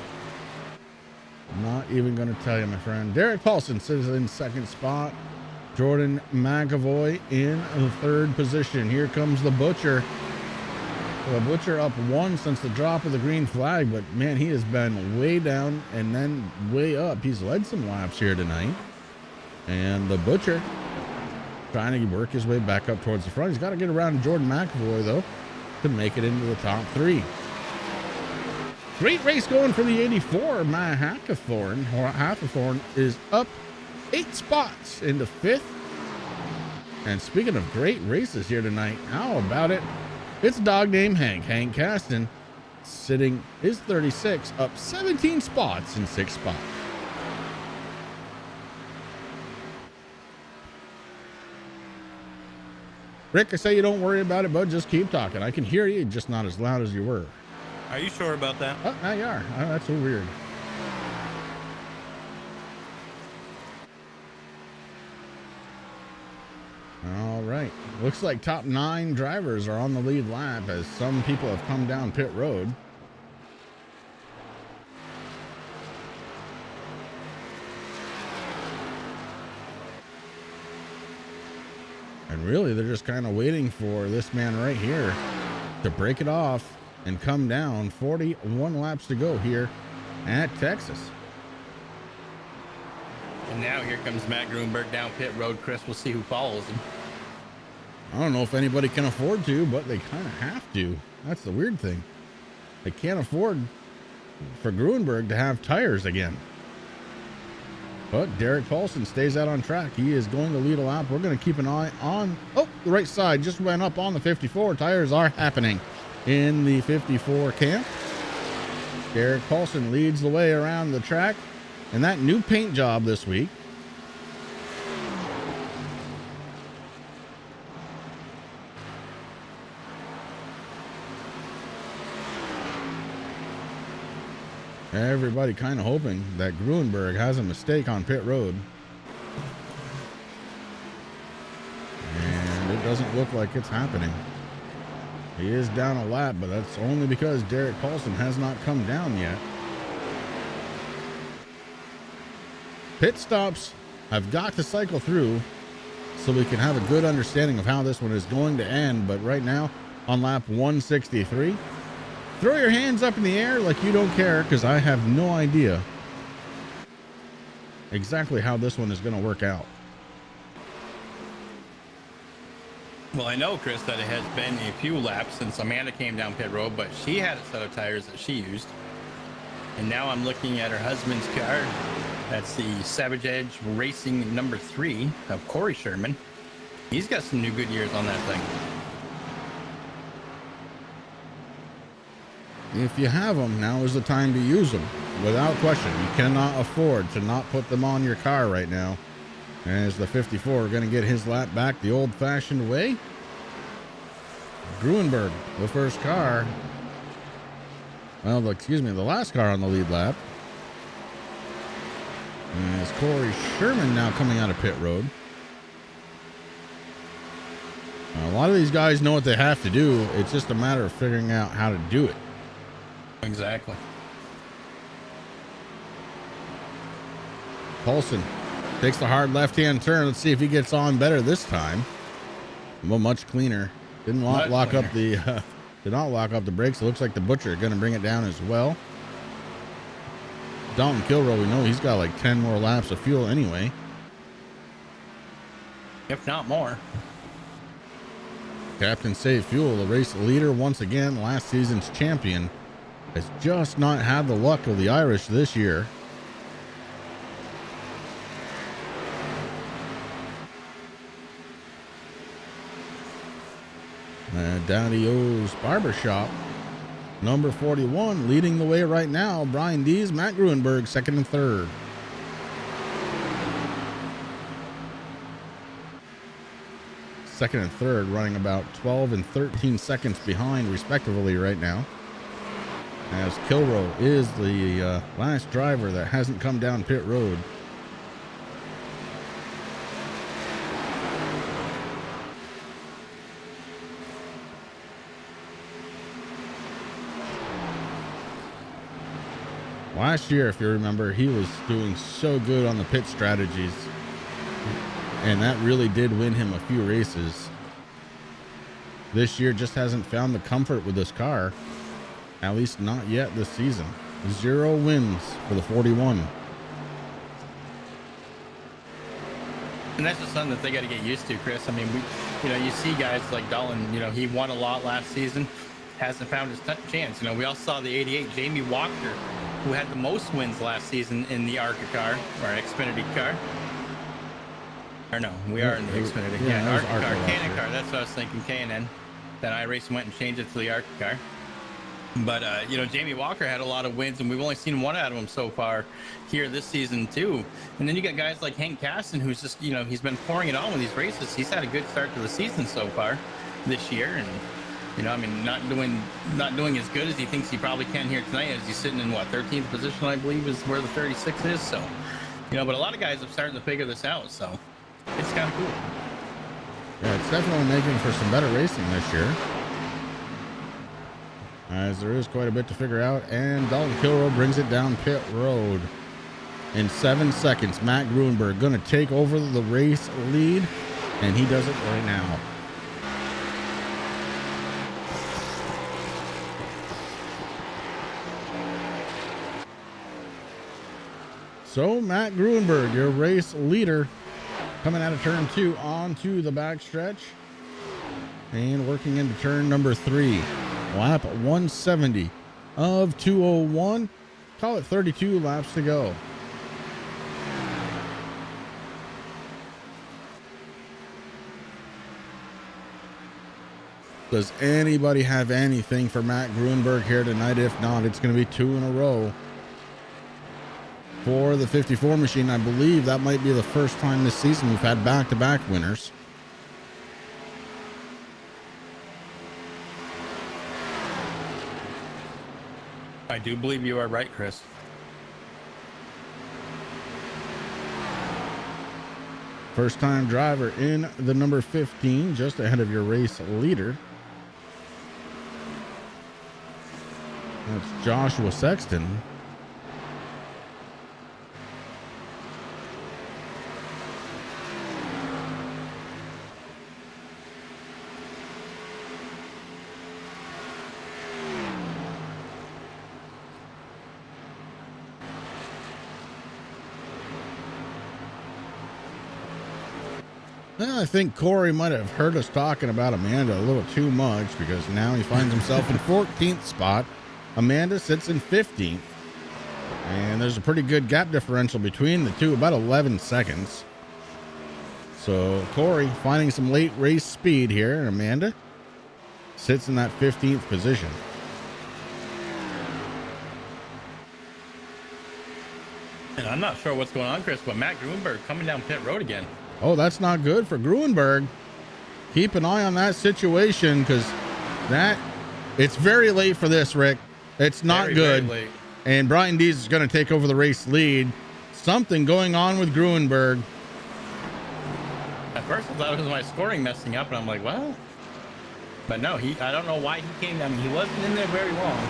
I'm not even going to tell you, my friend. Derek Paulson sits in second spot. Jordan McAvoy in the third position. Here comes the Butcher. The Butcher up one since the drop of the green flag, but man, he has been way down and then way up. He's led some laps here tonight. And the Butcher trying to work his way back up towards the front. He's got to get around Jordan McAvoy, though, to make it into the top three. Great race going for the 84. My Hackathorn is up 8 spots into 5th. And speaking of great races here tonight, how about it? It's a dog named Hank. Hank Caston sitting is 36, up 17 spots in 6th spot. Rick, I say you don't worry about it, bud. Just keep talking. I can hear you, just not as loud as you were. Are you sure about that? Oh, now you are. Oh, that's so weird. All right. Looks like top 9 drivers are on the lead lap as some people have come down pit road. And really, they're just kind of waiting for this man right here to break it off and come down. 41 laps to go here at Texas. And now here comes Matt Grunberg down pit road. Chris, we'll see who follows him. I don't know if anybody can afford to, but they kind of have to. That's the weird thing. They can't afford for Grunberg to have tires again. But Derek Paulson stays out on track. He is going to lead a lap. We're going to keep an eye on, the right side just went up on the 54. Tires are happening in the 54 camp. Derek Paulson leads the way around the track, and that new paint job this week. Everybody kind of hoping that Grunberg has a mistake on pit road. And it doesn't look like it's happening. He is down a lap, but that's only because Derek Paulson has not come down yet. Pit stops have got to cycle through so we can have a good understanding of how this one is going to end. But right now, on lap 163, throw your hands up in the air like you don't care, because I have no idea exactly how this one is going to work out. Well, I know, Chris, that it has been a few laps since Amanda came down pit road, but she had a set of tires that she used. And now I'm looking at her husband's car. That's the Savage Edge Racing number 3 of Corey Sherman. He's got some new Goodyears on that thing. If you have them, now is the time to use them. Without question, you cannot afford to not put them on your car right now. As the 54 going to get his lap back the old-fashioned way. Grunberg, the first car. Well, the last car on the lead lap. And it's Corey Sherman now coming out of pit road. A lot of these guys know what they have to do. It's just a matter of figuring out how to do it. Exactly. Paulson takes the hard left-hand turn. Let's see if he gets on better this time. Well, much cleaner. Did not lock up the brakes. It looks like the Butcher going to bring it down as well. Dalton Kilroy, we know he's got like 10 more laps of fuel anyway. If not more. Captain Save Fuel, the race leader once again, last season's champion, has just not had the luck of the Irish this year. Daddy O's Barbershop Number 41 leading the way right now. Brian Dees, Matt Gruenberg, second and third. Second and third running about 12 and 13 seconds behind respectively right now, as Kilroe is the last driver that hasn't come down pit road. Last year, if you remember, he was doing so good on the pit strategies, and that really did win him a few races. This year just hasn't found the comfort with this car, at least not yet this season. 0 wins for the 41. And that's just something that they got to get used to, Chris. I mean, you see guys like Dolan, he won a lot last season, hasn't found his chance. We all saw the 88 Jamie Walker, who had the most wins last season in the ARCA car, or Xfinity car. Or no, we are in the Xfinity. Yeah, ARCA car, K&N car. That's what I was thinking, K&N. Then iRacing went and changed it to the ARCA car. But, Jamie Walker had a lot of wins, and we've only seen one out of him so far here this season, too. And then you got guys like Hank Caston, who's just, he's been pouring it on with these races. He's had a good start to the season so far this year. And, not doing as good as he thinks he probably can here tonight, as he's sitting in, 13th position, I believe, is where the 36 is. So, but a lot of guys have started to figure this out. So, it's kind of cool. Yeah, it's definitely making for some better racing this year, as there is quite a bit to figure out. And Dalton Kilroe brings it down pit road in 7 seconds. Matt Gruenberg going to take over the race lead, and he does it right now. So Matt Gruenberg, your race leader, coming out of turn 2 onto the backstretch and working into turn number 3. Lap 170 of 201. Call it 32 laps to go. Does anybody have anything for Matt Gruenberg here tonight? If not, it's going to be 2 in a row for the 54 machine. I believe that might be the first time this season we've had back-to-back winners. I do believe you are right, Chris. First time driver in the number 15, just ahead of your race leader. That's Joshua Sexton. Well, I think Corey might have heard us talking about Amanda a little too much, because now he finds himself in 14th spot. Amanda sits in 15th. And there's a pretty good gap differential between the two, about 11 seconds. So Corey finding some late race speed here. Amanda sits in that 15th position. And I'm not sure what's going on, Chris, but Matt Gruenberg coming down pit road again. Oh, that's not good for Gruenberg. Keep an eye on that situation, because it's very late for this, Rick. It's not Very, good. very late. And Brian Dees is going to take over the race lead. Something going on with Gruenberg. At first I thought it was my scoring messing up, and I'm like, well, but no, I don't know why he came down. He wasn't in there very long.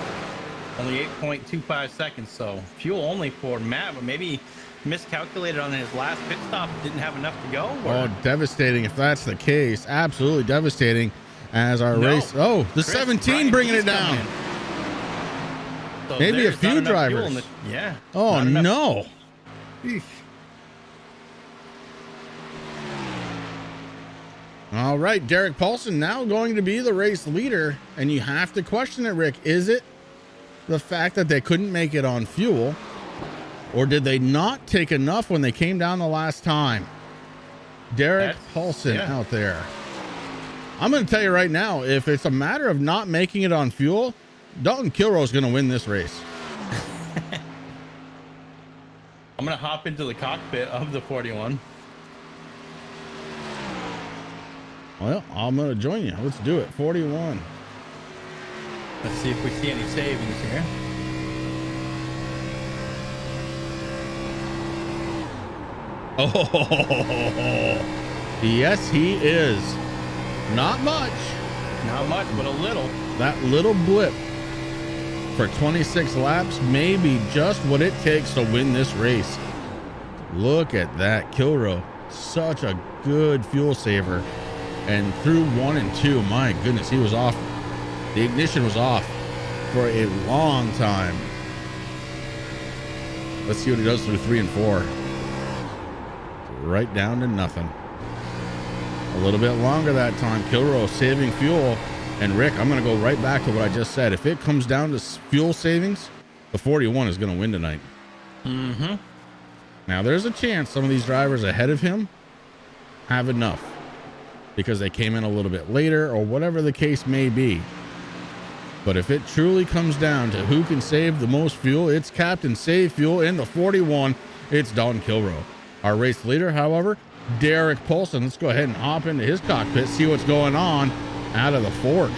Only 8.25 seconds, so fuel only for Matt, but maybe miscalculated on his last pit stop, didn't have enough to go. Or... Oh, devastating if that's the case. Absolutely devastating as our race. Oh, the Chris, 17 bringing it down. So maybe a few drivers. Yeah. Oh, no. Eesh. All right, Derek Paulson now going to be the race leader, and you have to question it, Rick. Is it the fact that they couldn't make it on fuel, or did they not take enough when they came down the last time? Derek Paulson out there. I'm going to tell you right now, if it's a matter of not making it on fuel, Dalton Kilroe's going to win this race. I'm going to hop into the cockpit of the 41. Well, I'm going to join you. Let's do it. 41. Let's see if we see any savings here. Oh, yes, he is. Not much. Not much, but a little. That little blip for 26 laps may be just what it takes to win this race. Look at that. Kilroe, such a good fuel saver. And through 1 and 2, my goodness, he was off. The ignition was off for a long time. Let's see what he does through 3 and 4. Right down to nothing. A little bit longer that time. Kilroe saving fuel. And Rick, I'm going to go right back to what I just said. If it comes down to fuel savings, the 41 is going to win tonight. Mm-hmm. Now, there's a chance some of these drivers ahead of him have enough because they came in a little bit later or whatever the case may be. But if it truly comes down to who can save the most fuel, it's Captain Save Fuel in the 41. It's Dalton Kilroe. Our race leader, however, Derek Paulson. Let's go ahead and hop into his cockpit, see what's going on out of the Ford.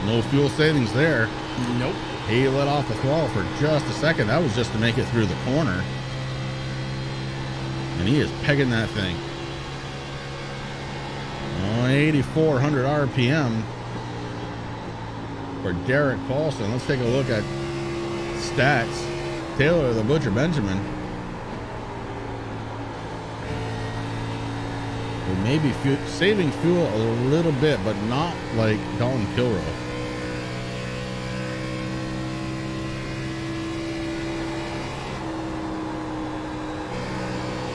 No fuel savings there. Nope. He let off the throttle for just a second. That was just to make it through the corner. And he is pegging that thing. Oh, 8,400 RPM for Derek Paulson. Let's take a look at stats. Taylor the Butcher Benjamin. We may be saving fuel a little bit, but not like Dalton Kilroe.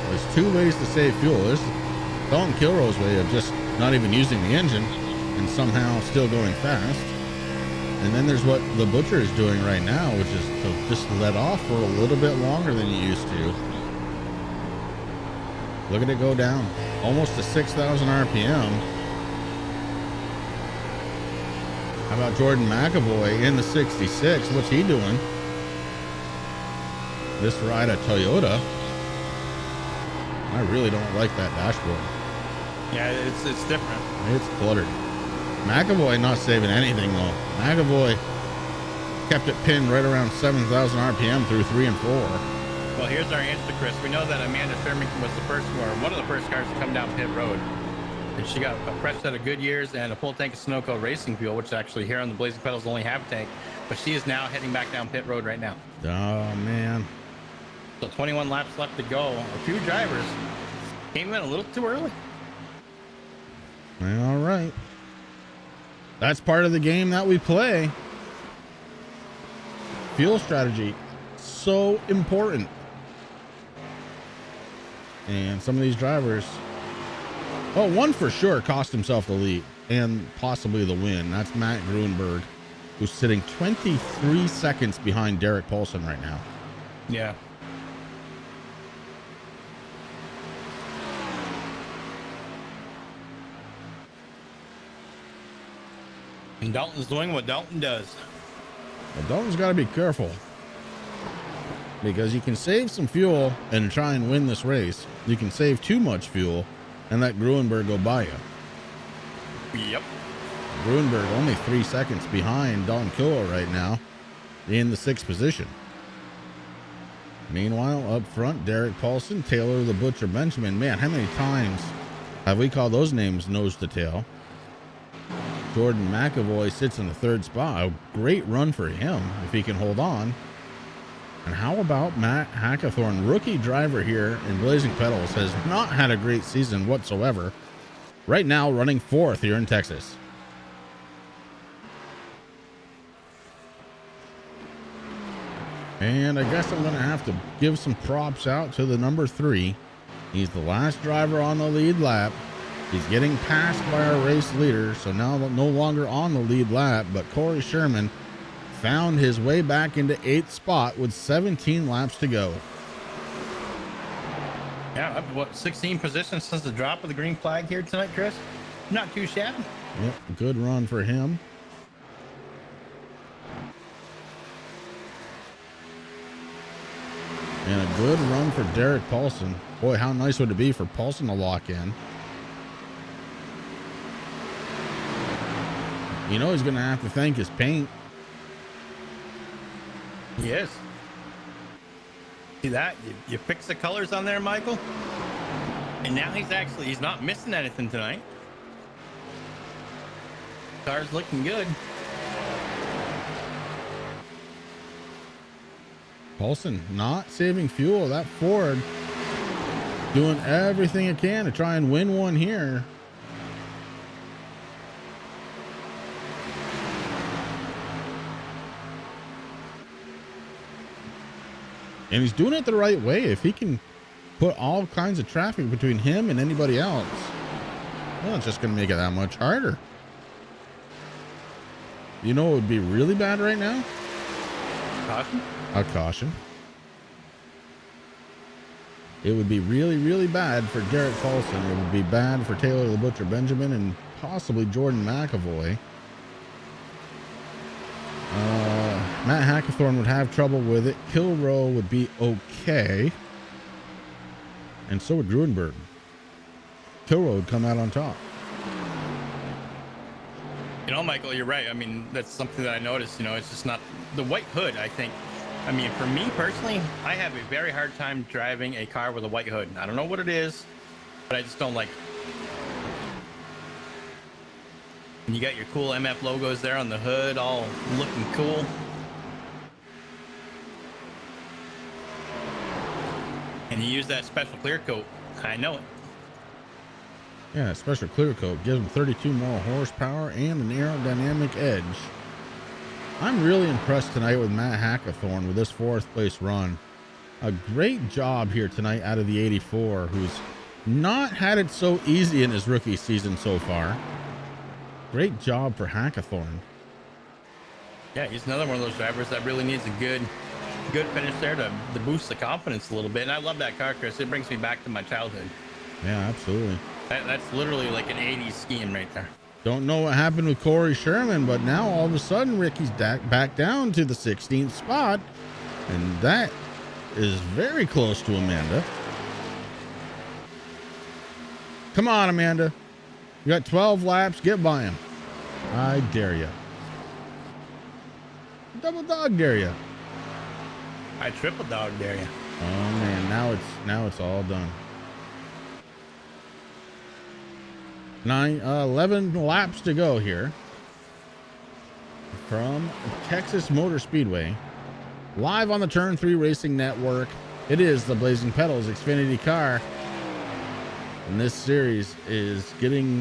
There's two ways to save fuel. There's Dalton Kilroe's way of just not even using the engine and somehow still going fast. And then there's what the Butcher is doing right now, which is to just let off for a little bit longer than you used to. Look at it go down. Almost to 6,000 RPM. How about Jordan McAvoy in the 66? What's he doing? This ride at Toyota. I really don't like that dashboard. Yeah, it's different. It's cluttered. McAvoy not saving anything though. McAvoy kept it pinned right around 7,000 RPM through 3 and 4. Well, here's our answer, Chris. We know that Amanda Sherman was the first, or one of the first cars to come down pit road. And she got a fresh set of Goodyears and a full tank of Sunoco racing fuel, which actually here on the Blazing Pedals only have a tank. But she is now heading back down pit road right now. Oh, man. So 21 laps left to go. A few drivers came in a little too early. All right. That's part of the game that we play. Fuel strategy, so important. And some of these drivers, well, one for sure cost himself the lead and possibly the win. That's Matt Gruenberg, who's sitting 23 seconds behind Derek Paulson right now. Yeah. And Dalton's doing what Dalton does. Well, Dalton's got to be careful because you can save some fuel and try and win this race. You can save too much fuel and let Gruenberg go by you. Yep. Gruenberg only 3 seconds behind Dalton Kilroe right now in the 6th position. Meanwhile, up front, Derek Paulson, Taylor the Butcher Benjamin. Man, how many times have we called those names nose to tail? Jordan McAvoy sits in the 3rd spot. A great run for him if he can hold on. And how about Matt Hackathorn, rookie driver here in Blazing Pedals, has not had a great season whatsoever. Right now running 4th here in Texas. And I guess I'm going to have to give some props out to the number 3. He's the last driver on the lead lap. He's getting passed by our race leader, so now no longer on the lead lap, but Corey Sherman found his way back into 8th spot with 17 laps to go. Yeah, up to what, 16 positions since the drop of the green flag here tonight, Chris? Not too shabby. Yep, good run for him. And a good run for Derek Paulson. Boy, how nice would it be for Paulson to lock in? You know he's going to have to thank his paint. He is. See that? You fix the colors on there, Michael? And now he's not missing anything tonight. Car's looking good. Paulson not saving fuel. That Ford doing everything it can to try and win one here. And he's doing it the right way. If he can put all kinds of traffic between him and anybody else, well, it's just going to make it that much harder. You know what would be really bad right now? Caution? A caution. It would be really, really bad for Derek Paulson. It would be bad for Taylor the Butcher Benjamin and possibly Jordan McAvoy. Matt Hackathorn would have trouble with it. Kilrow would be okay. And so would Gruenberg. Kilrow would come out on top. You know, Michael, you're right. I mean, that's something that I noticed. You know, it's just not the white hood, I think. I mean, for me personally, I have a very hard time driving a car with a white hood. I don't know what it is, but I just don't like it. And you got your cool MF logos there on the hood, all looking cool. And you use that special clear coat. I know it. Yeah, special clear coat gives him 32 more horsepower and an aerodynamic edge. I'm really impressed tonight with Matt Hackathorn with this 4th place run. A great job here tonight out of the 84, who's not had it so easy in his rookie season so far. Great job for Hackathorn. Yeah, he's another one of those drivers that really needs a good finish there to boost the confidence a little bit. And I love that car, Chris. It brings me back to my childhood. Yeah, absolutely. That's literally like an 80s scheme right there. Don't know what happened with Corey Sherman, but now all of a sudden Ricky's back down to the 16th spot. And that is very close to Amanda. Come on, Amanda. You got 12 laps. Get by him. I dare you. Double dog dare you. I triple dog dare you. Oh man, now it's all done. 11 laps to go here from Texas Motor Speedway, live on the Turn 3 Racing Network. It is the Blazing Pedals Xfinity car, and this series is getting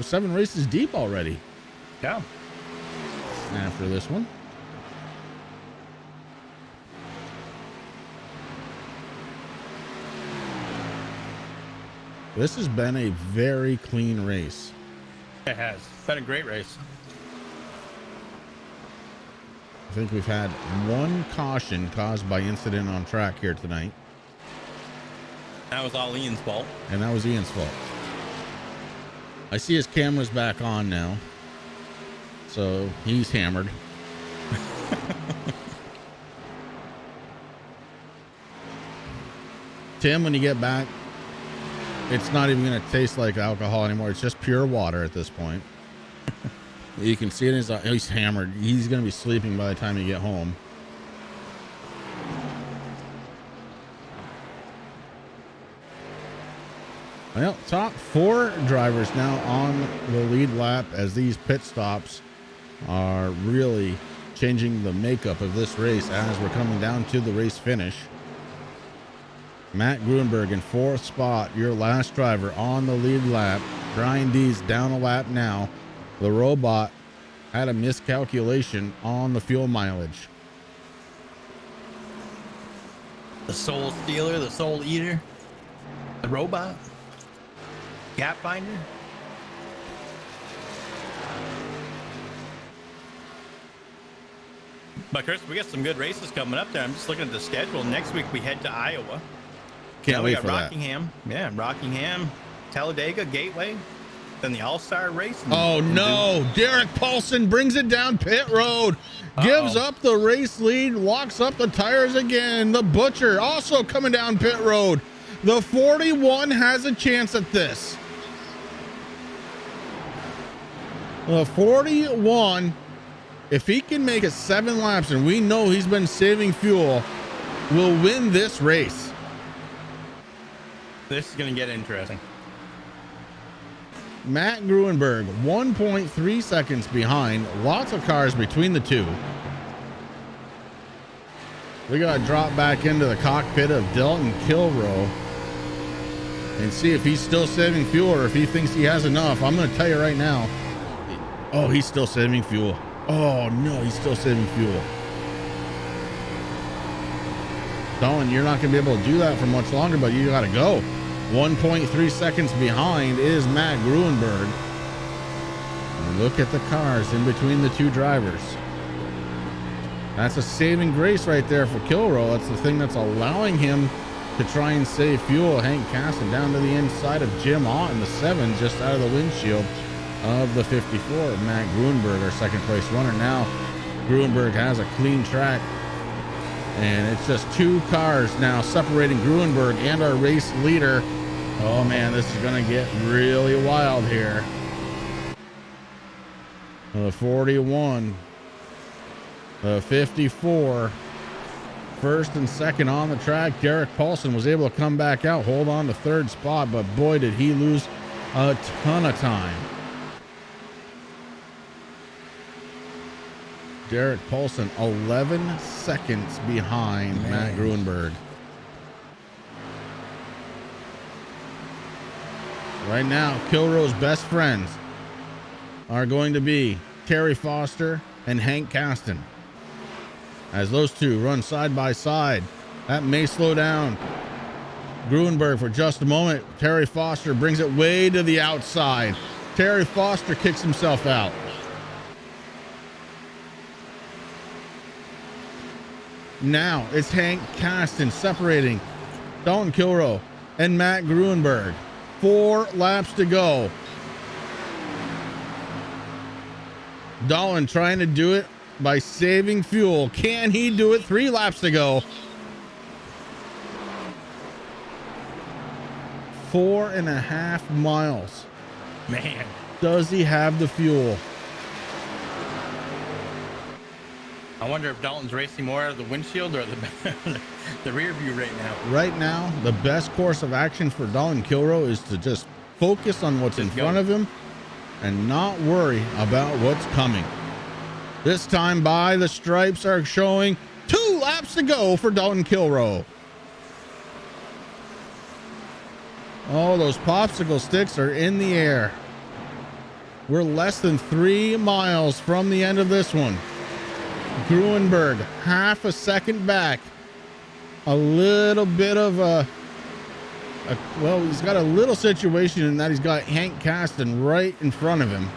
7 races deep already. Yeah. After this one, this has been a very clean race. It has. It's been a great race. I think we've had one caution caused by incident on track here tonight. That was all Ian's fault. And that was Ian's fault. I see his camera's back on now. So he's hammered. Tim, when you get back, it's not even going to taste like alcohol anymore. It's just pure water at this point. You can see it in his eye. He's hammered. He's going to be sleeping by the time you get home. Well, top 4 drivers now on the lead lap as these pit stops are really changing the makeup of this race as we're coming down to the race finish. Matt Gruenberg in 4th spot, your last driver on the lead lap. Brian D's down a lap now. The robot had a miscalculation on the fuel mileage. The soul stealer, the soul eater, the robot, gap finder. But Chris, we got some good races coming up there. I'm just looking at the schedule. Next week we head to Iowa. Can't Now we wait got for that. Rockingham. Yeah, Rockingham, Talladega, Gateway, then the All-Star race. Oh no, Derek Paulson brings it down pit road, gives up the race lead, locks up the tires again. The Butcher also coming down pit road. The 41 has a chance at this. The 41, if he can make it 7 laps, and we know he's been saving fuel, will win this race. This is going to get interesting. Matt Gruenberg, 1.3 seconds behind. Lots of cars between the two. We got to drop back into the cockpit of Dalton Kilroe and see if he's still saving fuel or if he thinks he has enough. I'm going to tell you right now. Oh, he's still saving fuel. Oh, no, he's still saving fuel. Dalton, you're not going to be able to do that for much longer, but you got to go. 1.3 seconds behind is Matt Gruenberg. And look at the cars in between the two drivers. That's a saving grace right there for Kilroe. That's the thing that's allowing him to try and save fuel. Hank Caston down to the inside of Jim Ott in the 7, just out of the windshield of the 54. Matt Gruenberg, our second place runner. Now Gruenberg has a clean track, and it's just 2 cars now separating Gruenberg and our race leader. Oh man, this is gonna get really wild here. The 41, the 54, first and second on the track. Derek Paulson was able to come back out, hold on to 3rd spot, but boy, did he lose a ton of time. Derek Paulson 11 seconds behind Matt Gruenberg. Right now, Kilroe's best friends are going to be Terry Foster and Hank Caston. As those two run side by side, that may slow down Gruenberg for just a moment. Terry Foster brings it way to the outside. Terry Foster kicks himself out. Now it's Hank Caston separating Dalton Kilroe and Matt Gruenberg. 4 laps to go. Dalton trying to do it by saving fuel. Can he do it? 3 laps to go. 4.5 miles. Man, Does he have the fuel? I wonder if Dalton's racing more out of the windshield or the rear view right now. Right now, the best course of action for Dalton Kilroe is to just focus on what's in front of him and not worry about what's coming. This time by the stripes are showing 2 laps to go for Dalton Kilroe. Oh, those popsicle sticks are in the air. We're less than 3 miles from the end of this one. Gruenberg, half a second back. A little bit of well, he's got a little situation in that he's got Hank Caston right in front of him.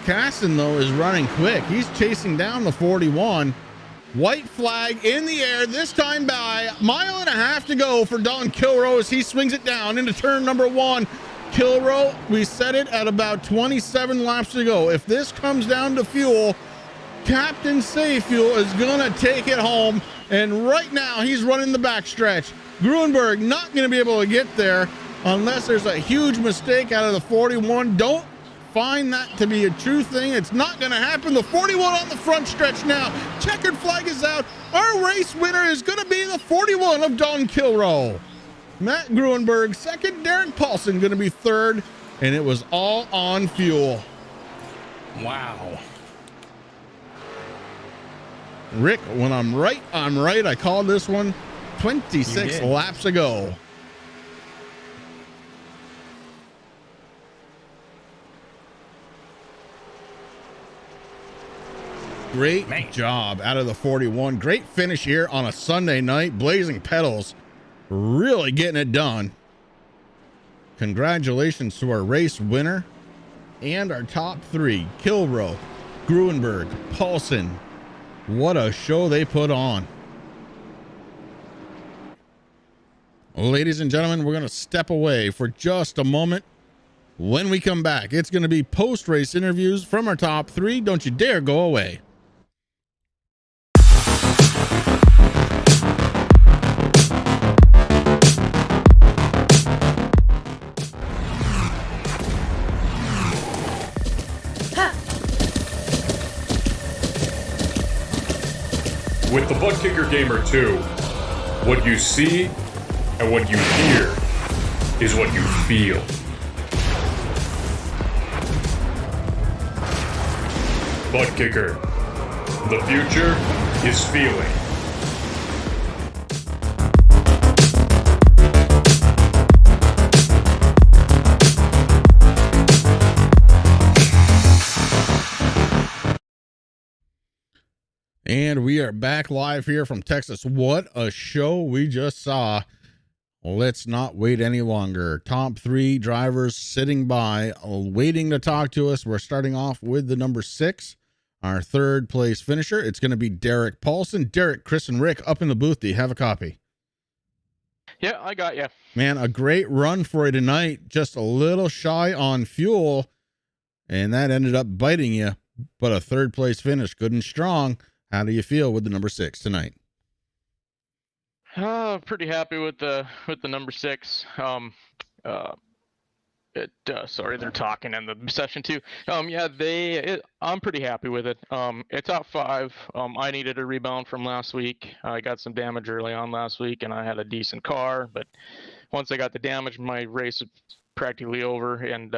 Caston, though, is running quick. He's chasing down the 41. White flag in the air, this time by 1.5 miles to go for Dalton Kilroe as he swings it down into turn number 1. Kilroe, we set it at about 27 laps to go. If this comes down to fuel, Captain Save Fuel is gonna take it home, and right now he's running the backstretch. Gruenberg not gonna be able to get there unless there's a huge mistake out of the 41. Don't find that to be a true thing. It's not gonna happen. The 41 on the front stretch now. Checkered flag is out. Our race winner is gonna be the 41 of Dalton Kilroe. Matt Gruenberg second, Derek Paulson gonna be 3rd, and it was all on fuel. Wow. Rick, when I'm right, I'm right. I called this one 26 laps ago. Great job out of the 41. Great finish here on a Sunday night. Blazing Pedals really getting it done. Congratulations to our race winner and our top 3, Kilroe, Gruenberg, Paulson. What a show they put on. Ladies and gentlemen, we're going to step away for just a moment. When we come back, it's going to be post-race interviews from our top three. Don't you dare go away. With the Butt Kicker Gamer 2, what you see and what you hear is what you feel. Butt Kicker. The future is feeling. And we are back live here from Texas. What a show we just saw. Let's not wait any longer. Top three drivers sitting by, waiting to talk to us. We're starting off with the number 6, our third place finisher. It's going to be Derek Paulson. Derek, Chris, and Rick up in the booth. Do you have a copy? Yeah, I got you. Man, a great run for you tonight. Just a little shy on fuel, and that ended up biting you. But a third place finish, good and strong. How do you feel with the number 6 tonight? Pretty happy with the number 6. Sorry, they're talking in the session too. I'm pretty happy with it. It's top 5. I needed a rebound from last week. I got some damage early on last week, and I had a decent car. But once I got the damage, my race was practically over, and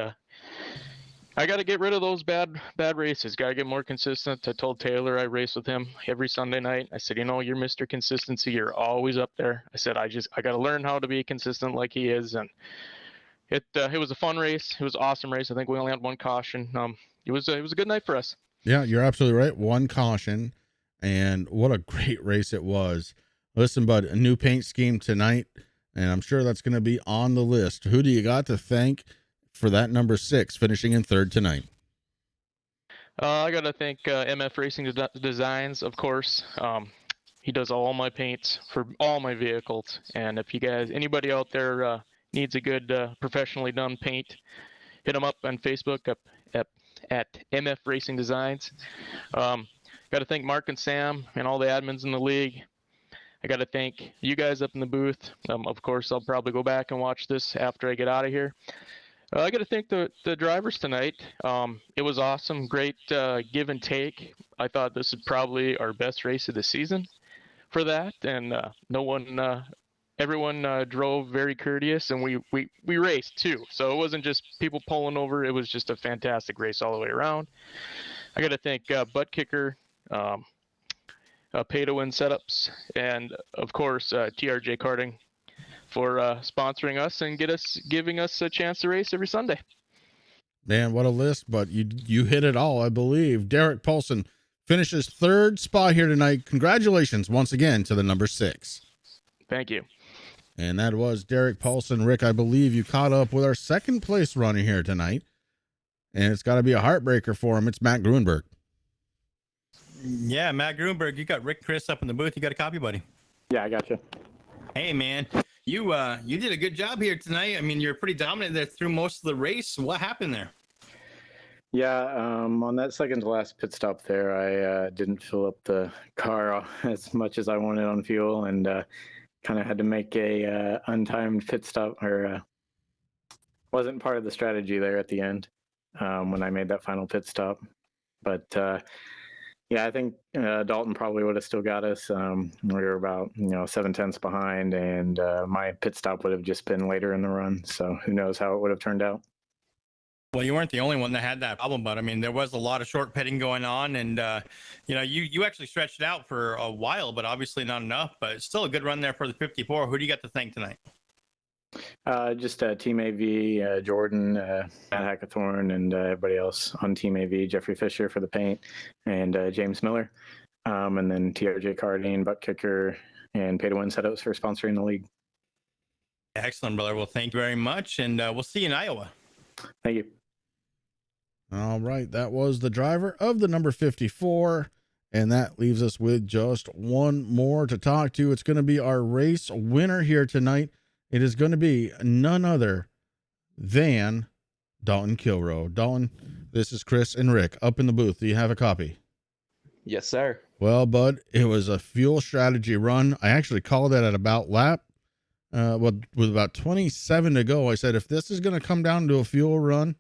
I got to get rid of those bad races. Got to get more consistent. I told Taylor I race with him every Sunday night. I said, you're Mr. Consistency. You're always up there. I said, I got to learn how to be consistent like he is. And it was a fun race. It was an awesome race. I think we only had one caution. It was a good night for us. Yeah, you're absolutely right. One caution, and what a great race it was. Listen, bud, a new paint scheme tonight, and I'm sure that's going to be on the list. Who do you got to thank for that number 6 finishing in third tonight? I got to thank MF Racing Designs, of course. He does all my paints for all my vehicles. And if anybody out there needs a good professionally done paint, hit him up on Facebook at MF Racing Designs. Got to thank Mark and Sam and all the admins in the league. I got to thank you guys up in the booth. Of course, I'll probably go back and watch this after I get out of here. I got to thank the drivers tonight. It was awesome. Great give and take. I thought this is probably our best race of the season for that. And everyone drove very courteous, and we raced too. So it wasn't just people pulling over. It was just a fantastic race all the way around. I got to thank Butt Kicker, Pay to Win Setups, and of course TRJ Karting for sponsoring us and giving us a chance to race every Sunday. Man, what a list, but you hit it all, I believe. Derek Paulson finishes third spot here tonight. Congratulations once again to the number 6. Thank you. And that was Derek Paulson. Rick, I believe you caught up with our second place runner here tonight, and it's got to be a heartbreaker for him. It's Matt Grunberg. Yeah, Matt Grunberg, you got Rick Chris up in the booth. You got a copy, buddy? Yeah, I got you. Hey, man. You did a good job here tonight. I mean, you're pretty dominant there through most of the race. What happened there? Yeah, on that second to last pit stop there, I didn't fill up the car as much as I wanted on fuel, and kind of had to make a untimed pit stop, or wasn't part of the strategy there at the end when I made that final pit stop. But yeah, I think Dalton probably would have still got us. We were about 7/10 behind, and my pit stop would have just been later in the run. So who knows how it would have turned out. Well, you weren't the only one that had that problem, but I mean, there was a lot of short pitting going on, and you actually stretched it out for a while, but obviously not enough. But it's still a good run there for the 54. Who do you got to thank tonight? Just Team AV, Jordan, Matt Hackathorn, and everybody else on Team AV, Jeffrey Fisher for the paint, and James Miller, and then TRJ Karting, Butt Kicker, and Pay to Win Setups for sponsoring the league. Excellent, brother. Well, thank you very much, and we'll see you in Iowa. Thank you. All right, that was the driver of the number 54, and that leaves us with just one more to talk to. It's going to be our race winner here tonight, it is going to be none other than Dalton Kilrow. Dalton, this is Chris and Rick up in the booth. Do you have a copy? Yes, sir. Well, bud, it was a fuel strategy run. I actually called it at about lap, with about 27 to go. I said, if this is going to come down to a fuel run,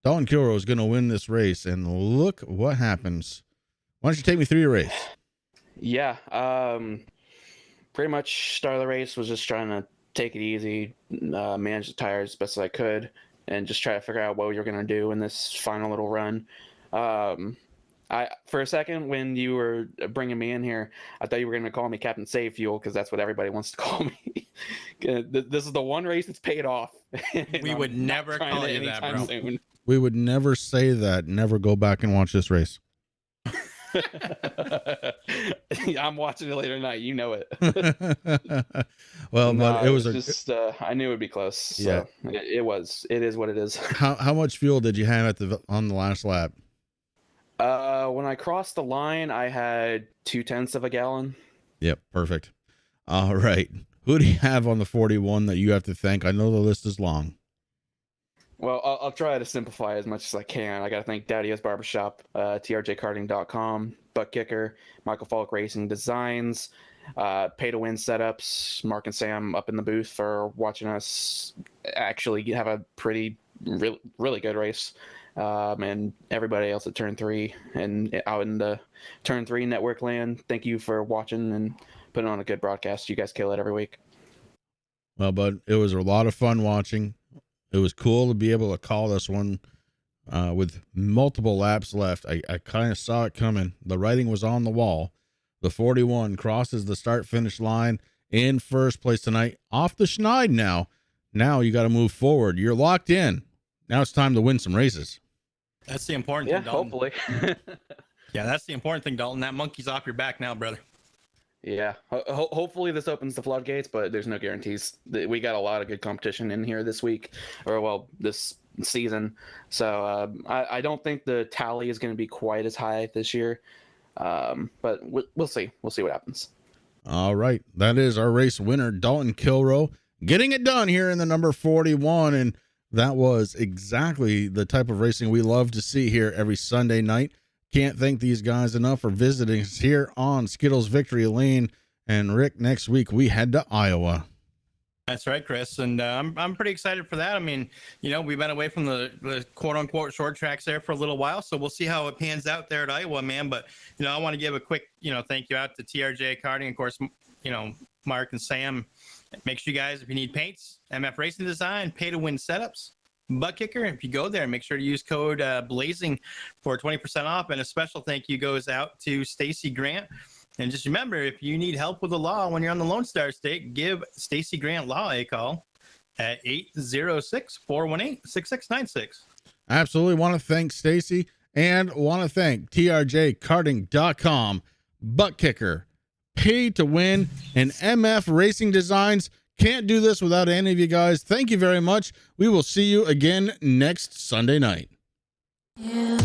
Dalton Kilrow is going to win this race. And look what happens. Why don't you take me through your race? Yeah. Pretty much start of the race was just trying to take it easy, manage the tires as best as I could, and just try to figure out what we were going to do in this final little run. For a second, when you were bringing me in here, I thought you were going to call me Captain Save Fuel, because that's what everybody wants to call me. This is the one race that's paid off. We would never call you that, bro. Soon. We would never say that. Never go back and watch this race. I'm watching it later tonight. You know it. Well, No, but it was just I knew it would be close. So Yeah. it is what it is. How much fuel did you have on the last lap? When I crossed the line, I had 0.2 of a gallon. Yep, perfect. All right. Who do you have on the 41 that you have to thank? I know the list is long. Well, I'll try to simplify as much as I can. I got to thank Daddy-O's Barbershop, TRJ Karting.com, Butt Kicker, Michael Falk Racing Designs, Pay to Win Setups, Mark and Sam up in the booth for watching us actually have a really good race. And everybody else at Turn 3 and out in the Turn 3 network land, thank you for watching and putting on a good broadcast. You guys kill it every week. Well, bud, it was a lot of fun watching. It was cool to be able to call this one with multiple laps left. I kind of saw it coming. The writing was on the wall. The 41 crosses the start-finish line in first place tonight. Off the schneid now. Now you got to move forward. You're locked in. Now it's time to win some races. That's the important Yeah, thing, Dalton. hopefully. Yeah, that's the important thing, Dalton. That monkey's off your back now, brother. Yeah, hopefully this opens the floodgates, but there's no guarantees. We got a lot of good competition in here this week, this season. So I don't think the tally is going to be quite as high this year, but we'll see. We'll see what happens. All right, that is our race winner, Dalton Kilrow, getting it done here in the number 41, and that was exactly the type of racing we love to see here every Sunday night. Can't thank these guys enough for visiting us here on Skittles Victory Lane. And Rick, next week we head to Iowa. That's right, Chris, and I'm pretty excited for that. I mean, we've been away from the quote unquote short tracks there for a little while, so we'll see how it pans out there at Iowa, man. But I want to give a quick thank you out to TRJ Karting, of course. Mark and Sam. Make sure you guys, if you need paints, MF Racing Design, Pay to Win Setups, Butt Kicker. If you go there, make sure to use code Blazing for 20% off. And a special thank you goes out to Stacy Grant. And just remember, if you need help with the law when you're on the Lone Star State, give Stacy Grant Law a call at 806-418-6696. Absolutely want to thank Stacy and want to thank TRJKarting.com, Butt Kicker, Pay to Win, and MF Racing Designs. Can't do this without any of you guys. Thank you very much. We will see you again next Sunday night. Yeah.